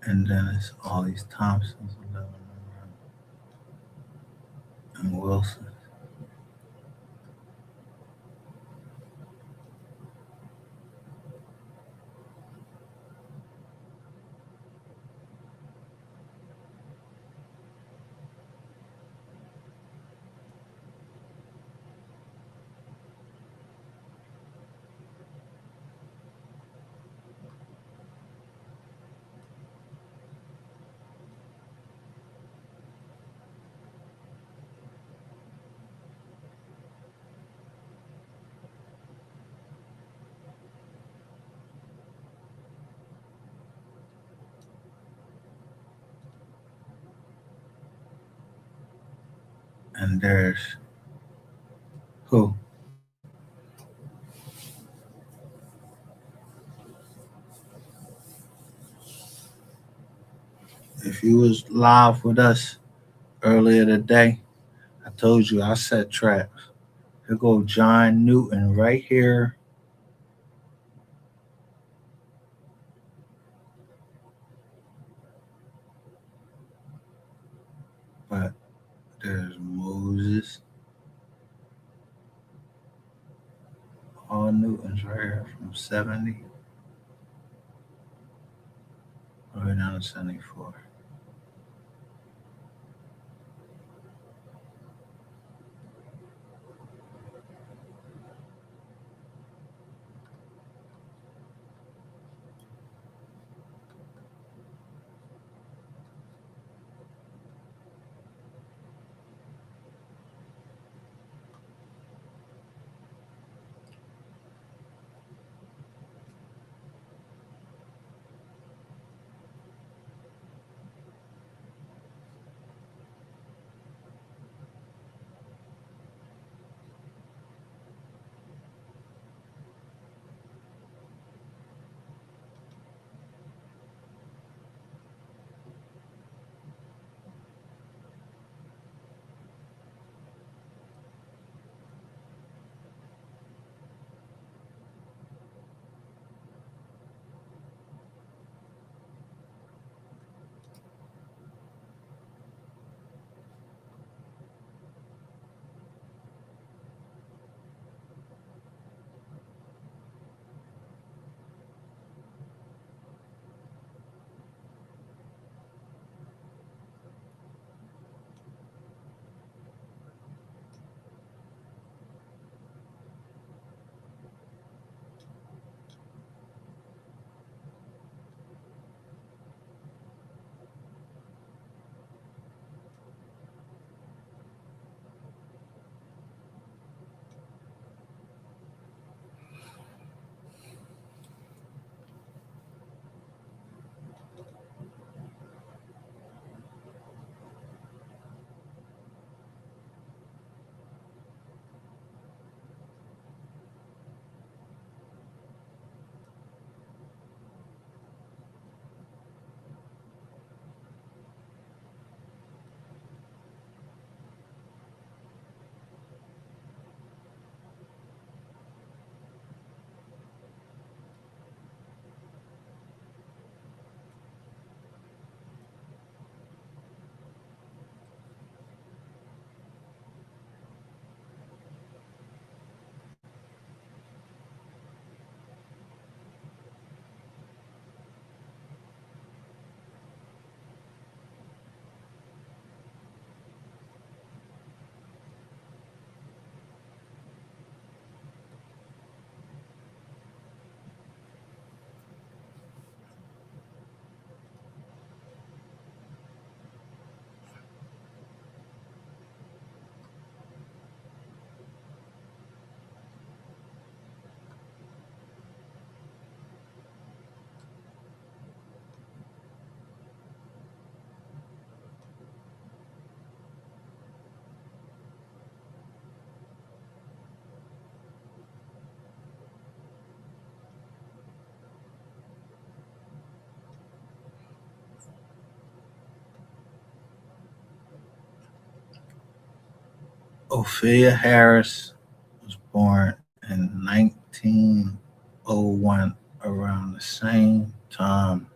And then it's all these Thompsons and Wilson. And there's who? If you was live with us earlier today, I told you I set traps. Here go John Newton right here. But there's Moses. All Newtons right here from 70 all the way down to 74. Ophelia Harris was born in 1901 around the same time.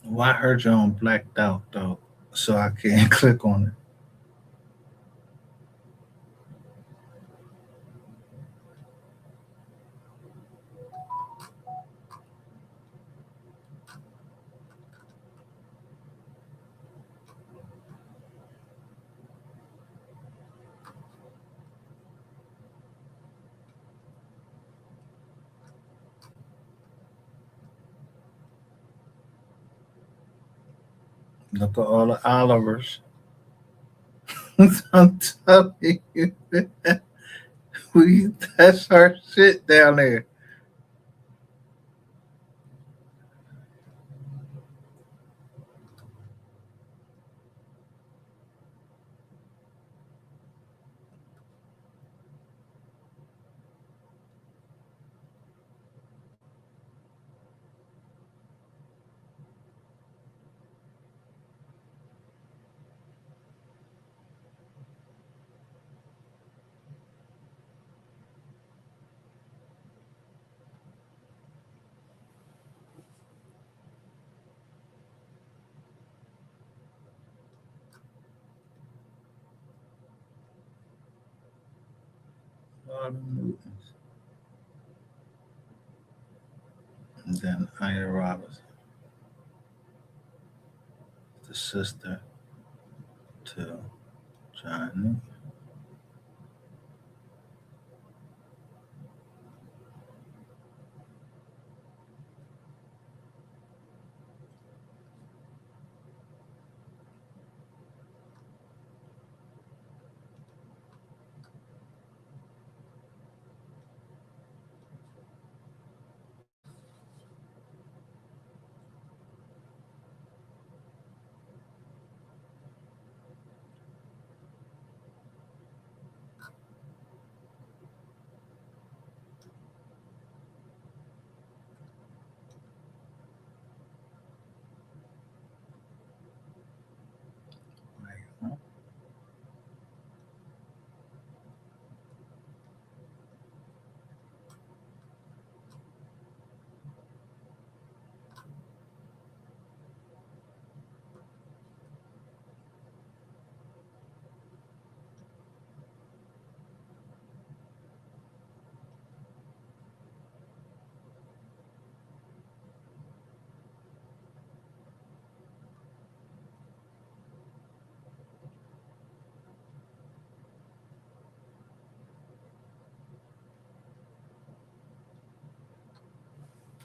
Why heard you on blacked out though? So I can't click on it. Look at all the Olivers. I'm telling you, that's our shit down there. All the Newtons. And then Ida Roberts, the sister to John Newton.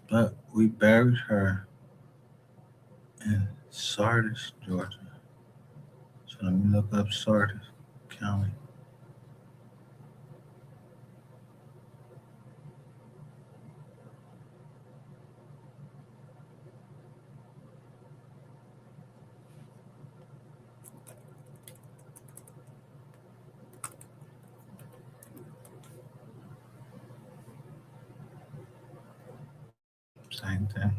But we buried her in Sardis, Georgia. So let me look up Sardis County. Same thing.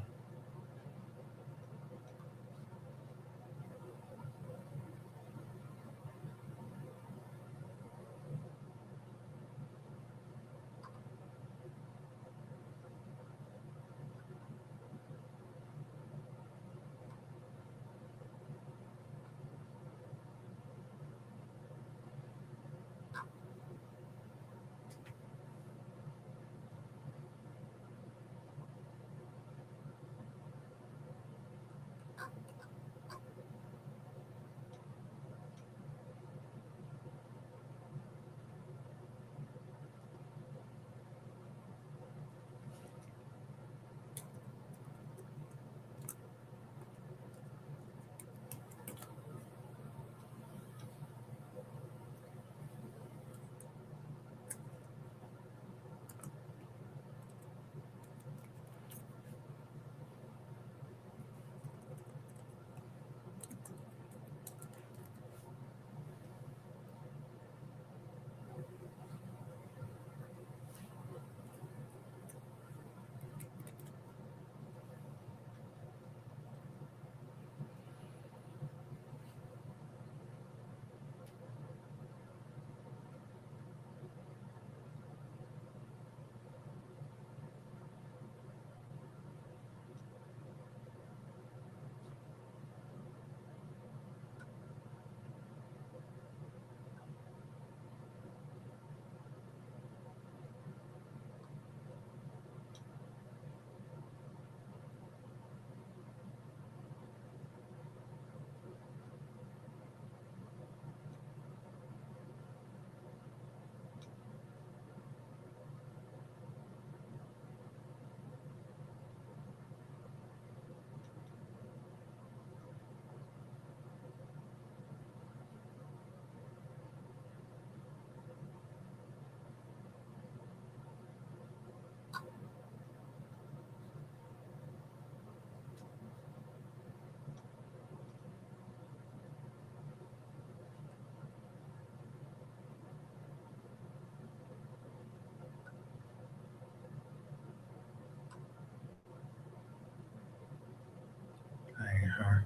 I ain't her.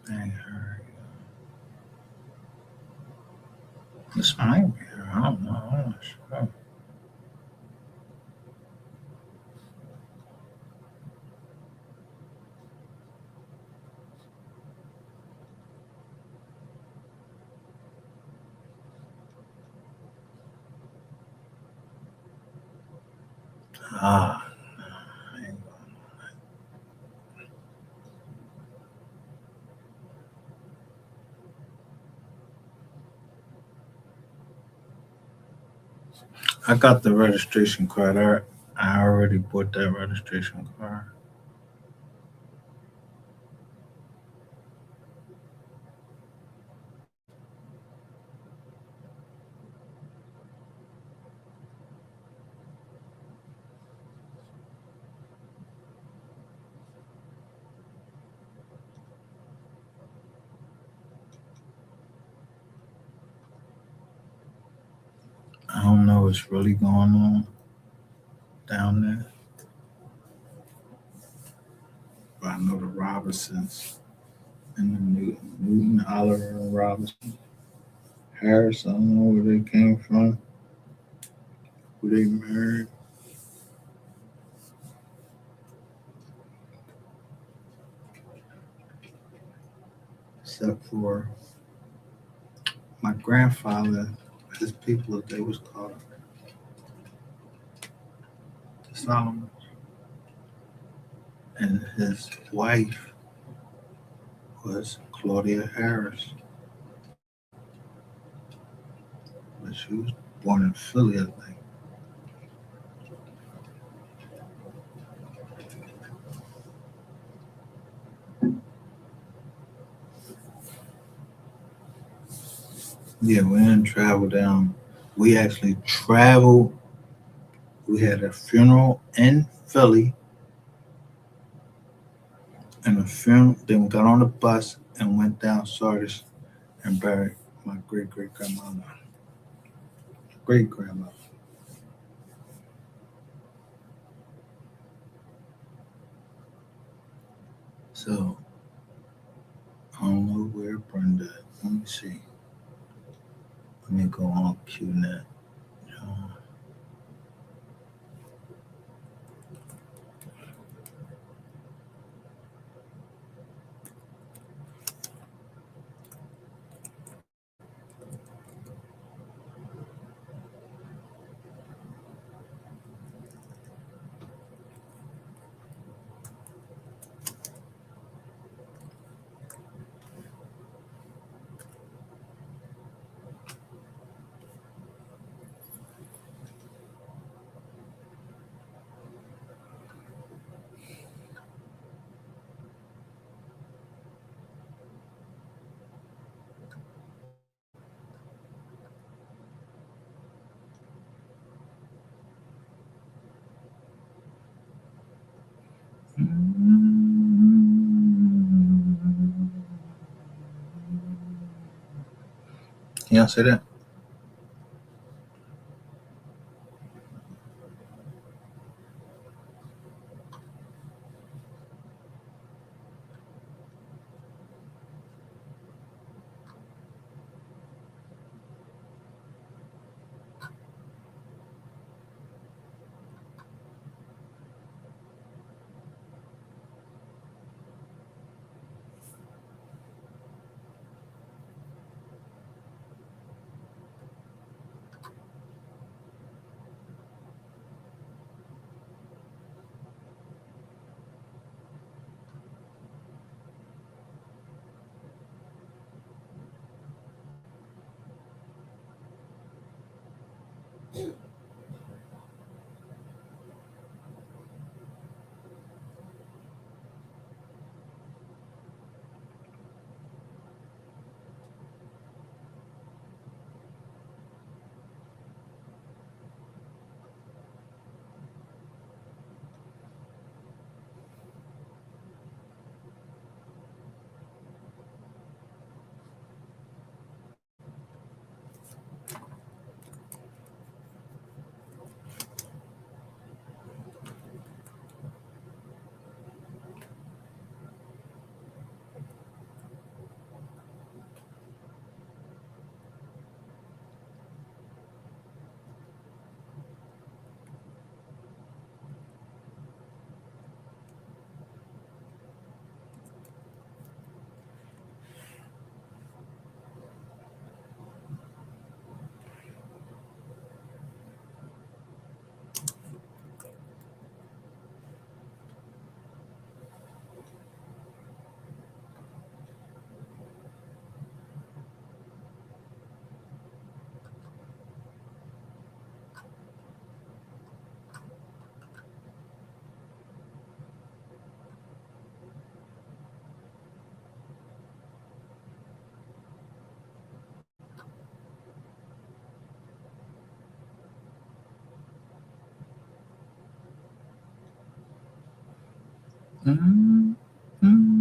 I ain't her. This might be her. I don't know. I'm not sure. Ah, I ain't going. I got the registration card. I already bought that registration card. I don't know what's really going on down there, but I know the Robinsons and the Newton, Oliver, and Robinson. Harris, I don't know where they came from, who they married, except for my grandfather, his people, they was called Solomon, and his wife was Claudia Harris. but she was born in Philly, I think. Yeah, we didn't travel down. We actually traveled. We had a funeral in Philly and a funeral. Then we got on the bus and went down Sardis and buried my great great grandmother, great grandmother. So I don't know where Brenda. Let me see. Let me go on QNet. Uh, can y'all say that? Mm, mm,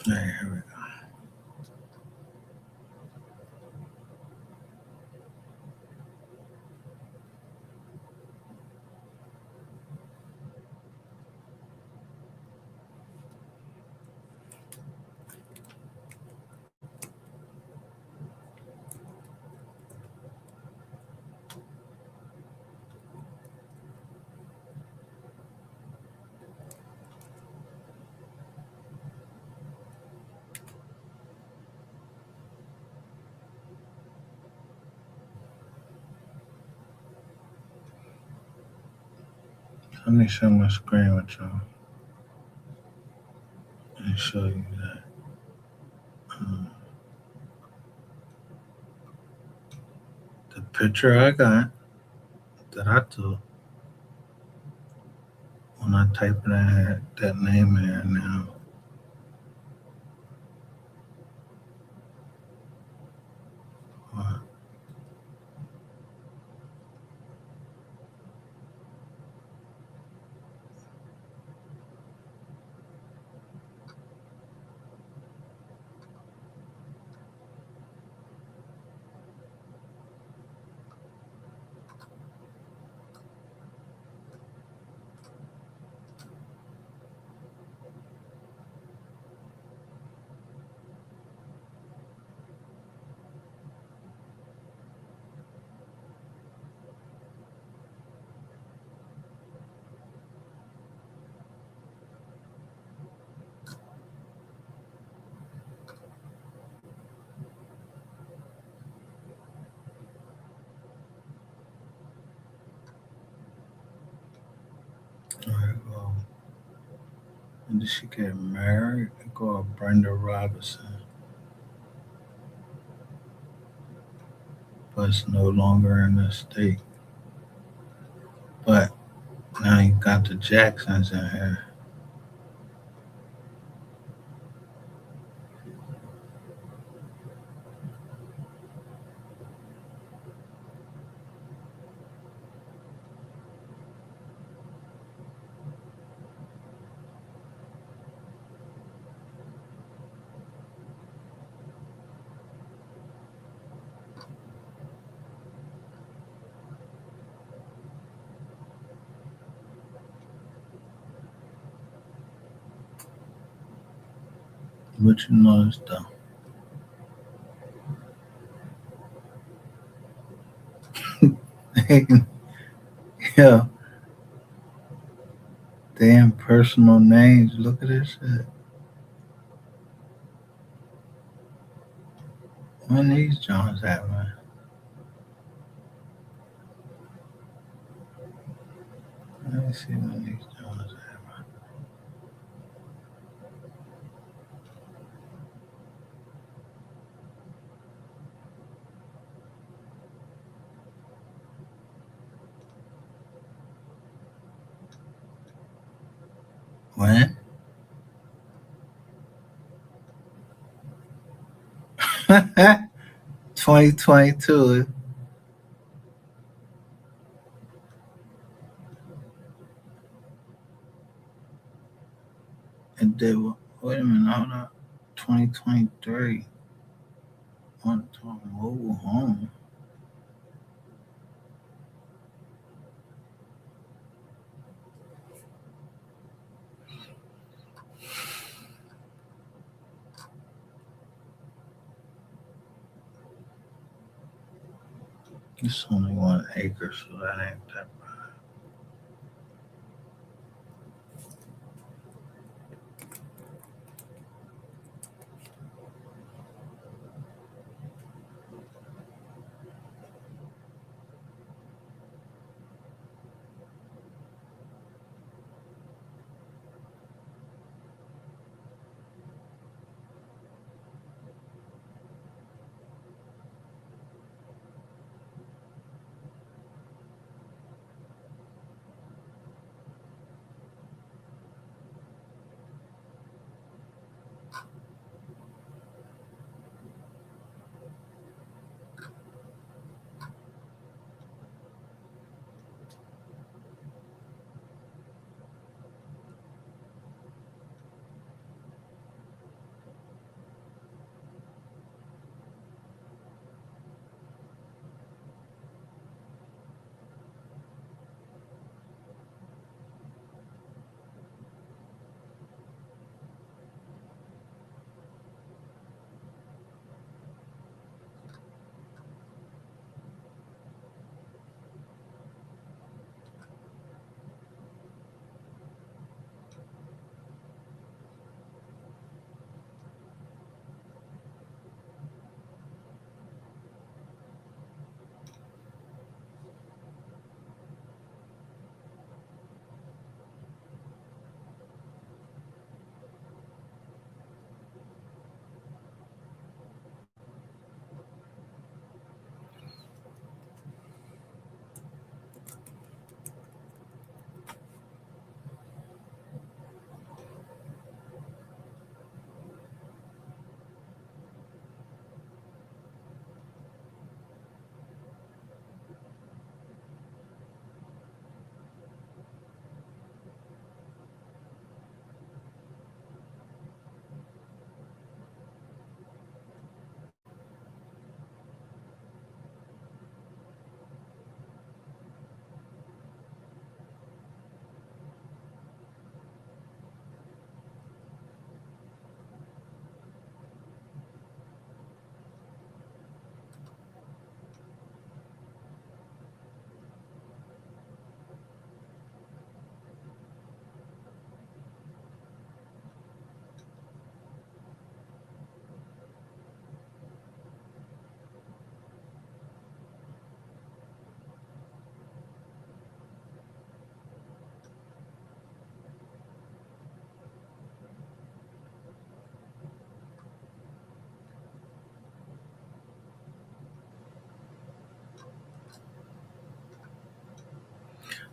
Here we go. Let me share my screen with y'all and show you that. The picture I got that I took when I type that name in there now. uh, well, when did she get married? I called Brenda Robinson, but it's no longer in the state. But now you got the Jacksons in here. But you notice though, yeah, damn personal names. Look at this shit. When these Johns at, man? Let me see when these Johns at. When? 2022. And they were, wait a minute, hold up. 2023. one-time mobile home. It's only 1 acre, so that ain't that.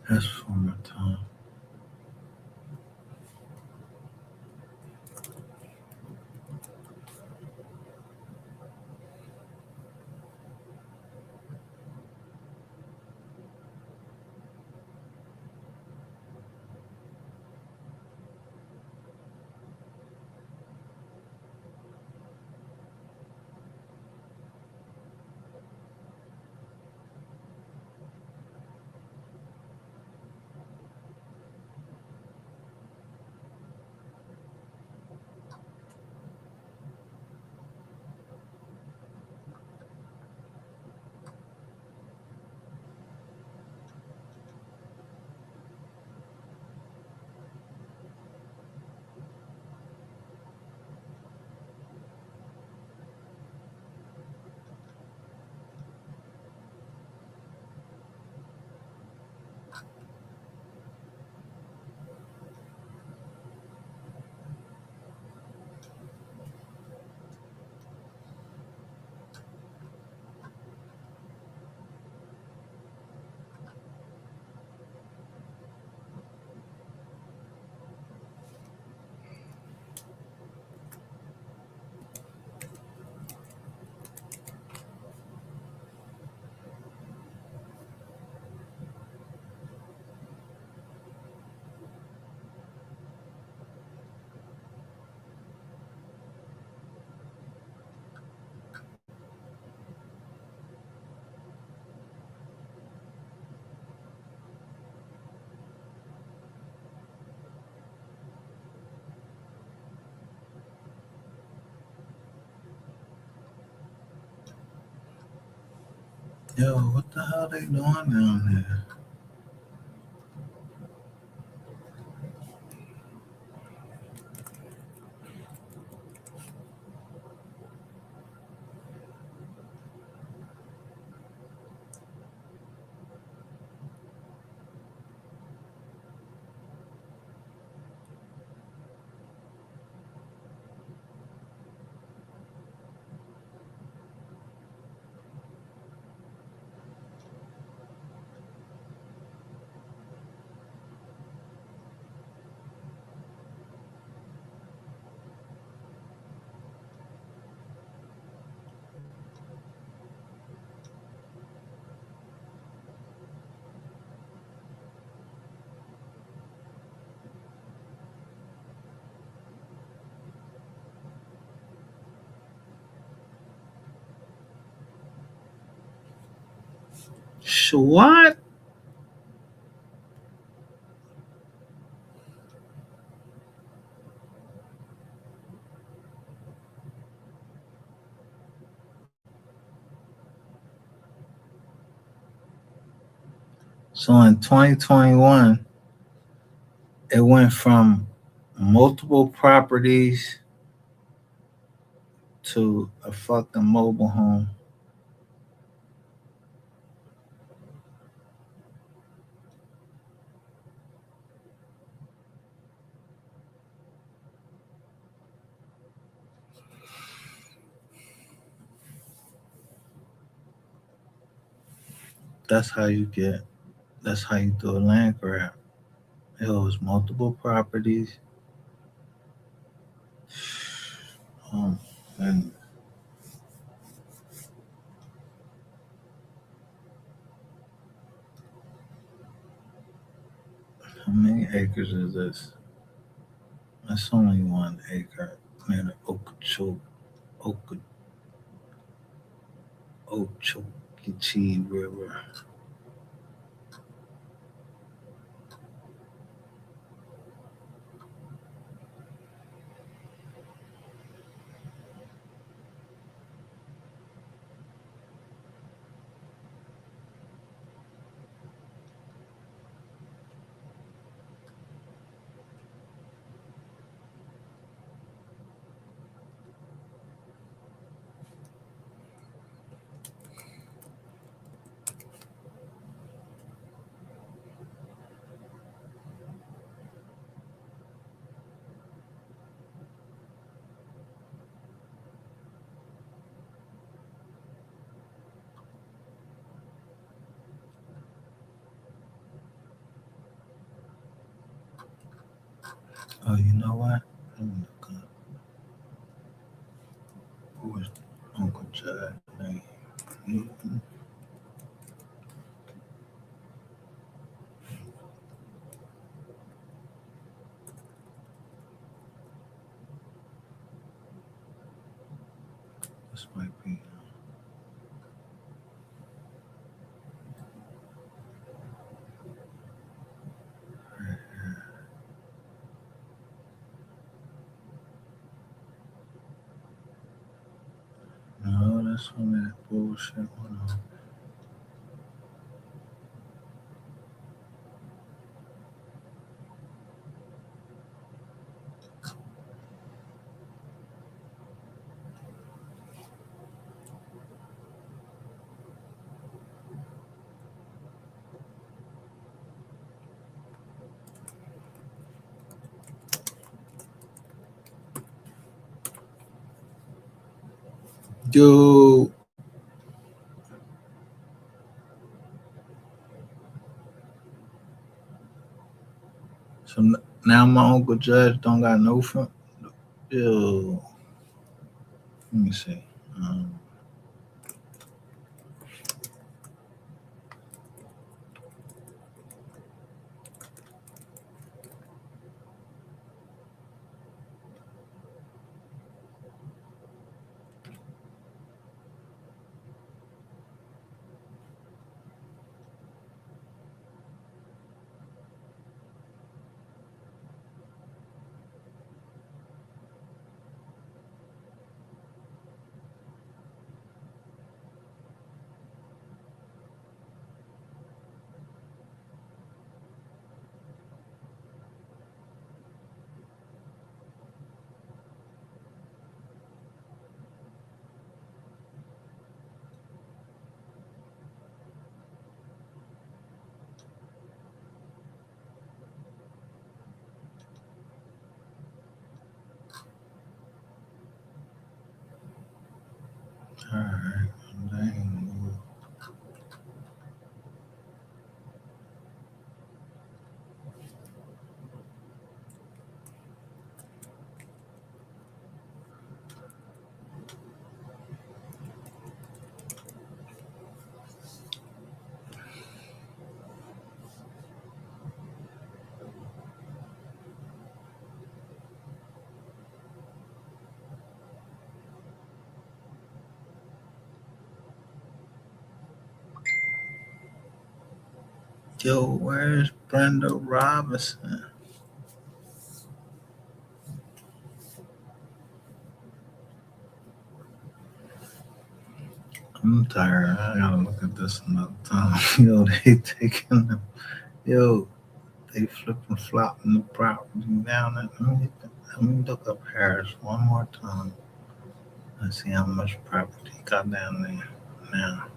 That's from my time. Yo, what the hell they doing down there? What? So in 2021, it went from multiple properties to a fucking mobile home. That's how you get. That's how you do a land grab. It was multiple properties. And how many acres is this? That's only 1 acre near the Okeechobee River. Oh, you know what? Let me look up. Who was Uncle Judd name? Newton. This might be right here. No, that's when that bullshit went on. Yo, so now my Uncle Judge don't got no front. Yo, let me see. Um, Yo, where's Brenda Robinson? I'm tired. I gotta look at this another time. Yo, they taking them. Yo, they flipping flopping the property down. Let me look up Harris one more time. Let's see how much property got down there now.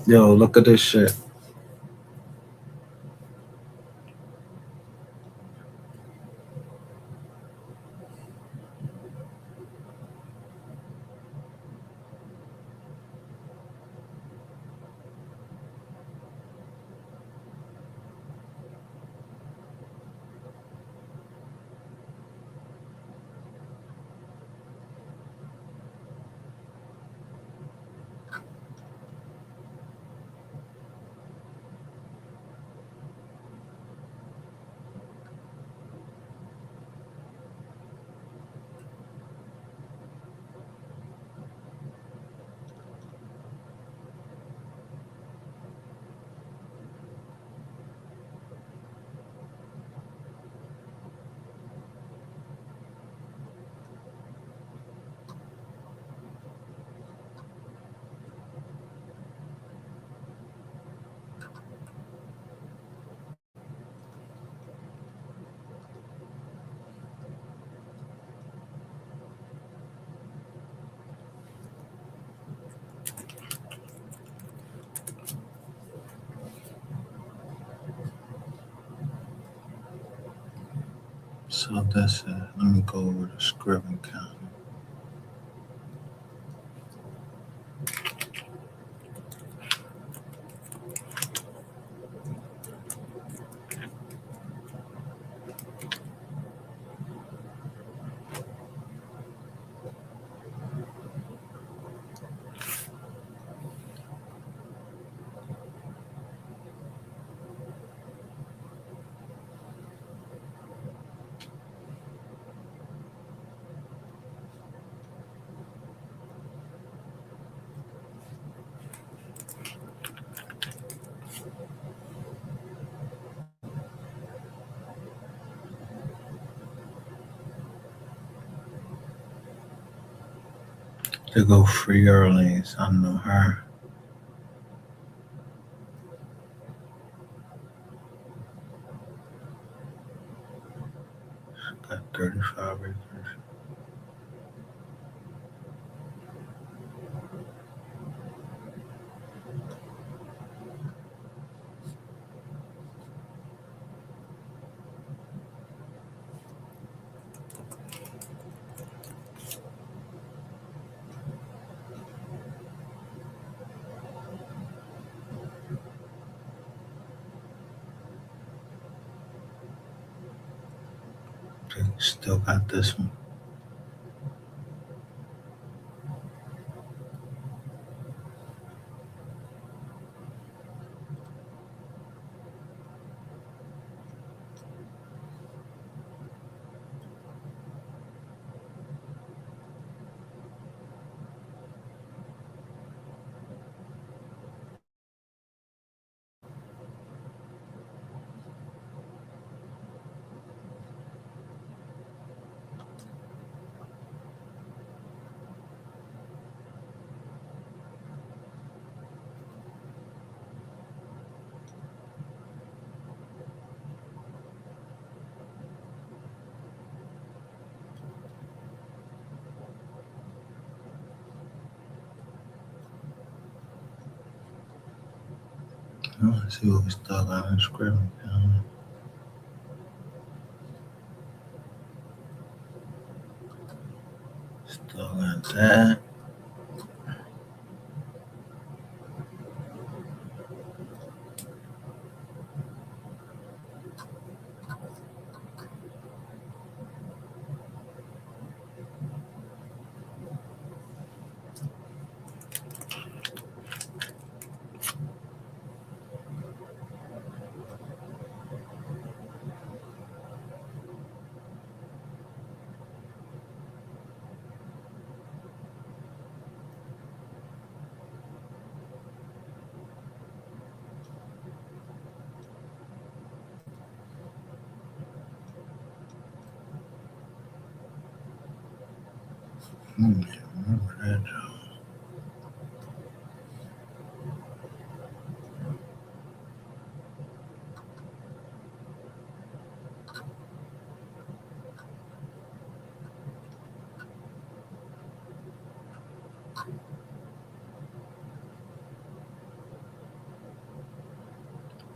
Yo, look at this shit. So that's it. Let me go over to Scriven County. To go Free Orleans. I know her. Got 35 acres. Still got this one. Let's see what we still got in Scriven County. Still got that. Remember that job.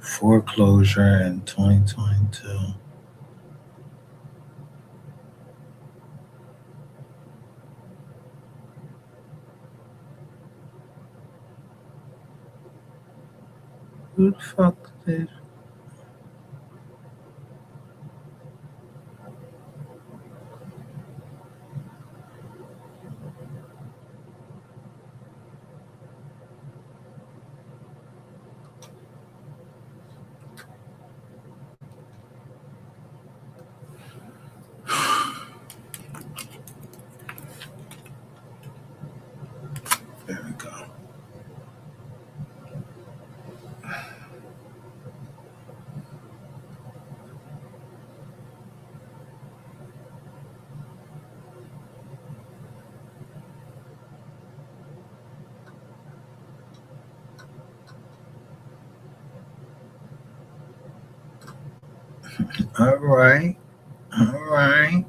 Foreclosure in 2022. Who the fuck did? There we go. All right. All right.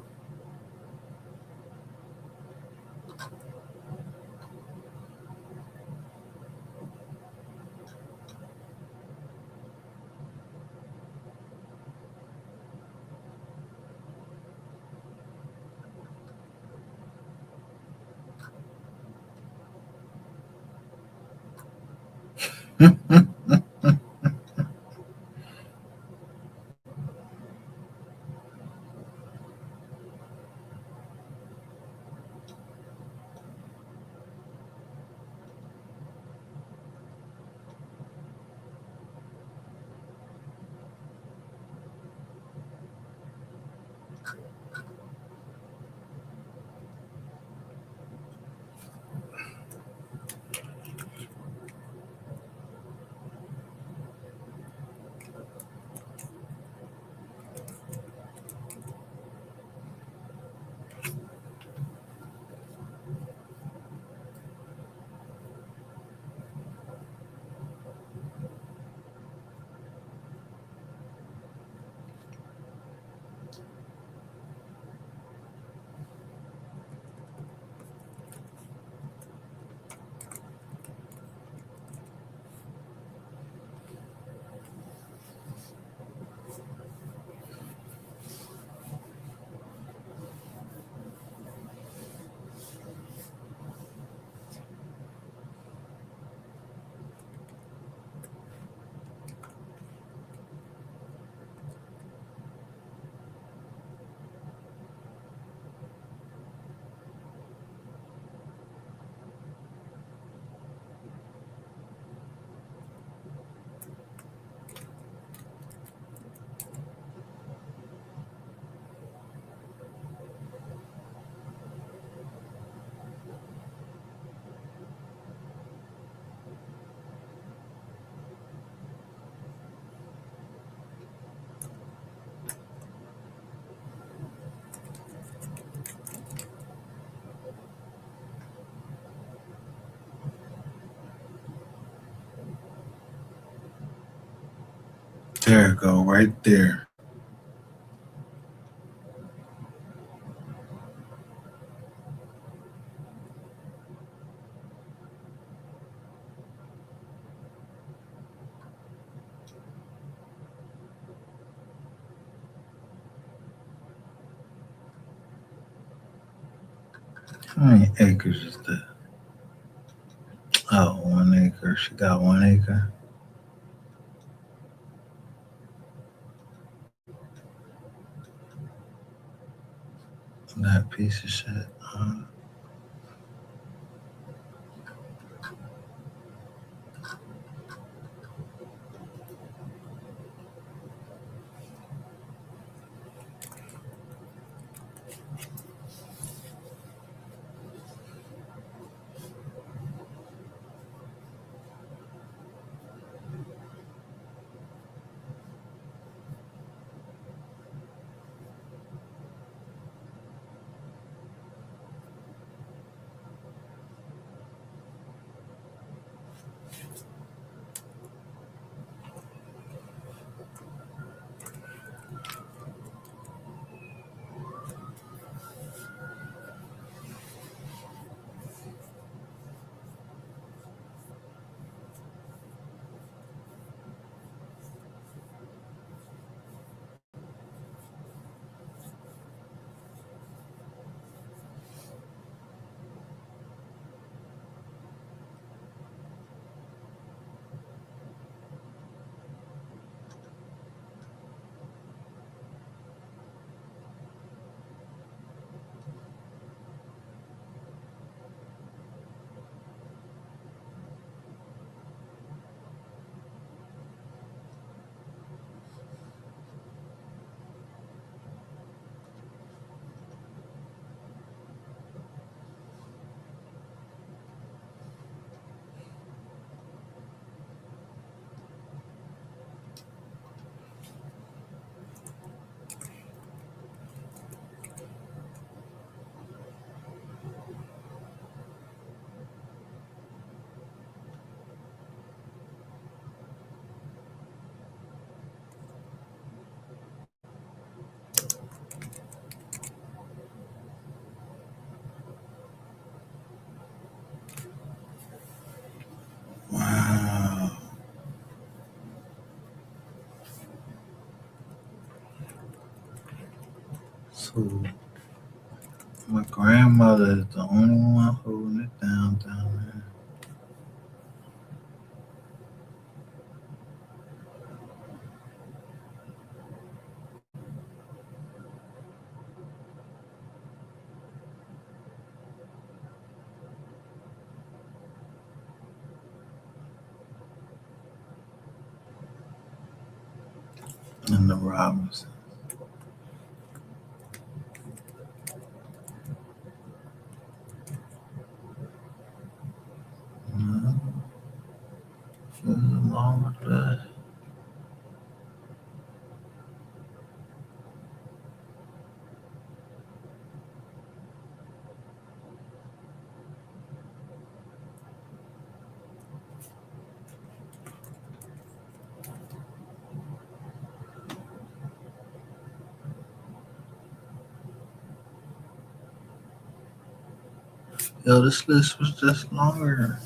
There you go, right there. How many acres is that? Oh, 1 acre. She got 1 acre. That piece of shit. Wow. So my grandmother is the only one holding it down there. And the Robinson. No, she was along with us. Yo, this list was just longer.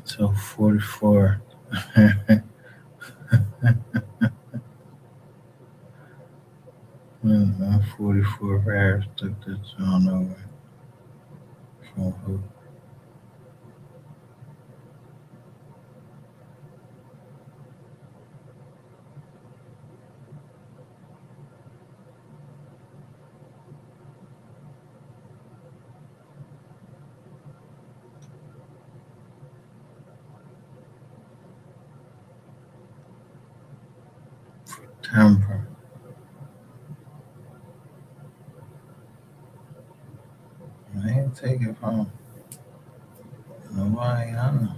So 44. 44 Bears took this on over from who? Temper. I ain't take it from nobody I know.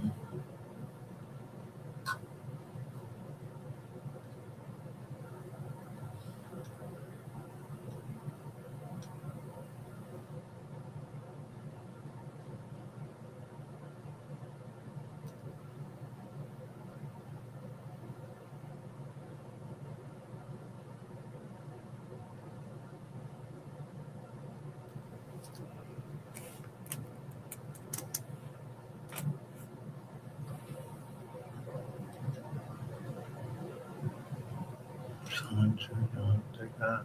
Country, don't take that.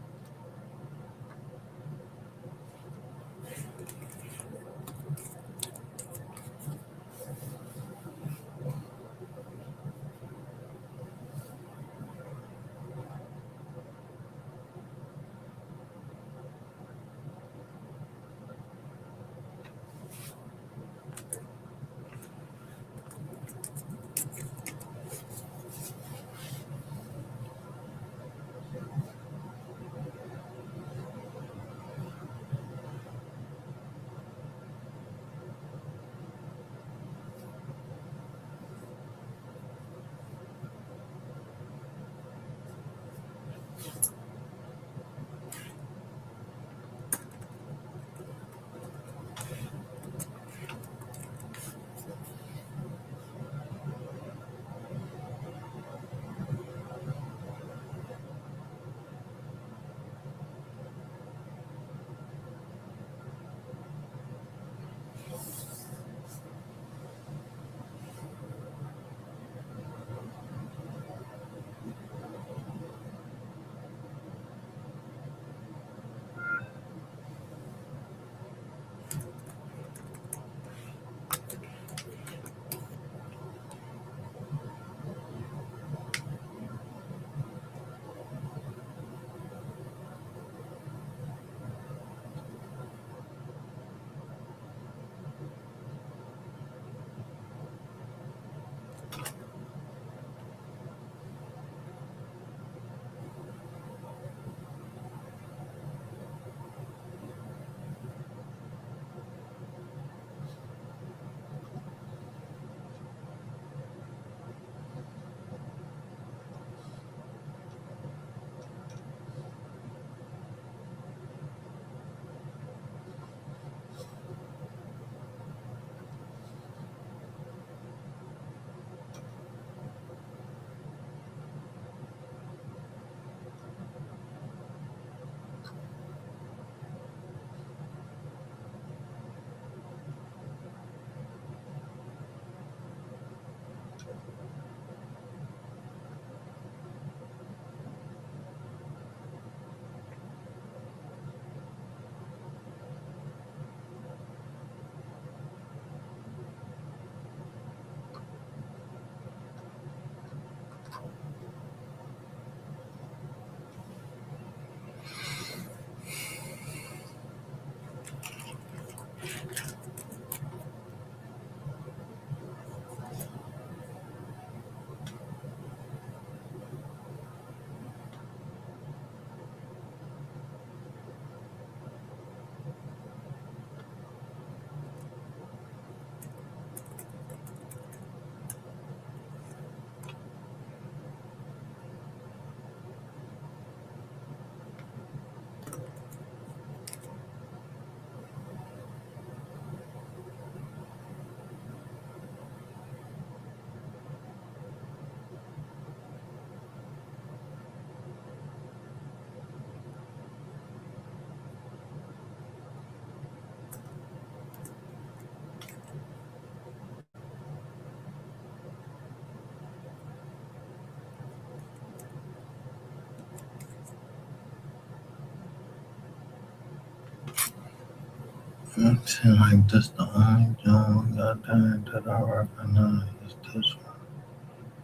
seem like this the only joint goddamn that I recognize is this one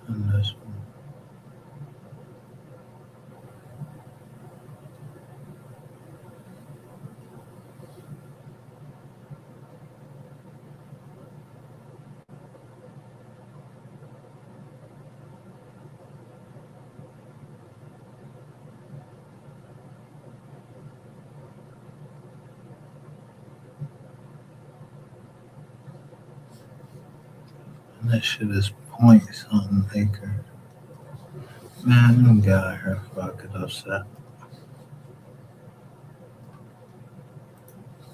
and this one. And that shit is point something acre. Man, them guy here fucking upset.